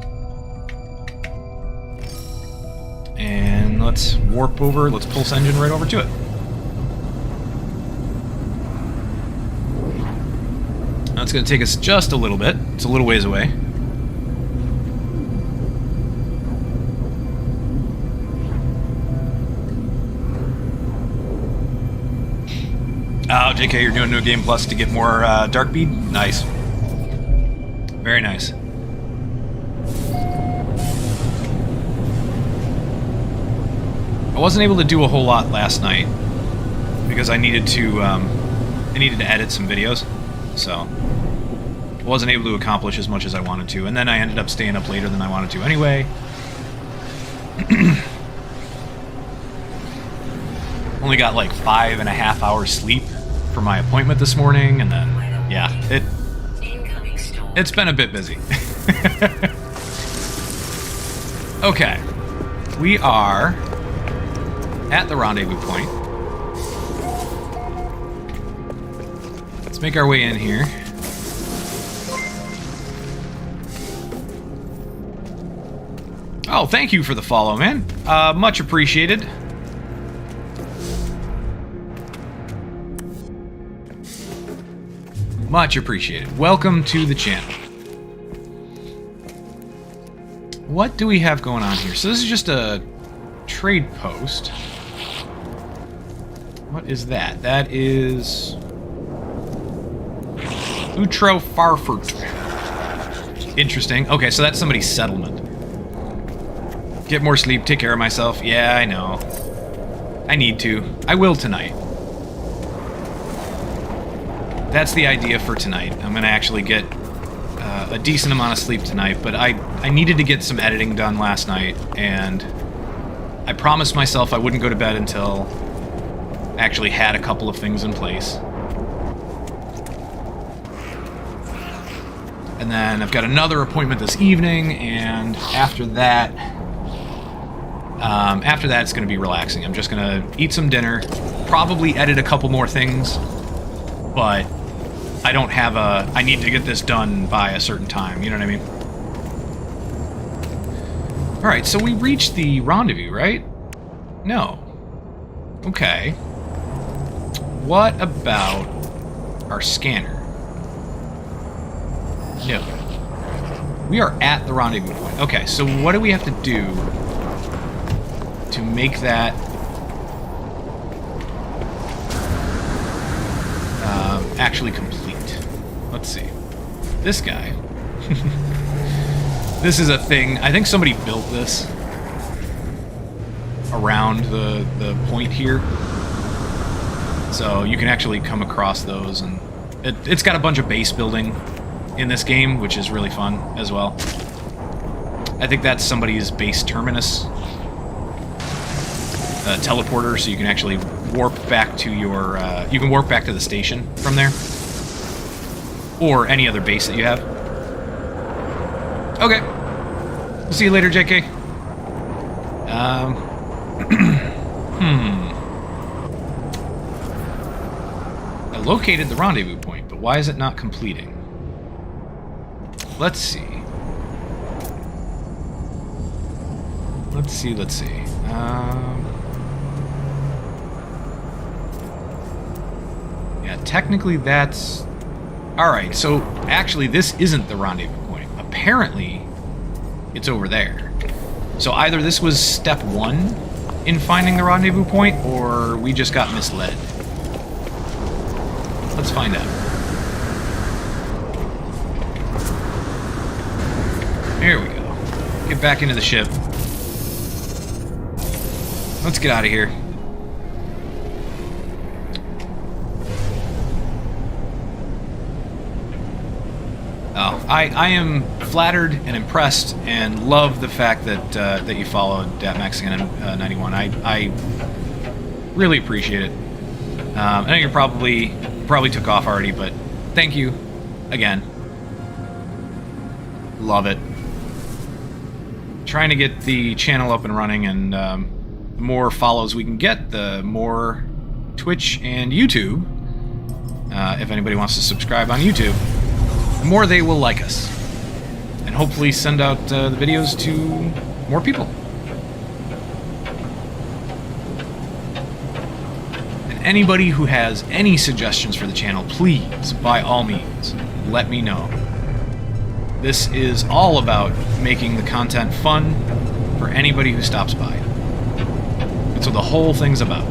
And let's warp over, let's pulse engine right over to it. That's going to take us just a little bit. It's a little ways away. Oh, JK, you're doing New Game Plus to get more Dark Bead? Nice. Very nice. I wasn't able to do a whole lot last night because I needed to edit some videos, so I wasn't able to accomplish as much as I wanted to, and then I ended up staying up later than I wanted to anyway. only got like 5.5 hours sleep for my appointment this morning, and then, yeah, Incoming storm. it's been a bit busy. Okay. We are at the rendezvous point. Let's make our way in here. Oh, thank you for the follow, man. Much appreciated. Much appreciated. Welcome to the channel. What do we have going on here? So this is just a trade post. What is that? That is Utro Farfurt. Interesting. Okay, so that's somebody's settlement. Get more sleep, take care of myself. Yeah, I know. I need to. I will tonight. That's the idea for tonight. I'm gonna actually get a decent amount of sleep tonight, but I needed to get some editing done last night, and I promised myself I wouldn't go to bed until I actually had a couple of things in place. And then I've got another appointment this evening, and after that it's going to be relaxing. I'm just going to eat some dinner, probably edit a couple more things, but I don't have I need to get this done by a certain time, you know what I mean? Alright, so we reached the rendezvous, right? No. Okay. What about our scanner? No. We are at the rendezvous point. Okay, so what do we have to do to make that actually complete? Let's see. This guy. This is a thing. I think somebody built this around the point here. So you can actually come across those, and it's got a bunch of base building in this game, which is really fun as well. I think that's somebody's base terminus teleporter, so you can actually warp back to your you can warp back to the station from there, or any other base that you have. Okay, we'll see you later, JK. I located the rendezvous point, but why is it not completing? Let's see. Let's see. Yeah, technically that's... Alright, so actually this isn't the rendezvous point. Apparently, it's over there. So either this was step 1 in finding the rendezvous point, or we just got misled. Let's find out. There we go. Get back into the ship. Let's get out of here. Oh, I am flattered and impressed and love the fact that that you followed that Mexican 91. I really appreciate it. I know you probably took off already, but thank you again. Love it. Trying to get the channel up and running, and the more follows we can get, the more Twitch and YouTube, if anybody wants to subscribe on YouTube, the more they will like us, and hopefully send out the videos to more people. And anybody who has any suggestions for the channel, please, by all means, let me know. This is all about making the content fun for anybody who stops by. That's what the whole thing's about.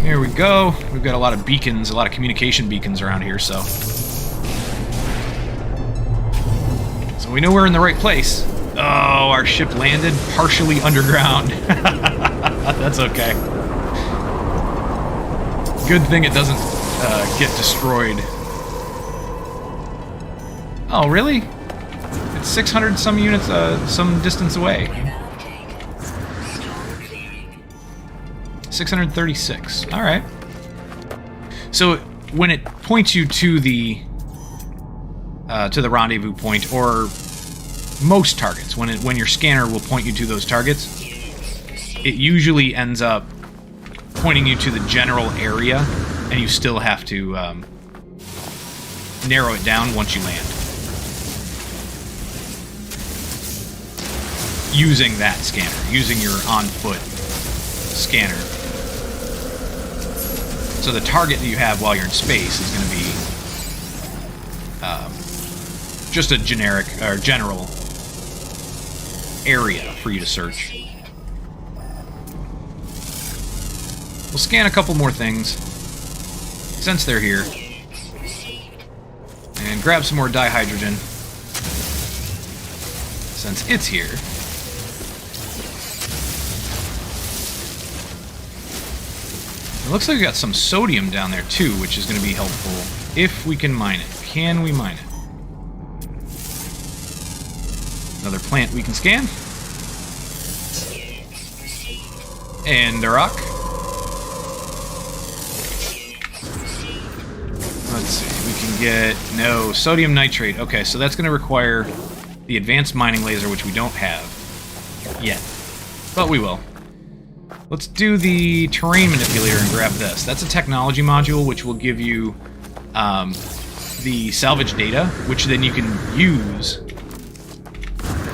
Here we go. We've got a lot of beacons, a lot of communication beacons around here, so we know we're in the right place. Oh, our ship landed partially underground. That's okay. Good thing it doesn't get destroyed. Oh, really? It's 600 some units, some distance away. 636. All right. So when it points you to the rendezvous point, or most targets, when your scanner will point you to those targets, it usually ends up pointing you to the general area, and you still have to narrow it down once you land. Using that scanner, using your on-foot scanner. So the target that you have while you're in space is going to be just a generic or general area for you to search. We'll scan a couple more things since they're here, and grab some more dihydrogen since it's here. It looks like we got some sodium down there too, which is going to be helpful if we can mine it. Can we mine it? Another plant we can scan. And a rock. Let's see, we can get... No, sodium nitrate. Okay, so that's going to require the advanced mining laser, which we don't have yet. But we will. Let's do the terrain manipulator and grab this. That's a technology module which will give you the salvage data, which then you can use.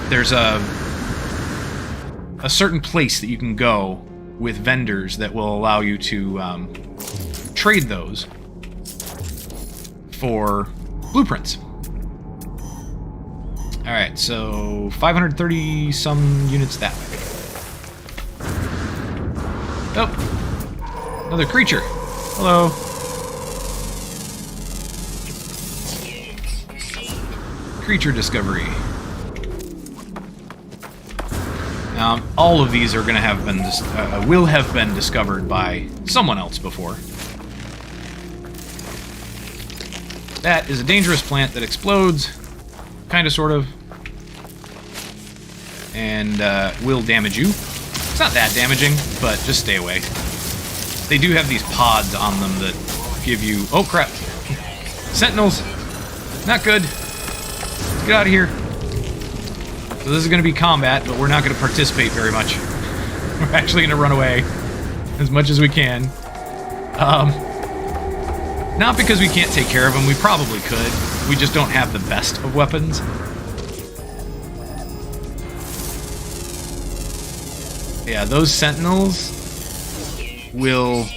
There's a certain place that you can go with vendors that will allow you to trade those for blueprints. Alright, so 530 some units that way. Oh, another creature. Hello. Creature discovery. Now, all of these are going to have been will have been discovered by someone else before. That is a dangerous plant that explodes, kind of, sort of, and will damage you. It's not that damaging, but just stay away. They do have these pods on them that give you... Oh, crap. Sentinels. Not good. Let's get out of here. So this is going to be combat, but we're not going to participate very much. We're actually going to run away as much as we can. Not because we can't take care of them. We probably could. We just don't have the best of weapons. Yeah, those sentinels will...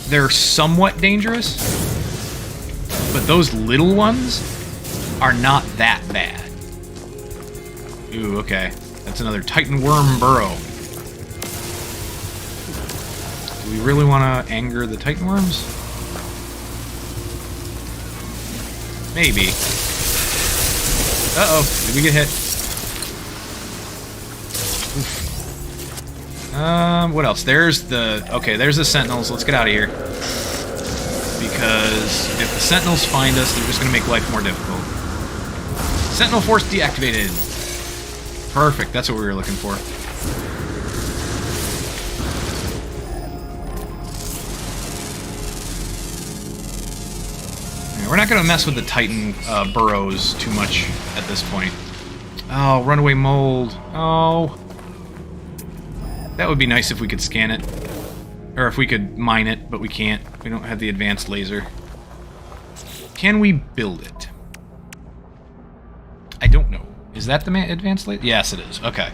They're somewhat dangerous, but those little ones are not that bad. Ooh, okay. That's another Titan worm burrow. Do we really want to anger the Titan worms? Maybe. Uh-oh, did we get hit? Oof. What else? There's the... Okay, there's the sentinels. Let's get out of here. Because if the sentinels find us, they're just going to make life more difficult. Sentinel force deactivated. Perfect, that's what we were looking for. Yeah, we're not going to mess with the Titan burrows too much at this point. Oh, runaway mold. Oh. That would be nice if we could scan it. Or if we could mine it, but we can't. We don't have the advanced laser. Can we build it? I don't know. Is that the advanced laser? Yes, it is. Okay.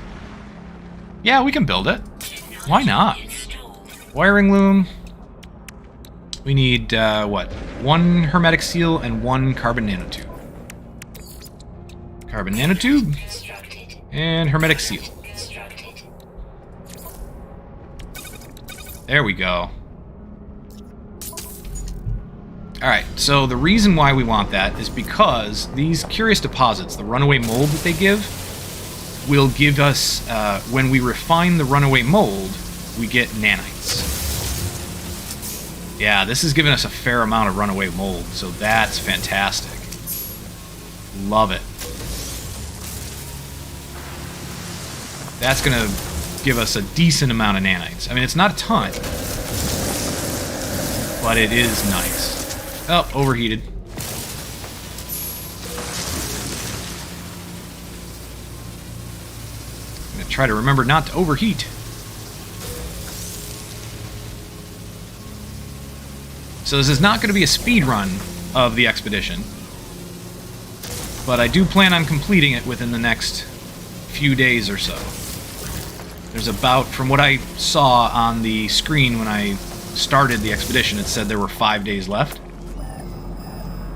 Yeah, we can build it. Why not? Wiring loom. We need, what? 1 hermetic seal and 1 carbon nanotube. Carbon nanotube. And hermetic seal. There we go. Alright, so the reason why we want that is because these curious deposits, the runaway mold that they give, will give us, when we refine the runaway mold, we get nanites. Yeah, this has given us a fair amount of runaway mold, so that's fantastic. Love it. That's gonna give us a decent amount of nanites. I mean, it's not a ton, but it is nice. Oh, overheated. I'm going to try to remember not to overheat. So this is not going to be a speed run of the expedition, but I do plan on completing it within the next few days or so. There's about, from what I saw on the screen when I started the expedition, it said there were 5 days left.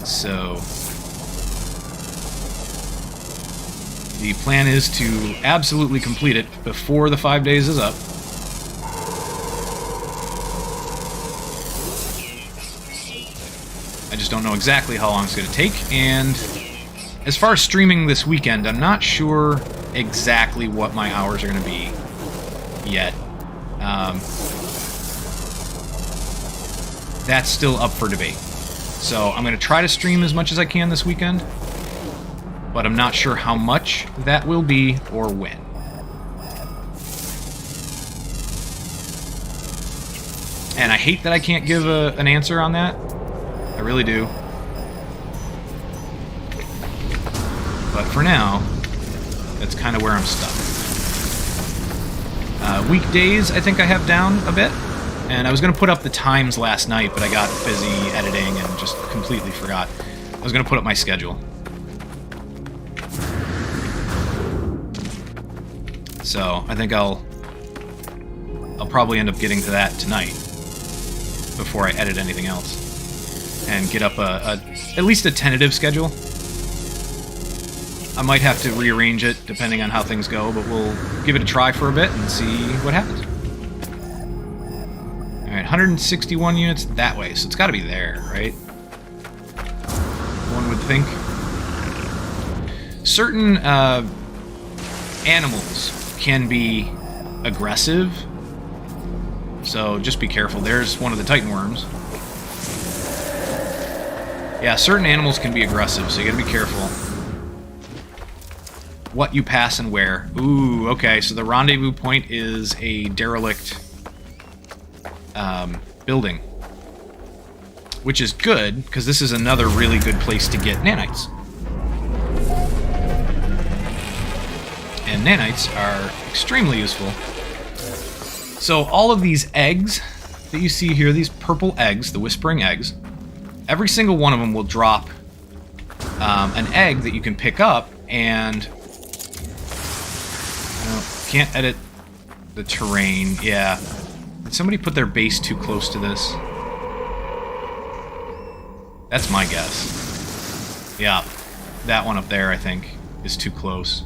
So the plan is to absolutely complete it before the 5 days is up. I just don't know exactly how long it's going to take, and as far as streaming this weekend, I'm not sure exactly what my hours are going to be yet. That's still up for debate. So I'm going to try to stream as much as I can this weekend, but I'm not sure how much that will be or when. And I hate that I can't give an answer on that. I really do. But for now, that's kind of where I'm stuck. Weekdays, I think I have down a bit. And I was going to put up the times last night, but I got busy editing and just completely forgot. I was going to put up my schedule. So I think I'll probably end up getting to that tonight before I edit anything else, and get up at least a tentative schedule. I might have to rearrange it depending on how things go, but we'll give it a try for a bit and see what happens. Alright, 161 units that way, so it's got to be there, right? One would think. Certain animals can be aggressive, so just be careful. There's one of the Titan worms. Yeah, certain animals can be aggressive, so you gotta be careful what you pass and where. Ooh, okay, so the rendezvous point is a derelict building, which is good, because this is another really good place to get nanites. And nanites are extremely useful. So all of these eggs that you see here, these purple eggs, the whispering eggs, every single one of them will drop an egg that you can pick up, and can't edit the terrain. Yeah. Did somebody put their base too close to this? That's my guess. Yeah. That one up there, I think, is too close.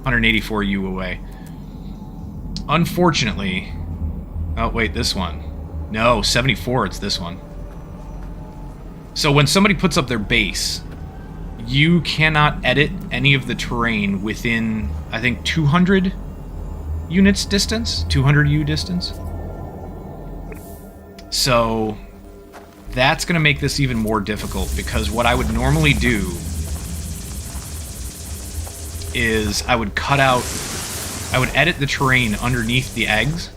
184 U away. Unfortunately... Oh, wait, this one. No, 74, it's this one. So when somebody puts up their base, you cannot edit any of the terrain within, I think, 200 units distance? 200 U distance? So that's going to make this even more difficult, because what I would normally do is I would edit the terrain underneath the eggs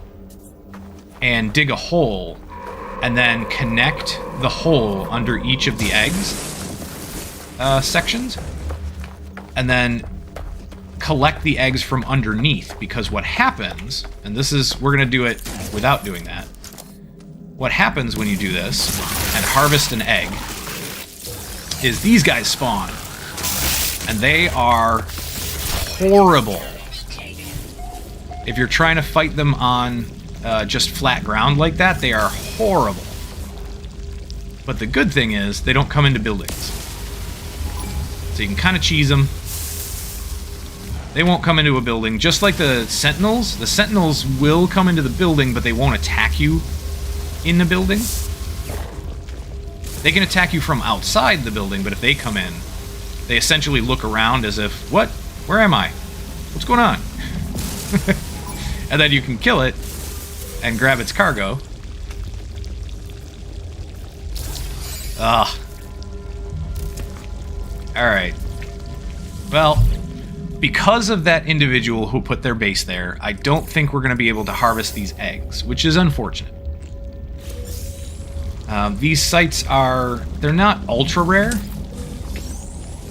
and dig a hole, and then connect the hole under each of the eggs sections, and then collect the eggs from underneath, because what happens, and this is, we're going to do it without doing that, what happens when you do this and harvest an egg is these guys spawn, and they are horrible. If you're trying to fight them on just flat ground like that, they are horrible. But the good thing is, they don't come into buildings. So you can kind of cheese them. They won't come into a building, just like the Sentinels. The Sentinels will come into the building, but they won't attack you in the building. They can attack you from outside the building, but if they come in, they essentially look around as if, what? Where am I? What's going on? And then you can kill it and grab its cargo. Ugh. Alright. Well, because of that individual who put their base there, I don't think we're going to be able to harvest these eggs, which is unfortunate. These sites they're not ultra rare,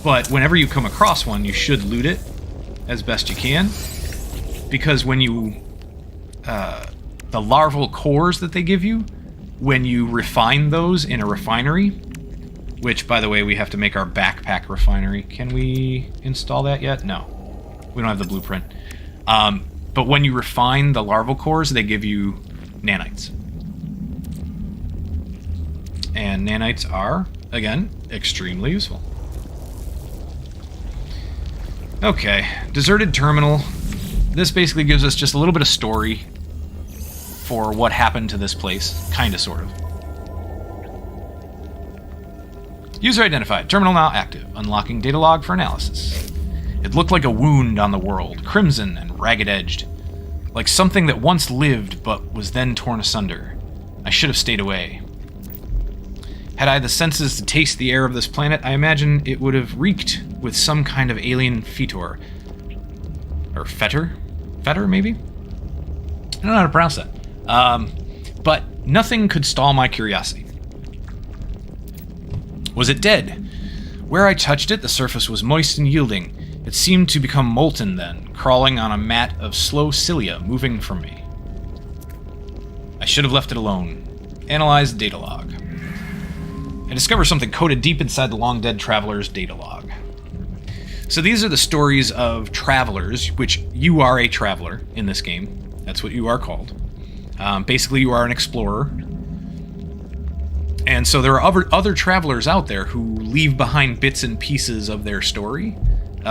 but whenever you come across one, you should loot it as best you can, because when you, the larval cores that they give you, when you refine those in a refinery, which, by the way, we have to make our backpack refinery. Can we install that yet? No. We don't have the blueprint. But when you refine the larval cores, they give you nanites. And nanites are, again, extremely useful. Okay, deserted terminal. This basically gives us just a little bit of story for what happened to this place. Kinda, sort of. User identified. Terminal now active. Unlocking data log for analysis. It looked like a wound on the world, crimson and ragged-edged. Like something that once lived, but was then torn asunder. I should have stayed away. Had I the senses to taste the air of this planet, I imagine it would have reeked with some kind of alien fetor. Or fetor? Fetor, maybe? I don't know how to pronounce that. But nothing could stall my curiosity. Was it dead? Where I touched it, the surface was moist and yielding. It seemed to become molten then, crawling on a mat of slow cilia, moving from me. I should have left it alone. Analyze data log. I discover something coded deep inside the long-dead traveler's data log. So these are the stories of travelers, which you are a traveler in this game. That's what you are called. Basically, you are an explorer. And so there are other travelers out there who leave behind bits and pieces of their story,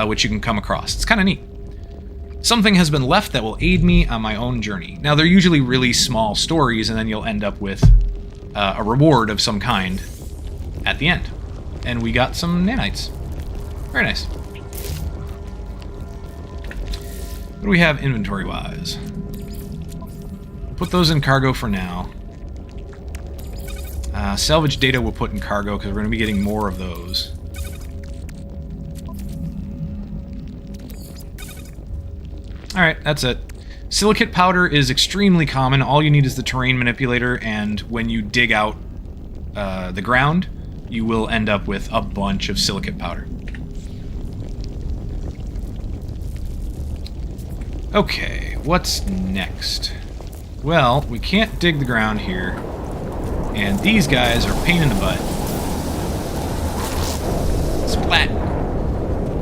which you can come across. It's kind of neat. Something has been left that will aid me on my own journey. Now, they're usually really small stories, and then you'll end up with a reward of some kind at the end. And we got some nanites. Very nice. What do we have inventory-wise? Put those in cargo for now. Salvage data we'll put in cargo because we're going to be getting more of those. Alright, that's it. Silicate powder is extremely common. All you need is the terrain manipulator, and when you dig out the ground, you will end up with a bunch of silicate powder. Okay, what's next? Well, we can't dig the ground here. And these guys are a pain in the butt. Splat!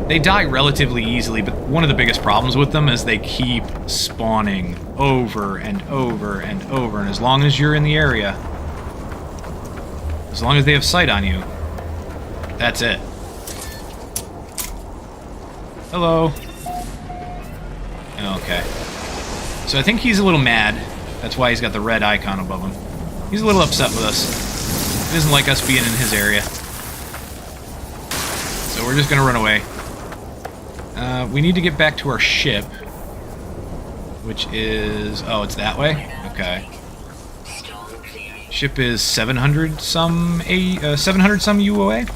They die relatively easily, but one of the biggest problems with them is they keep spawning over and over and over, and as long as you're in the area, as long as they have sight on you, that's it. Hello. Okay. So I think he's a little mad. That's why he's got the red icon above him. He's a little upset with us. He doesn't like us being in his area. So we're just gonna run away. We need to get back to our ship, which is... oh, it's that way? Okay. Ship is 700 some UOA.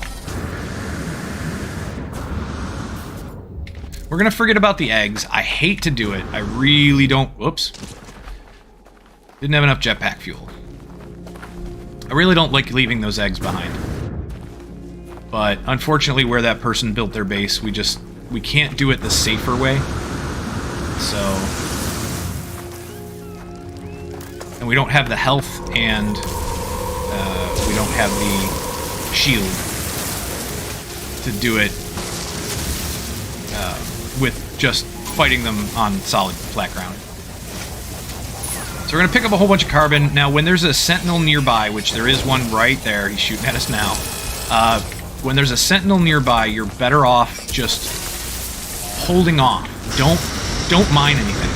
We're gonna forget about the eggs. I hate to do it. I really don't... whoops. Didn't have enough jetpack fuel. I really don't like leaving those eggs behind. But unfortunately, where that person built their base, we can't do it the safer way. So... and we don't have the health, and we don't have the shield to do it with just fighting them on solid flat ground. So we're going to pick up a whole bunch of carbon. Now, when there's a sentinel nearby, which there is one right there, he's shooting at us now. When there's a sentinel nearby, you're better off just holding off. Don't mine anything.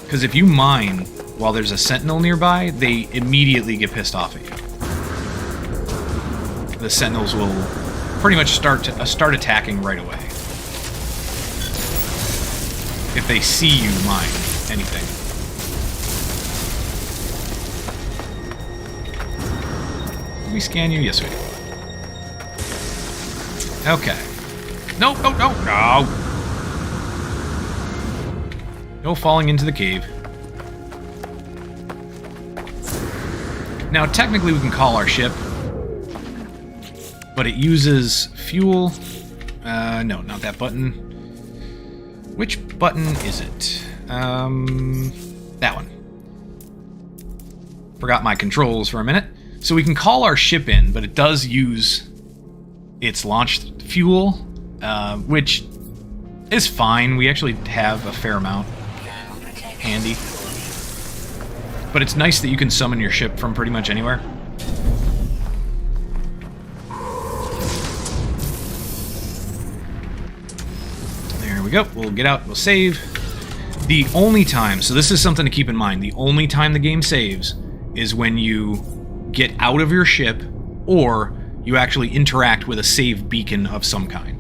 Because if you mine while there's a sentinel nearby, they immediately get pissed off at you. The sentinels will pretty much start attacking right away. If they see you mine anything. Did we scan you? Yes, we did. Okay. No. No falling into the cave. Now, technically we can call our ship, but it uses fuel. No, not that button. Which button is it? That one. Forgot my controls for a minute. So we can call our ship in, but it does use its launch fuel, which is fine. We actually have a fair amount handy. But it's nice that you can summon your ship from pretty much anywhere. There we go. We'll get out. We'll save. The only time, so this is something to keep in mind, the only time the game saves is when you get out of your ship or you actually interact with a save beacon of some kind.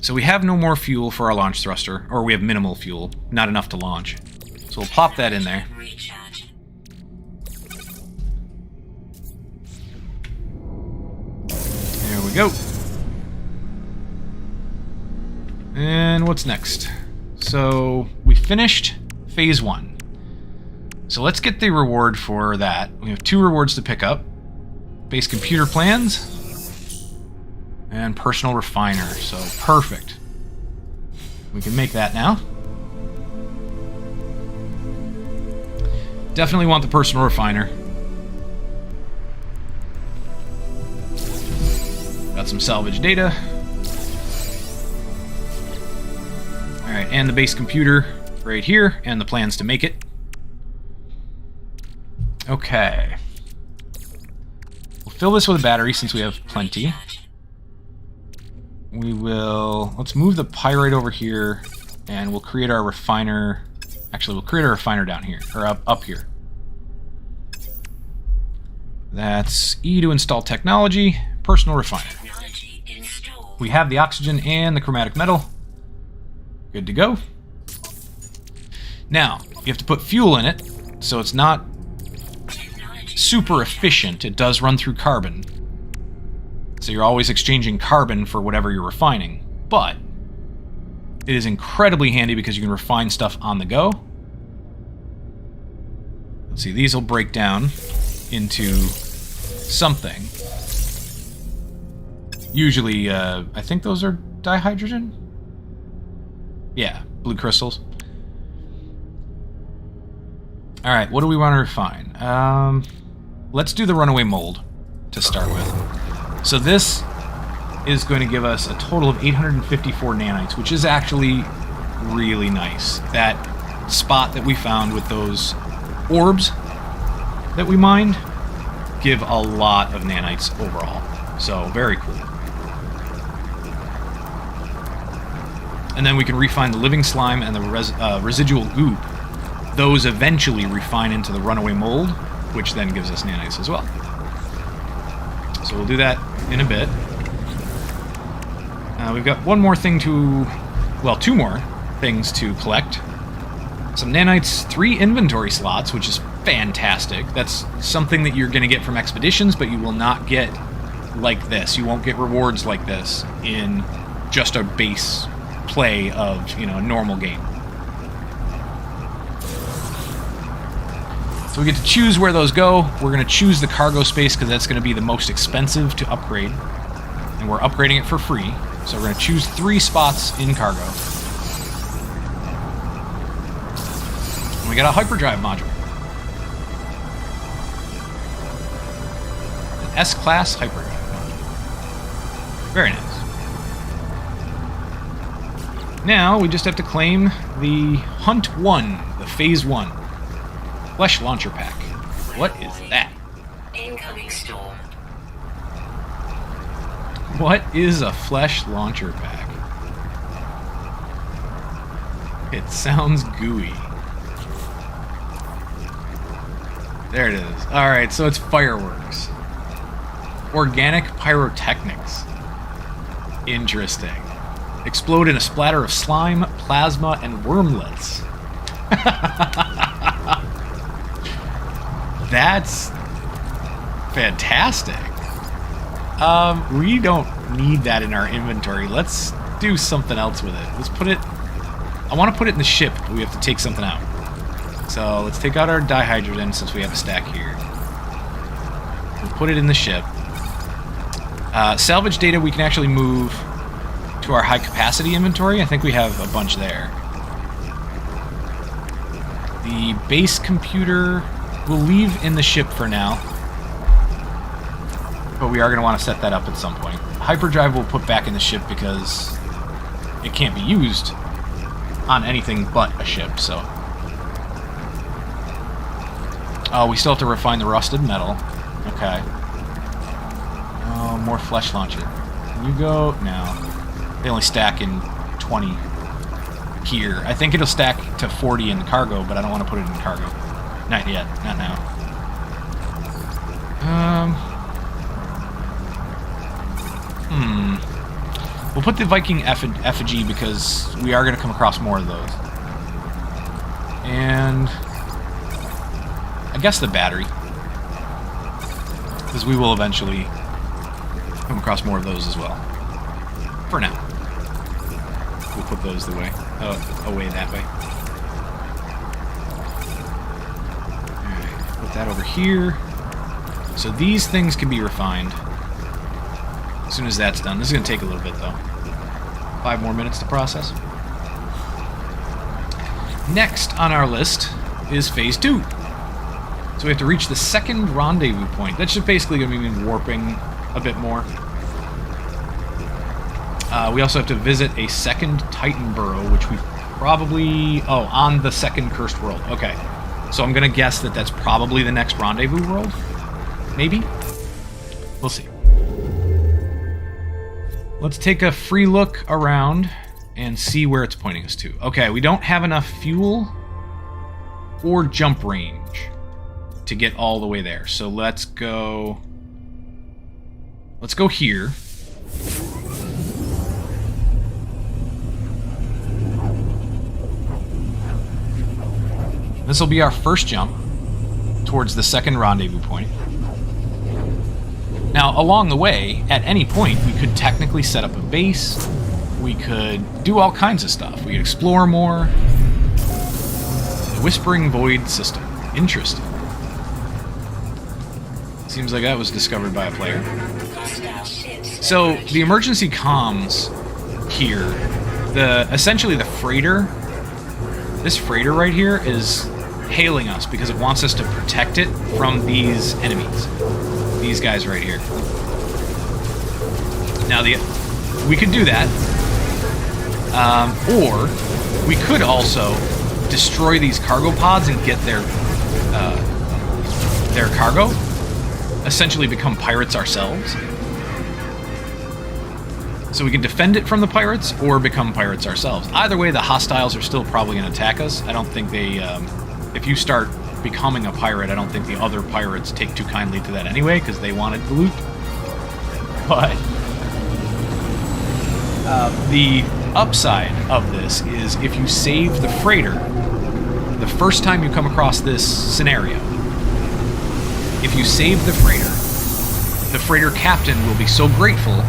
So we have no more fuel for our launch thruster, or we have minimal fuel, not enough to launch. So we'll pop that in there. There we go. And what's next? So we finished phase 1. So let's get the reward for that. We have 2 rewards to pick up. Base computer plans and personal refiner. So perfect. We can make that now. Definitely want the personal refiner. Got some salvage data. Alright, and the base computer right here, and the plans to make it. Okay. We'll fill this with a battery since we have plenty. We will... Let's move the pyrite over here, and we'll create our refiner... Actually, we'll create a refiner down here, or up here. That's E to install technology, personal refiner. We have the oxygen and the chromatic metal. Good to go. Now, you have to put fuel in it, so it's not super efficient. It does run through carbon. So you're always exchanging carbon for whatever you're refining. But it is incredibly handy because you can refine stuff on the go. Let's see, these will break down into something. Usually, I think those are dihydrogen? Yeah, blue crystals. Alright, what do we want to refine? Let's do the runaway mold to start with. So this is going to give us a total of 854 nanites, which is actually really nice. That spot that we found with those orbs that we mined give a lot of nanites overall. So, very cool. And then we can refine the living slime and the residual goop. Those eventually refine into the runaway mold, which then gives us nanites as well. So we'll do that in a bit. We've got one more thing to... Well, 2 more things to collect. Some nanites, 3 inventory slots, which is fantastic. That's something that you're going to get from expeditions, but you will not get like this. You won't get rewards like this in just a base play of, a normal game. So we get to choose where those go. We're going to choose the cargo space because that's going to be the most expensive to upgrade. And we're upgrading it for free. So we're going to choose 3 spots in cargo. And we got a hyperdrive module. An S-class hyperdrive module. Very nice. Now we just have to claim the Hunt 1, the Phase 1. Flesh launcher pack. What is that? Incoming storm. What is a flesh launcher pack? It sounds gooey. There it is. Alright, so it's fireworks. Organic pyrotechnics. Interesting. Explode in a splatter of slime, plasma, and wormlets. That's fantastic. We don't need that in our inventory. Let's do something else with it. Let's put it I want to put it in the ship, but we have to take something out. So let's take out our dihydrogen since we have a stack here. We'll put it in the ship. Salvage data we can actually move to our high capacity inventory. I think we have a bunch there. The base computer we'll leave in the ship for now, but we are going to want to set that up at some point. Hyperdrive we'll put back in the ship because it can't be used on anything but a ship, so. Oh, we still have to refine the rusted metal. Okay. Oh, more flesh launcher. Can you go? No. They only stack in 20 here. I think it'll stack to 40 in cargo, but I don't want to put it in cargo. Not yet. Not now. We'll put the Viking effigy because we are going to come across more of those. And I guess the battery, because we will eventually come across more of those as well. For now. We'll put those away that way. Alright, put that over here. So these things can be refined as soon as that's done. This is going to take a little bit, though. 5 more minutes to process. Next on our list is Phase 2. So we have to reach the second rendezvous point. That's just basically going to mean warping a bit more. We also have to visit a second Titan burrow, which we probably... Oh, on the second cursed world. Okay. So I'm going to guess that that's probably the next rendezvous world. Maybe? We'll see. Let's take a free look around and see where it's pointing us to. Okay, we don't have enough fuel or jump range to get all the way there. So let's go... Let's go here. This will be our first jump towards the second rendezvous point. Now, along the way, at any point, we could technically set up a base. We could do all kinds of stuff. We could explore more. The Whispering Void system. Interesting. Seems like that was discovered by a player. So, the emergency comms here, essentially the freighter, this freighter right here is hailing us because it wants us to protect it from these enemies. These guys right here. Now, we could do that. Or we could also destroy these cargo pods and get their cargo. Essentially become pirates ourselves. So we can defend it from the pirates or become pirates ourselves. Either way, the hostiles are still probably going to attack us. I don't think they... if you start becoming a pirate, I don't think the other pirates take too kindly to that anyway, because they wanted the loot. But the upside of this is if you save the freighter the first time you come across this scenario, if you save the freighter captain will be so grateful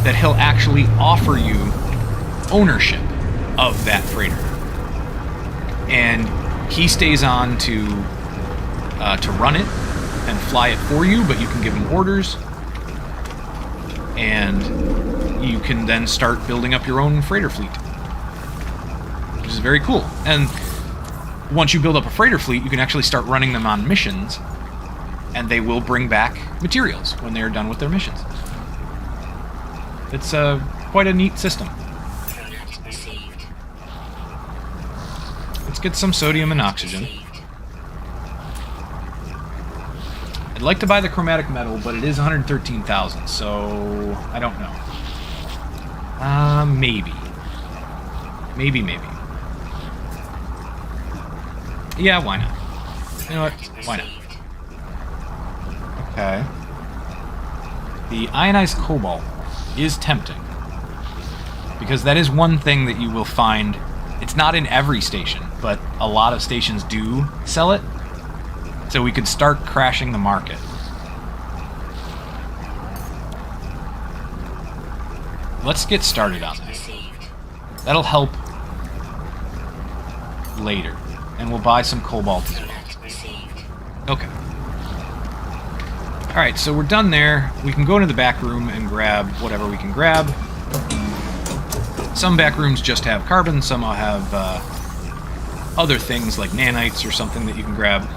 that he'll actually offer you ownership of that freighter. And he stays on to run it and fly it for you, but you can give him orders, and you can then start building up your own freighter fleet, which is very cool. And once you build up a freighter fleet, you can actually start running them on missions, and they will bring back materials when they are done with their missions. It's quite a neat system. Let's get some sodium and oxygen. I'd like to buy the chromatic metal, but it is 113,000, so I don't know. Maybe. Maybe. Yeah, why not? You know what? Why not? Okay. The ionized cobalt is tempting, because that is one thing that you will find. It's not in every station, but a lot of stations do sell it, so we could start crashing the market. Let's get started on that. That'll help later. And we'll buy some cobalt as well. Command received. Okay. Alright, so we're done there. We can go into the back room and grab whatever we can grab. Some back rooms just have carbon, some will have other things like nanites or something that you can grab.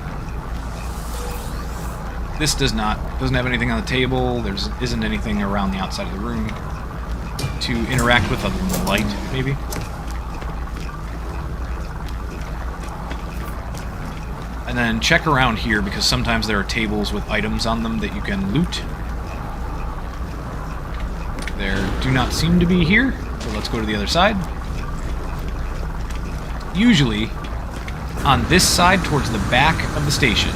This doesn't have anything on the table. There isn't anything around the outside of the room to interact with other than the light, maybe. And then check around here, because sometimes there are tables with items on them that you can loot. There do not seem to be here, so let's go to the other side. Usually, on this side towards the back of the station,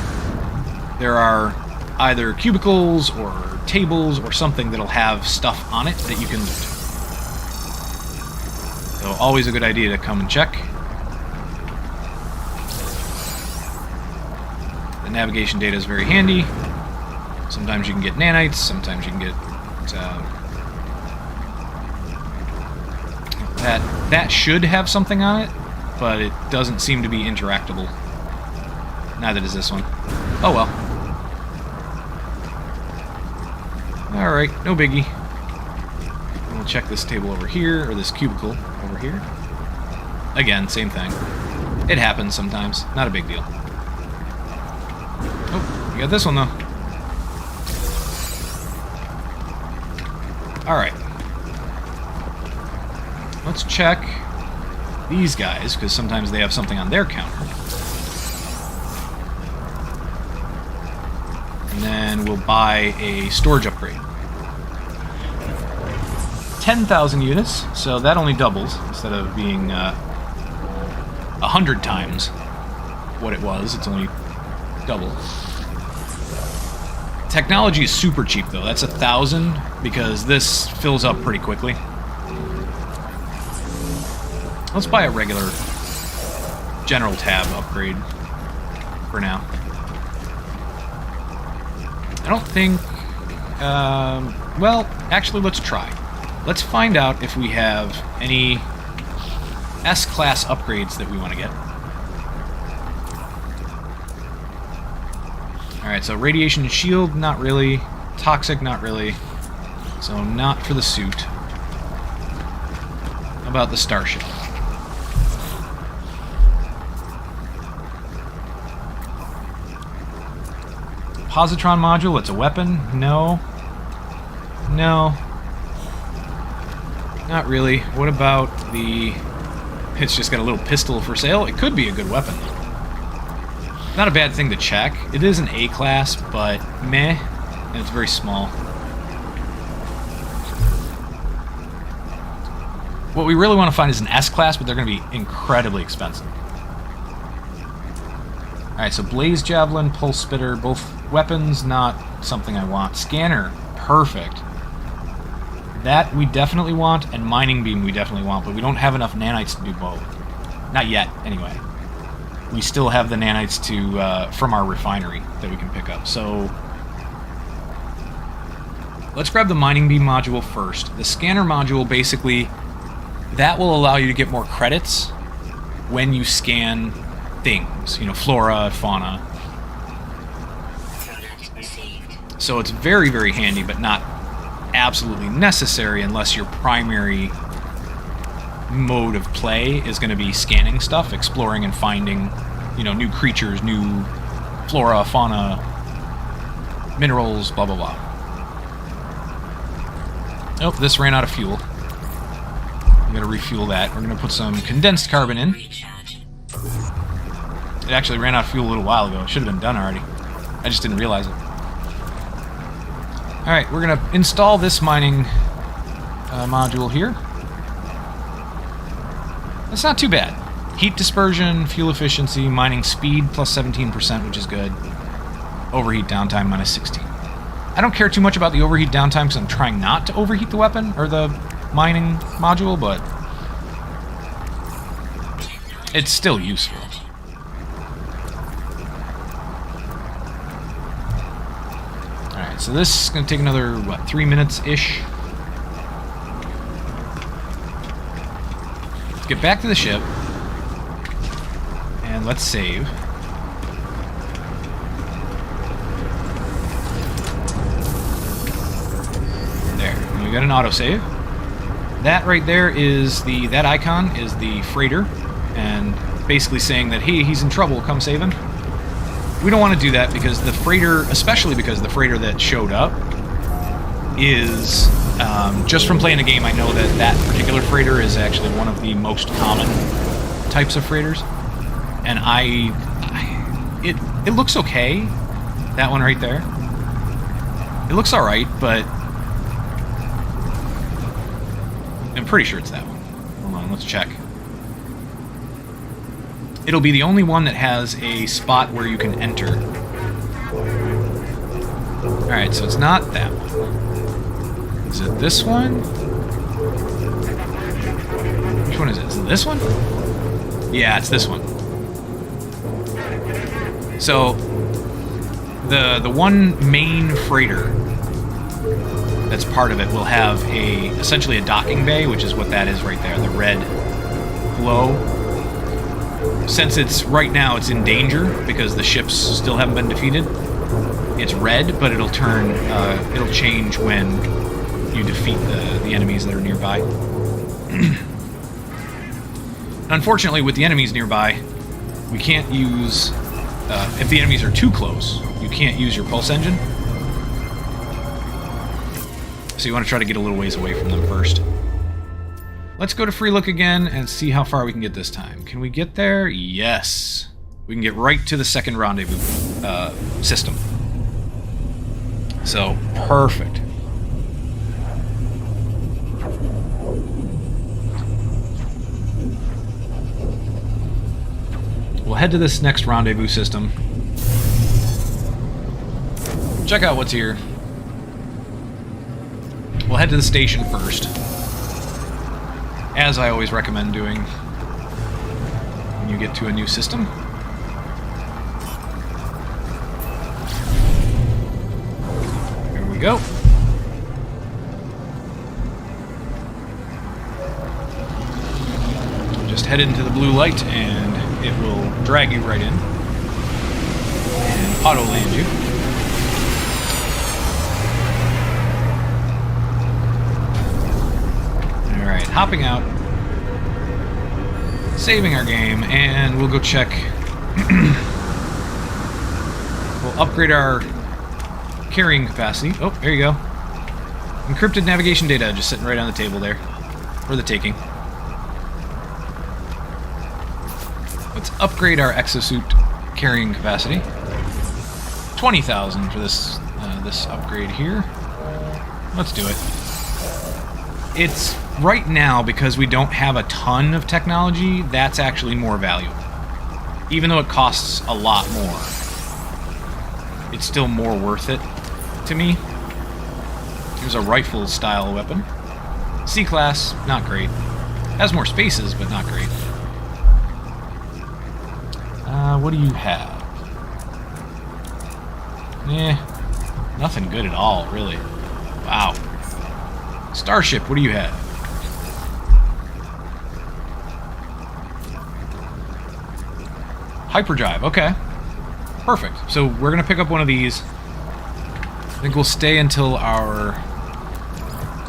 there are either cubicles or tables or something that'll have stuff on it that you can loot. So always a good idea to come and check. The navigation data is very handy. Sometimes you can get nanites, sometimes you can get that should have something on it, but it doesn't seem to be interactable. Neither does this one. Oh well. Alright, no biggie. We'll check this table over here, or this cubicle over here. Again, same thing. It happens sometimes. Not a big deal. Oh, we got this one though. Alright. Let's check these guys, because sometimes they have something on their counter. And then we'll buy a storage upgrade. 10,000 units, so that only doubles, instead of being 100 times what it was, it's only double. Technology is super cheap though, that's 1,000, because this fills up pretty quickly. Let's buy a regular general tab upgrade for now. I don't think... well, actually, let's try. Let's find out if we have any S-class upgrades that we want to get. Alright, so radiation shield, not really. Toxic, not really. So not for the suit. How about the Starship? Positron module, it's a weapon? No. No. Not really. What about the... It's just got a little pistol for sale? It could be a good weapon, though. Not a bad thing to check. It is an A-class, but meh. And it's very small. What we really want to find is an S-class, but they're going to be incredibly expensive. Alright, so Blaze Javelin, Pulse Spitter, both weapons, not something I want. Scanner, perfect. That we definitely want, and Mining Beam we definitely want, but we don't have enough nanites to do both. Not yet, anyway. We still have the nanites to from our refinery that we can pick up, so... Let's grab the Mining Beam module first. The Scanner module, basically, that will allow you to get more credits when you scan things, you know, flora, fauna. So it's very, very handy, but not absolutely necessary unless your primary mode of play is going to be scanning stuff, exploring and finding, you know, new creatures, new flora, fauna, minerals, blah, blah, blah. Oh, this ran out of fuel. I'm going to refuel that. We're going to put some condensed carbon in. It actually ran out of fuel a little while ago. It should have been done already. I just didn't realize it. Alright, we're going to install this mining module here. That's not too bad. Heat dispersion, fuel efficiency, mining speed plus 17%, which is good. Overheat downtime minus 16. I don't care too much about the overheat downtime because I'm trying not to overheat the weapon, or the mining module, but it's still useful. Alright, so this is going to take another, what, 3 minutes-ish? Let's get back to the ship. And let's save. There. And we got an autosave. That right there is that icon is the freighter, and basically saying that, hey, he's in trouble, come save him. We don't want to do that because the freighter, especially because the freighter that showed up is, just from playing the game, I know that particular freighter is actually one of the most common types of freighters. And it looks okay, that one right there. It looks alright, but I'm pretty sure it's that one. Hold on, let's check. It'll be the only one that has a spot where you can enter. Alright, so it's not that one. Is it this one? Which one is it? Is it this one? Yeah, it's this one. So, the one main freighter that's part of it will have essentially a docking bay, which is what that is right there, the red glow. Since it's right now it's in danger because the ships still haven't been defeated, it's red, but it'll change when you defeat the enemies that are nearby. Unfortunately, with the enemies nearby, we can't use, if the enemies are too close, you can't use your pulse engine. So you want to try to get a little ways away from them first. Let's go to free look again and see how far we can get this time. Can we get there? Yes. We can get right to the second rendezvous system. So, perfect. We'll head to this next rendezvous system. Check out what's here. We'll head to the station first, as I always recommend doing when you get to a new system. Here we go. Just head into the blue light and it will drag you right in and auto land you. Alright, hopping out, saving our game, and we'll go check. We'll upgrade our carrying capacity. Oh, there you go. Encrypted navigation data just sitting right on the table there for the taking. Let's upgrade our exosuit carrying capacity. 20,000 for this upgrade here. Let's do it. It's right now, because we don't have a ton of technology, that's actually more valuable. Even though it costs a lot more, it's still more worth it to me. Here's a rifle style weapon. C-class, not great. Has more spaces, but not great. What do you have? Nothing good at all, really. Wow. Starship, what do you have? Hyperdrive, okay. Perfect. So we're going to pick up one of these. I think we'll stay until our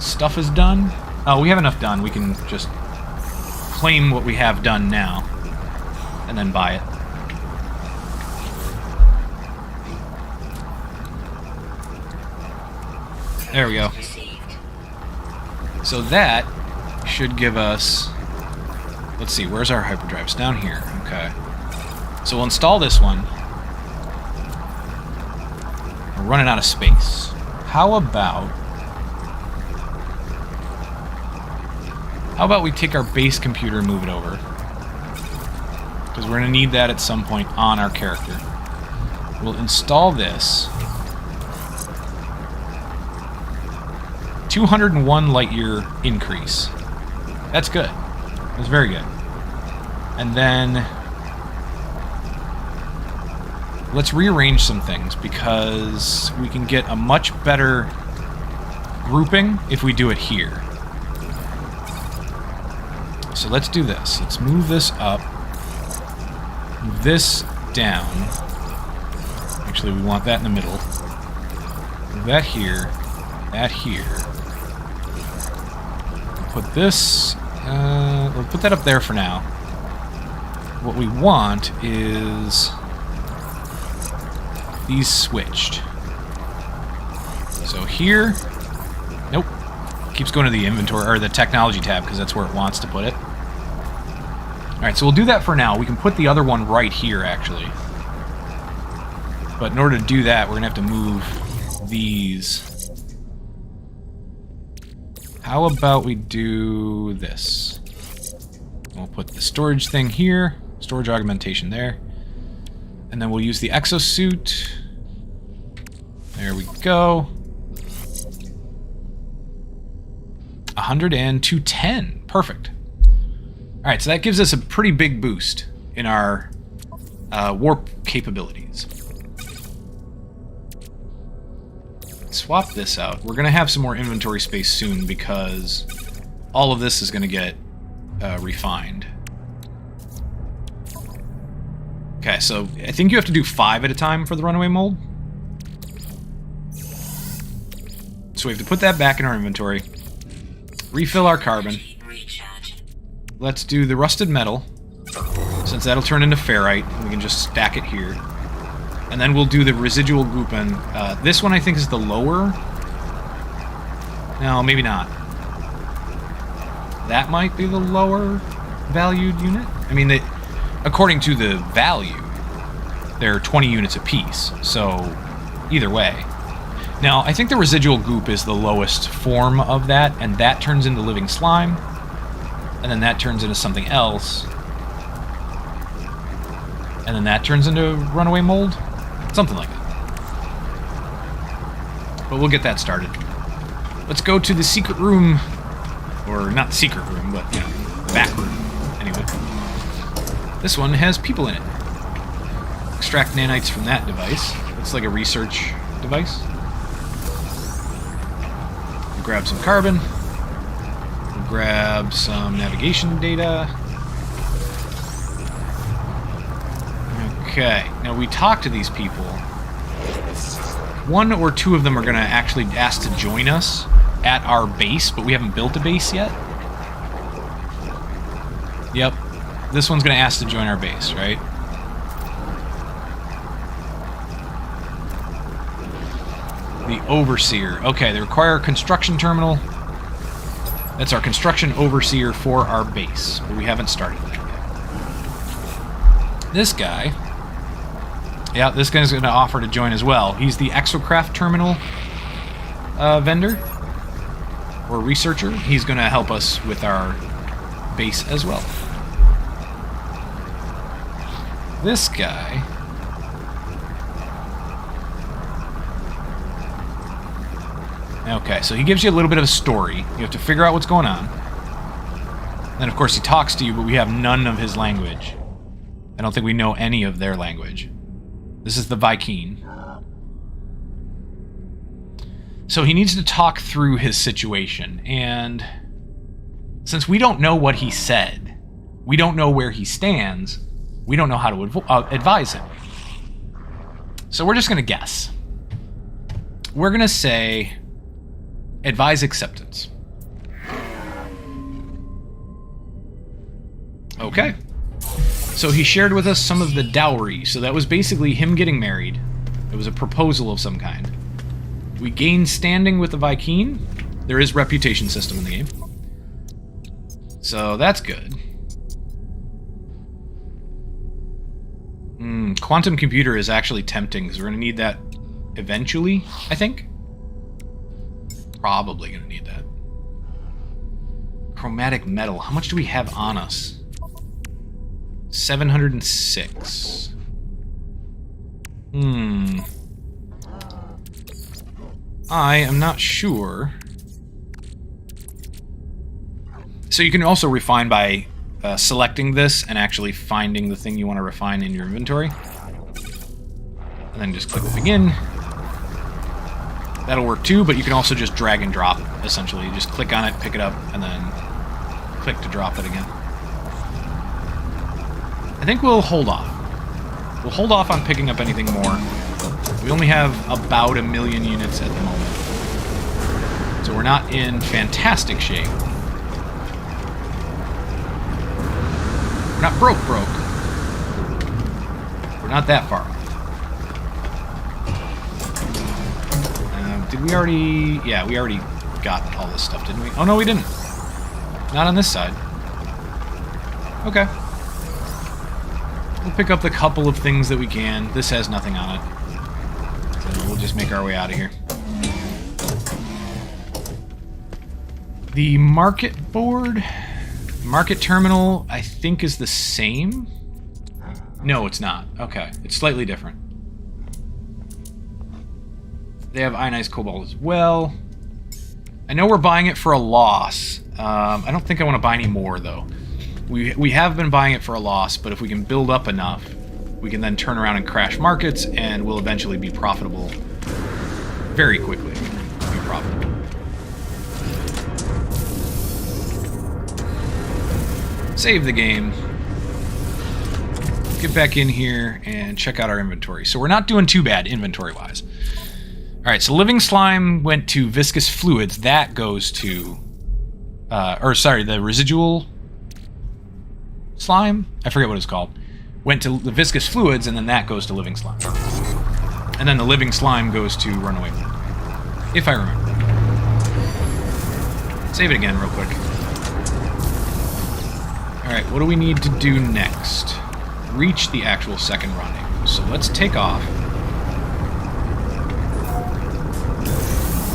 stuff is done. Oh, we have enough done. We can just claim what we have done now and then buy it. There we go. So that should give us... Let's see, where's our hyperdrive? It's down here. Okay. So we'll install this one. We're running out of space. How about we take our base computer and move it over? Because we're going to need that at some point on our character. We'll install this. 201 light year increase. That's good. That's very good. And then let's rearrange some things because we can get a much better grouping if we do it here. So let's do this. Let's move this up. Move this down. Actually, we want that in the middle. Move that here. That here. Put this... we'll put that up there for now. What we want is... these switched. So here... Nope. Keeps going to the inventory, or the technology tab, because that's where it wants to put it. Alright, so we'll do that for now. We can put the other one right here, actually. But in order to do that, we're going to have to move these. How about we do this? We'll put the storage thing here, storage augmentation there. And then we'll use the exosuit. There we go. 100 and 210. Perfect. Alright, so that gives us a pretty big boost in our warp capabilities. Swap this out. We're going to have some more inventory space soon because all of this is going to get refined. Okay, so I think you have to do 5 at a time for the runaway mold. So we have to put that back in our inventory. Refill our carbon. Let's do the rusted metal, since that'll turn into ferrite. We can just stack it here. And then we'll do the residual goop, and this one I think is the lower. No, maybe not. That might be the lower valued unit. I mean, according to the value, they're 20 units apiece, so either way. Now, I think the residual goop is the lowest form of that, and that turns into living slime, and then that turns into something else, and then that turns into runaway mold. Something like that. But we'll get that started. Let's go to the secret room. Or not secret room, but, you know, back room. Anyway. This one has people in it. Extract nanites from that device. Looks like a research device. We'll grab some carbon. We'll grab some navigation data. Okay, now we talk to these people. 1 or 2 of them are going to actually ask to join us at our base, but we haven't built a base yet. Yep, this one's going to ask to join our base, right? The Overseer. Okay, they require a construction terminal. That's our construction overseer for our base, but we haven't started that yet. This guy... Yeah, this guy's going to offer to join as well. He's the exocraft terminal vendor or researcher. He's going to help us with our base as well. This guy... Okay, so he gives you a little bit of a story. You have to figure out what's going on. Then, of course, he talks to you, but we have none of his language. I don't think we know any of their language. This is the Vy'keen. So he needs to talk through his situation, and since we don't know what he said, we don't know where he stands, we don't know how to advise him. So we're just going to guess. We're going to say, advise acceptance. Okay. So he shared with us some of the dowry. So that was basically him getting married. It was a proposal of some kind. We gained standing with the Vy'keen. There is reputation system in the game. So that's good. Quantum computer is actually tempting, because we're going to need that eventually, I think. Probably going to need that. Chromatic metal. How much do we have on us? 706. I am not sure. So you can also refine by selecting this and actually finding the thing you want to refine in your inventory. And then just click begin. That'll work too, but you can also just drag and drop, essentially. You just click on it, pick it up, and then click to drop it again. I think we'll hold off. We'll hold off on picking up anything more. We only have about 1 million units at the moment. So we're not in fantastic shape. We're not broke. We're not that far off. Did we already... Yeah, we already got all this stuff, didn't we? Oh, no, we didn't. Not on this side. Okay. We'll pick up the couple of things that we can. This has nothing on it. So we'll just make our way out of here. The market board, market terminal, I think is the same. No, it's not. Okay, it's slightly different. They have ionized cobalt as well. I know we're buying it for a loss. I don't think I want to buy any more, though. We have been buying it for a loss, but if we can build up enough, we can then turn around and crash markets, and we'll eventually be profitable very quickly. Be profitable. Save the game. Get back in here and check out our inventory. So we're not doing too bad inventory-wise. Alright, so living slime went to viscous fluids. That goes to... the residual slime? I forget what it's called. Went to the viscous fluids, and then that goes to living slime. And then the living slime goes to runaway mold. If I remember. Save it again real quick. Alright, what do we need to do next? Reach the actual second rendezvous. So let's take off.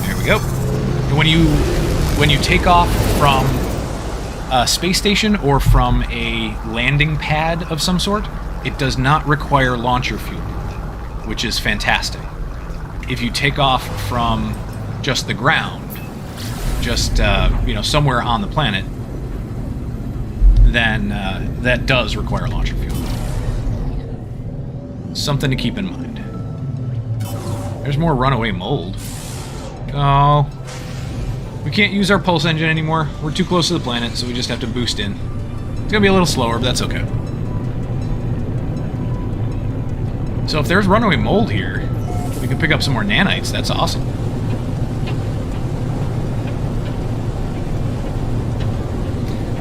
There we go. And when you take off from a space station or from a landing pad of some sort, it does not require launcher fuel, which is fantastic. If you take off from just the ground, just somewhere on the planet, then that does require launcher fuel. Something to keep in mind. There's more runaway mold. Oh. We can't use our pulse engine anymore. We're too close to the planet, so we just have to boost in. It's gonna be a little slower, but that's okay. So if there's runaway mold here, we can pick up some more nanites. That's awesome.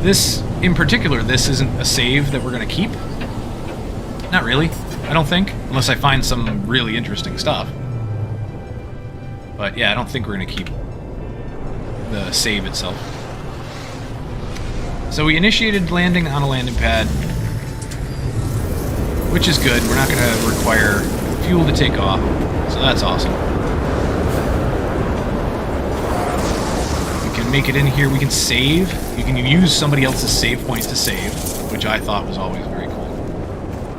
This, in particular, this isn't a save that we're gonna keep. Not really, I don't think. Unless I find some really interesting stuff. But yeah, I don't think we're gonna keep the save itself. So we initiated landing on a landing pad, which is good. We're not going to require fuel to take off, so that's awesome. We can make it in here. We can save. You can use somebody else's save points to save, which I thought was always very cool.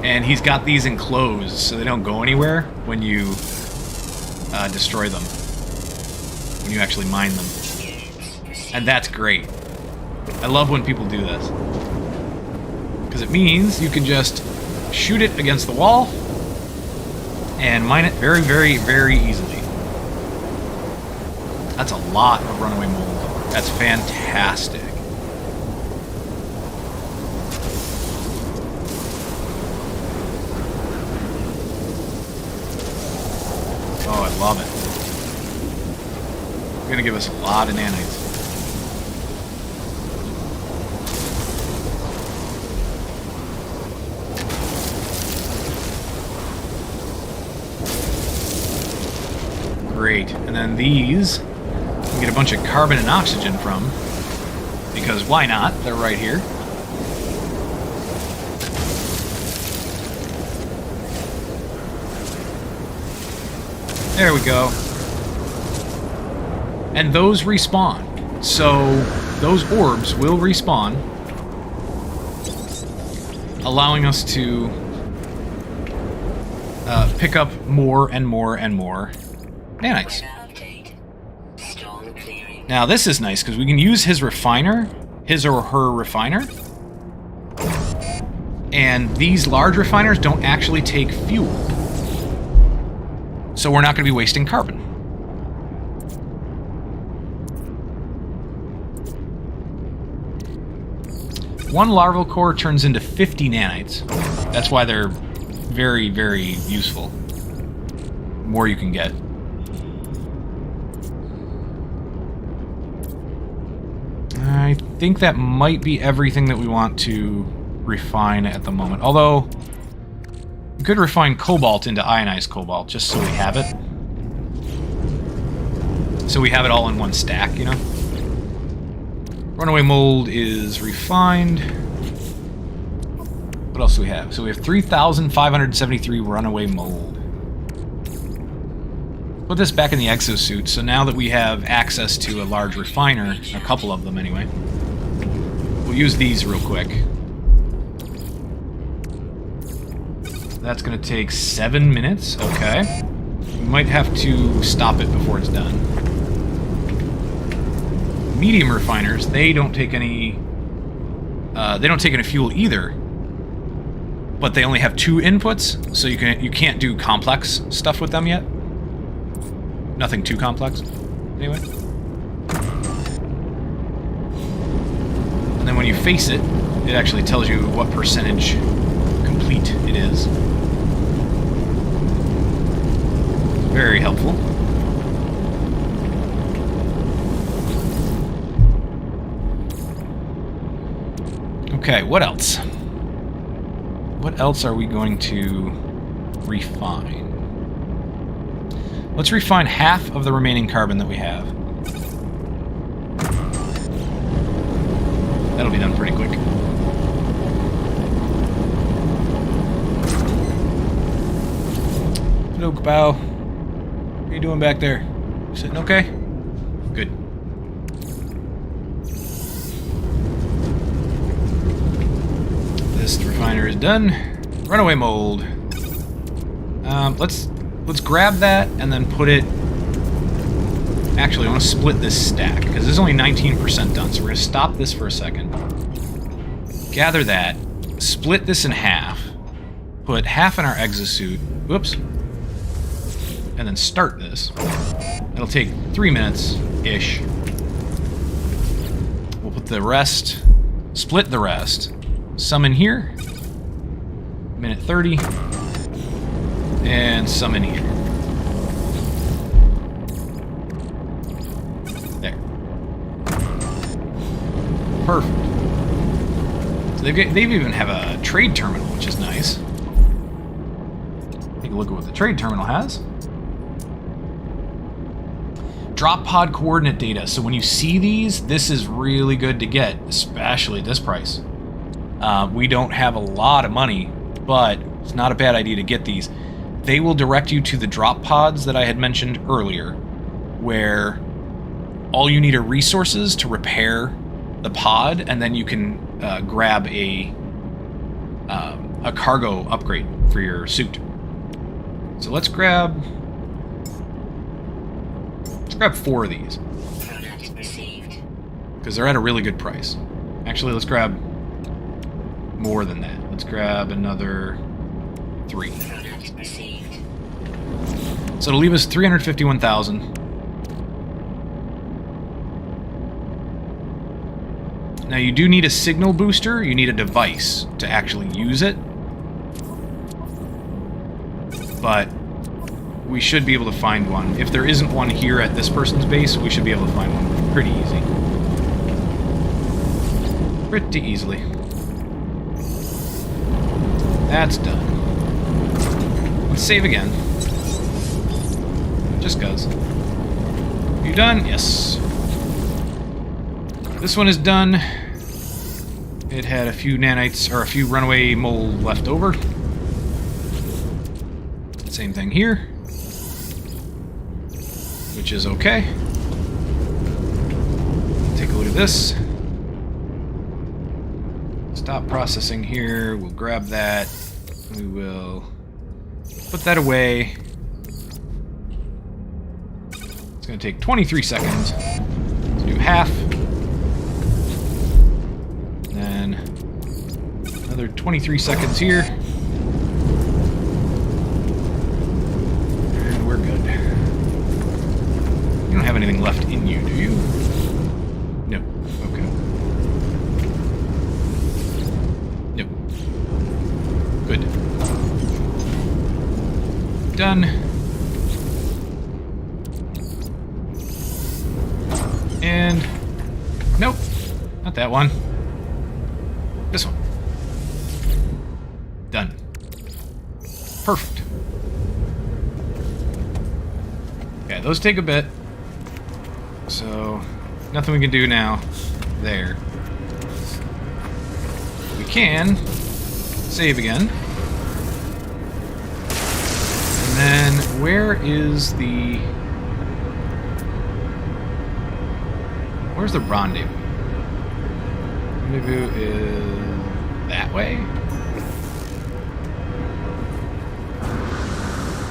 And he's got these enclosed, so they don't go anywhere when you destroy them, when you actually mine them. And that's great. I love when people do this. Because it means you can just shoot it against the wall and mine it very, very, very easily. That's a lot of runaway mold. That's fantastic. Oh, I love it. It's going to give us a lot of nanites. Great. And then these, we can get a bunch of carbon and oxygen from, because why not? They're right here. There we go. And those respawn. So those orbs will respawn, allowing us to pick up more and more and more nanites. Now this is nice because we can use his refiner, his or her refiner, and these large refiners don't actually take fuel, so we're not going to be wasting carbon. One larval core turns into 50 nanites. That's why they're very, very useful. The more you can get. I think that might be everything that we want to refine at the moment. Although, we could refine cobalt into ionized cobalt, just so we have it. So we have it all in one stack, you know? Runaway mold is refined. What else do we have? So we have 3,573 runaway mold. Put this back in the exosuit, so now that we have access to a large refiner, a couple of them anyway, we'll use these real quick. That's going to take 7 minutes. Okay. We might have to stop it before it's done. Medium refiners, they don't take any fuel either. But they only have 2 inputs, so you can't do complex stuff with them yet. Nothing too complex, anyway. And then when you face it, it actually tells you what percentage complete it is. Very helpful. Okay, what else? What else are we going to refine? Let's refine half of the remaining carbon that we have. That'll be done pretty quick. Hello, Kapow. What are you doing back there? You sitting okay? Good. This refiner is done. Runaway mold. Let's grab that and then put it... Actually, I want to split this stack, because this is only 19% done, so we're going to stop this for a second. Gather that, split this in half, put half in our exosuit, whoops, and then start this. It'll take 3 minutes-ish. We'll put the rest, split the rest, some in here, minute 30, and some in here. There. Perfect. So they even have a trade terminal, which is nice. Take a look at what the trade terminal has. Drop pod coordinate data. So when you see these, this is really good to get, especially at this price. We don't have a lot of money, but it's not a bad idea to get these. They will direct you to the drop pods that I had mentioned earlier, where all you need are resources to repair the pod, and then you can grab a cargo upgrade for your suit. So let's grab 4 of these, because they're at a really good price. Actually, let's grab more than that. Let's grab another 3. So it'll leave us 351,000. Now you do need a signal booster. You need a device to actually use it. But we should be able to find one. If there isn't one here at this person's base, we should be able to find one pretty easy. Pretty easily. That's done. Let's save again. Just cuz. You done? Yes. This one is done. It had a few nanites, or a few runaway mold left over. Same thing here. Which is okay. Take a look at this. Stop processing here. We'll grab that. We will put that away. It's going to take 23 seconds to do half. Then another 23 seconds here. And we're good. You don't have anything left in you, do you? No. Okay. Nope. Good. Done. And... nope. Not that one. This one. Done. Perfect. Yeah, those take a bit. So, nothing we can do now. There. We can save again. And then, where is the... where's the rendezvous? Rendezvous is that way?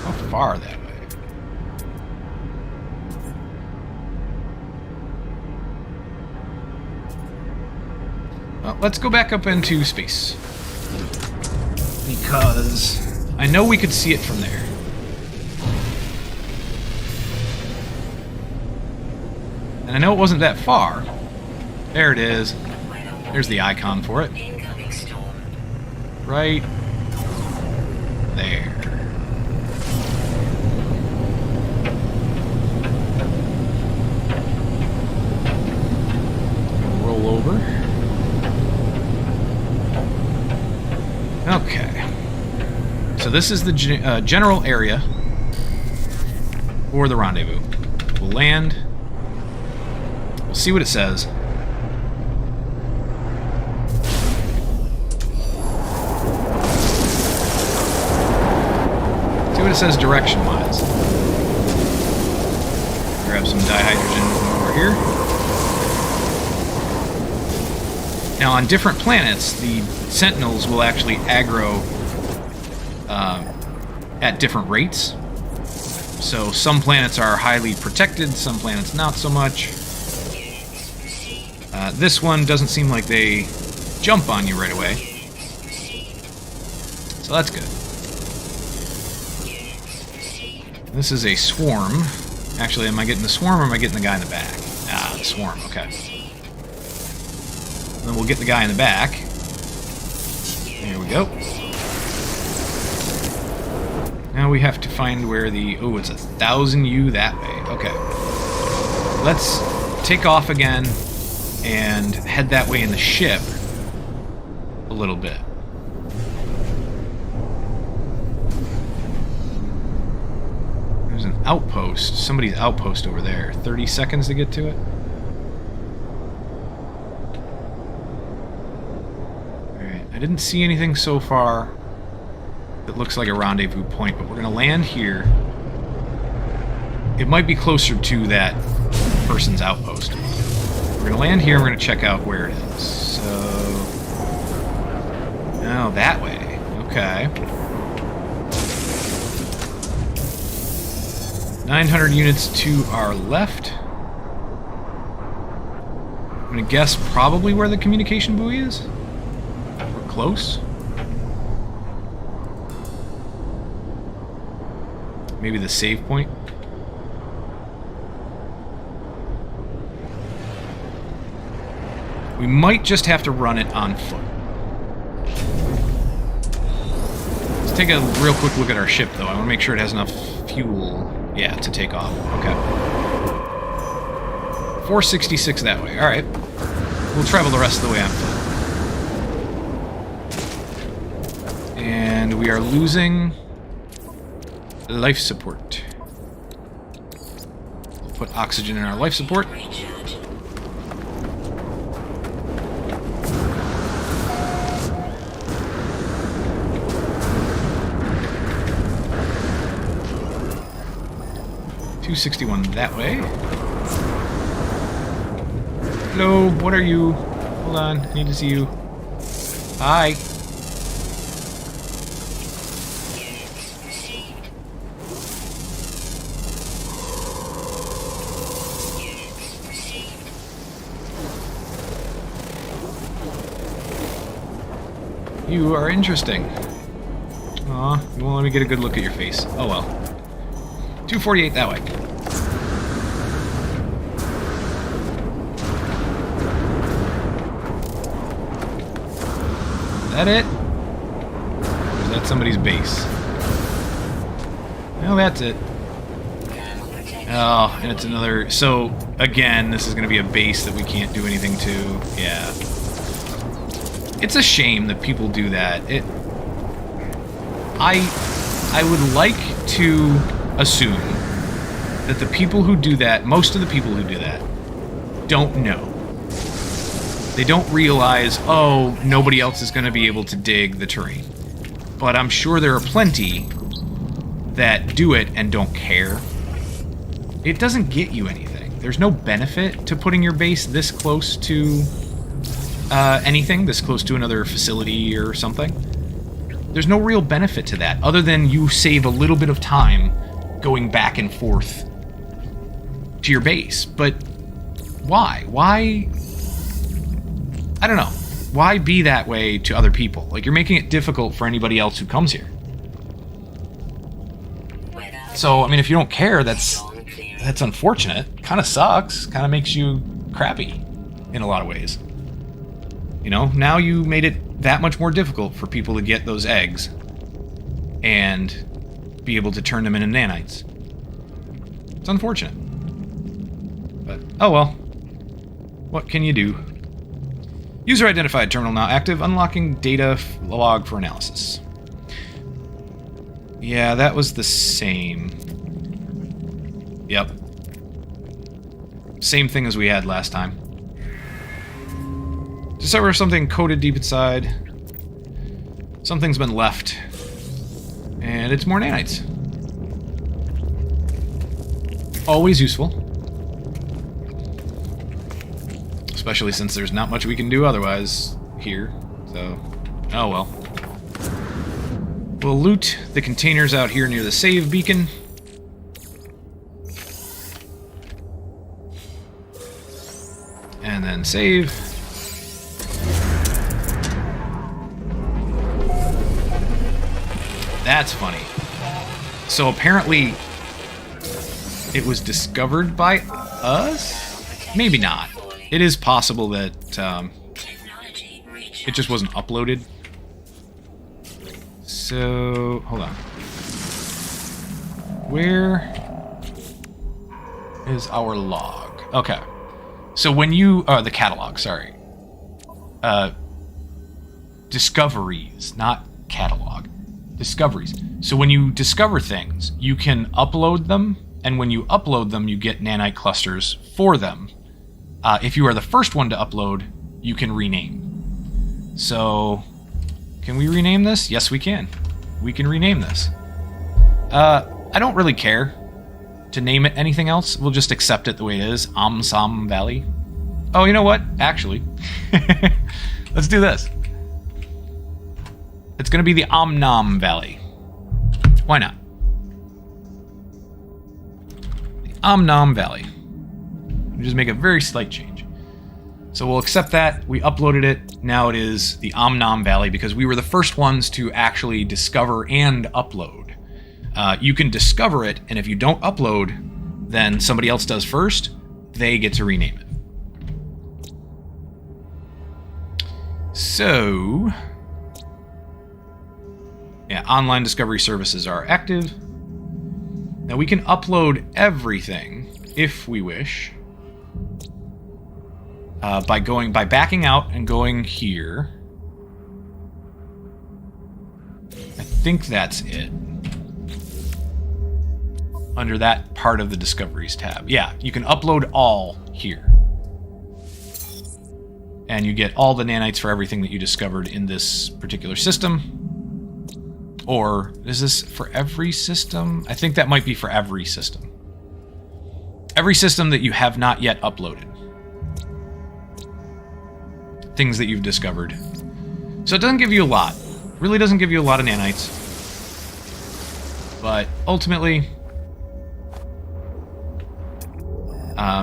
How far that way? Well, let's go back up into space. Because I know we could see it from there. And I know it wasn't that far. There it is. There's the icon for it. Incoming storm. Right there. Roll over. Okay. So this is the general area for the rendezvous. We'll land. We'll see what it says. See what it says direction-wise. Grab some dihydrogen from over here. Now, on different planets, the Sentinels will actually aggro at different rates. So some planets are highly protected, some planets not so much. This one doesn't seem like they jump on you right away. So that's good. This is a swarm. Actually, am I getting the swarm or am I getting the guy in the back? Ah, the swarm, okay. Then we'll get the guy in the back. There we go. Now we have to find where the... oh, it's 1,000 U that way. Okay. Let's take off again and head that way in the ship a little bit. There's an outpost. Somebody's outpost over there. 30 seconds to get to it. Alright, I didn't see anything so far that looks like a rendezvous point, but we're going to land here. It might be closer to that person's outpost. We're going to land here and we're going to check out where it is. So... oh, that way. Okay. 900 units to our left. I'm going to guess probably where the communication buoy is. We're close. Maybe the save point. We might just have to run it on foot. Let's take a real quick look at our ship, though. I want to make sure it has enough fuel, yeah, to take off. Okay. 466 that way. All right. We'll travel the rest of the way on foot. And we are losing life support. We'll put oxygen in our life support. Recharge. $261 that way. Hello, what are you? Hold on, I need to see you. Hi. You are interesting. Aw, you won't let me get a good look at your face. Oh well. 248 that way. Is that it? Or is that somebody's base? Well, that's it. Oh, and it's another... So, again, this is going to be a base that we can't do anything to. Yeah. It's a shame that people do that. I would like to assume that the people who do that, most of the people who do that, don't know. They don't realize, oh, nobody else is going to be able to dig the terrain. But I'm sure there are plenty that do it and don't care. It doesn't get you anything. There's no benefit to putting your base this close to anything, this close to another facility or something. There's no real benefit to that, other than you save a little bit of time going back and forth to your base. But why? Why? I don't know. Why be that way to other people? Like, you're making it difficult for anybody else who comes here. So, I mean, if you don't care, that's unfortunate. Kind of sucks. Kind of makes you crappy in a lot of ways. You know, now you made it that much more difficult for people to get those eggs and be able to turn them into nanites. It's unfortunate. But, oh well. What can you do? User identified terminal now active, unlocking data log for analysis. Yeah, that was the same. Yep. Same thing as we had last time. Discover something coded deep inside. Something's been left. And it's more nanites. Always useful. Especially since there's not much we can do otherwise here. So, oh well. We'll loot the containers out here near the save beacon. And then save. That's funny. So apparently it was discovered by us? Maybe not. It is possible that it just wasn't uploaded. So, hold on. Where is our log? Okay. So when you... the catalog, sorry. Discoveries, not catalog. Discoveries. So when you discover things, you can upload them, and when you upload them, you get nanite clusters for them. If you are the first one to upload, you can rename. So, can we rename this? Yes, we can. We can rename this. I don't really care to name it anything else. We'll just accept it the way it is. Amsam Valley. Oh, you know what? Actually, let's do this. It's going to be the Omnom Valley. Why not? The Omnom Valley. We just make a very slight change. So we'll accept that. We uploaded it. Now it is the Omnom Valley because we were the first ones to actually discover and upload. You can discover it, and if you don't upload, then somebody else does first. They get to rename it. So, yeah, online discovery services are active. Now we can upload everything if we wish. By backing out and going here. I think that's it. Under that part of the Discoveries tab. Yeah, you can upload all here. And you get all the nanites for everything that you discovered in this particular system. Or, is this for every system? I think that might be for every system. Every system that you have not yet uploaded. Things that you've discovered. So it doesn't give you a lot. Really doesn't give you a lot of nanites. But ultimately,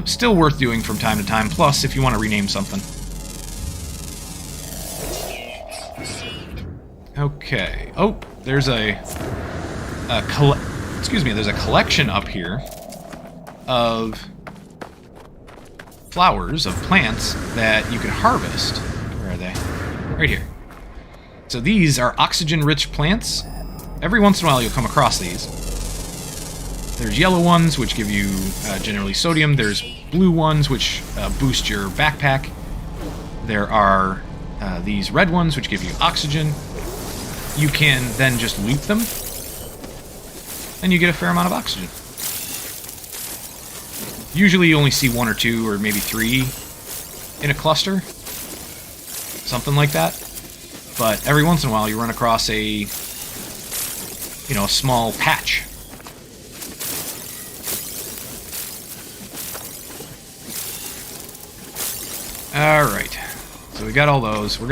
still worth doing from time to time. Plus, if you want to rename something. Okay. Oh, there's there's a collection up here of flowers, of plants that you can harvest. Where are they? Right here. So these are oxygen-rich plants. Every once in a while you'll come across these. There's yellow ones, which give you generally sodium. There's blue ones, which boost your backpack. There are these red ones, which give you oxygen. You can then just loot them, and you get a fair amount of oxygen. Usually you only see 1 or 2 or maybe 3 in a cluster. Something like that. But every once in a while you run across a small patch. Alright. So we got all those. What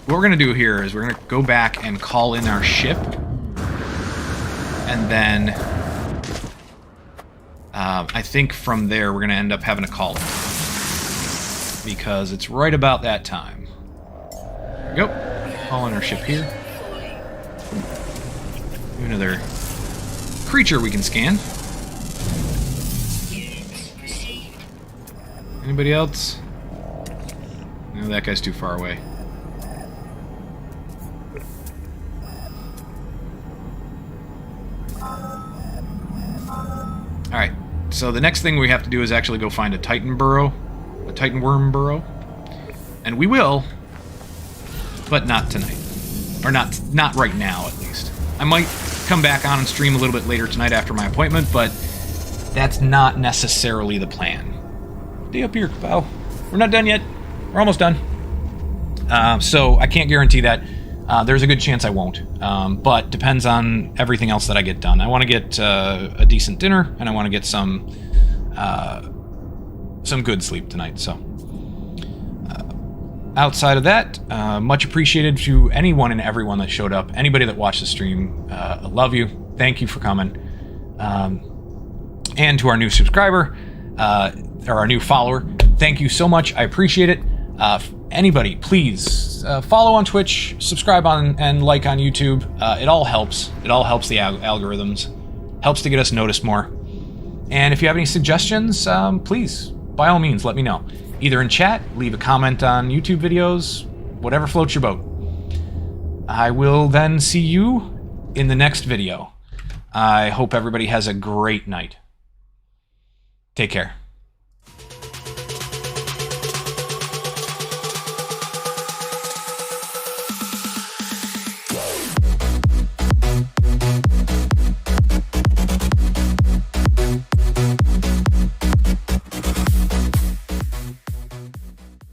we're gonna do here is we're gonna go back and call in our ship. And then I think from there we're gonna end up having to call it. Because it's right about that time. There we go. Call in our ship here. Another creature we can scan. Anybody else? No, that guy's too far away. Alright, so the next thing we have to do is actually go find a Titan burrow. A Titan worm burrow. And we will, but not tonight. Or not right now, at least. I might come back on and stream a little bit later tonight after my appointment, but that's not necessarily the plan. Stay up here, pal. We're not done yet. We're almost done. So I can't guarantee that. There's a good chance I won't. But depends on everything else that I get done. I want to get a decent dinner, and I want to get some good sleep tonight. So outside of that, much appreciated to anyone and everyone that showed up. Anybody that watched the stream, I love you. Thank you for coming. And to our new subscriber, or our new follower, thank you so much. I appreciate it. Anybody, please follow on Twitch, subscribe on and like on YouTube. It all helps. It all helps the algorithms. Helps to get us noticed more. And if you have any suggestions, please, by all means, let me know. Either in chat, leave a comment on YouTube videos, whatever floats your boat. I will then see you in the next video. I hope everybody has a great night. Take care.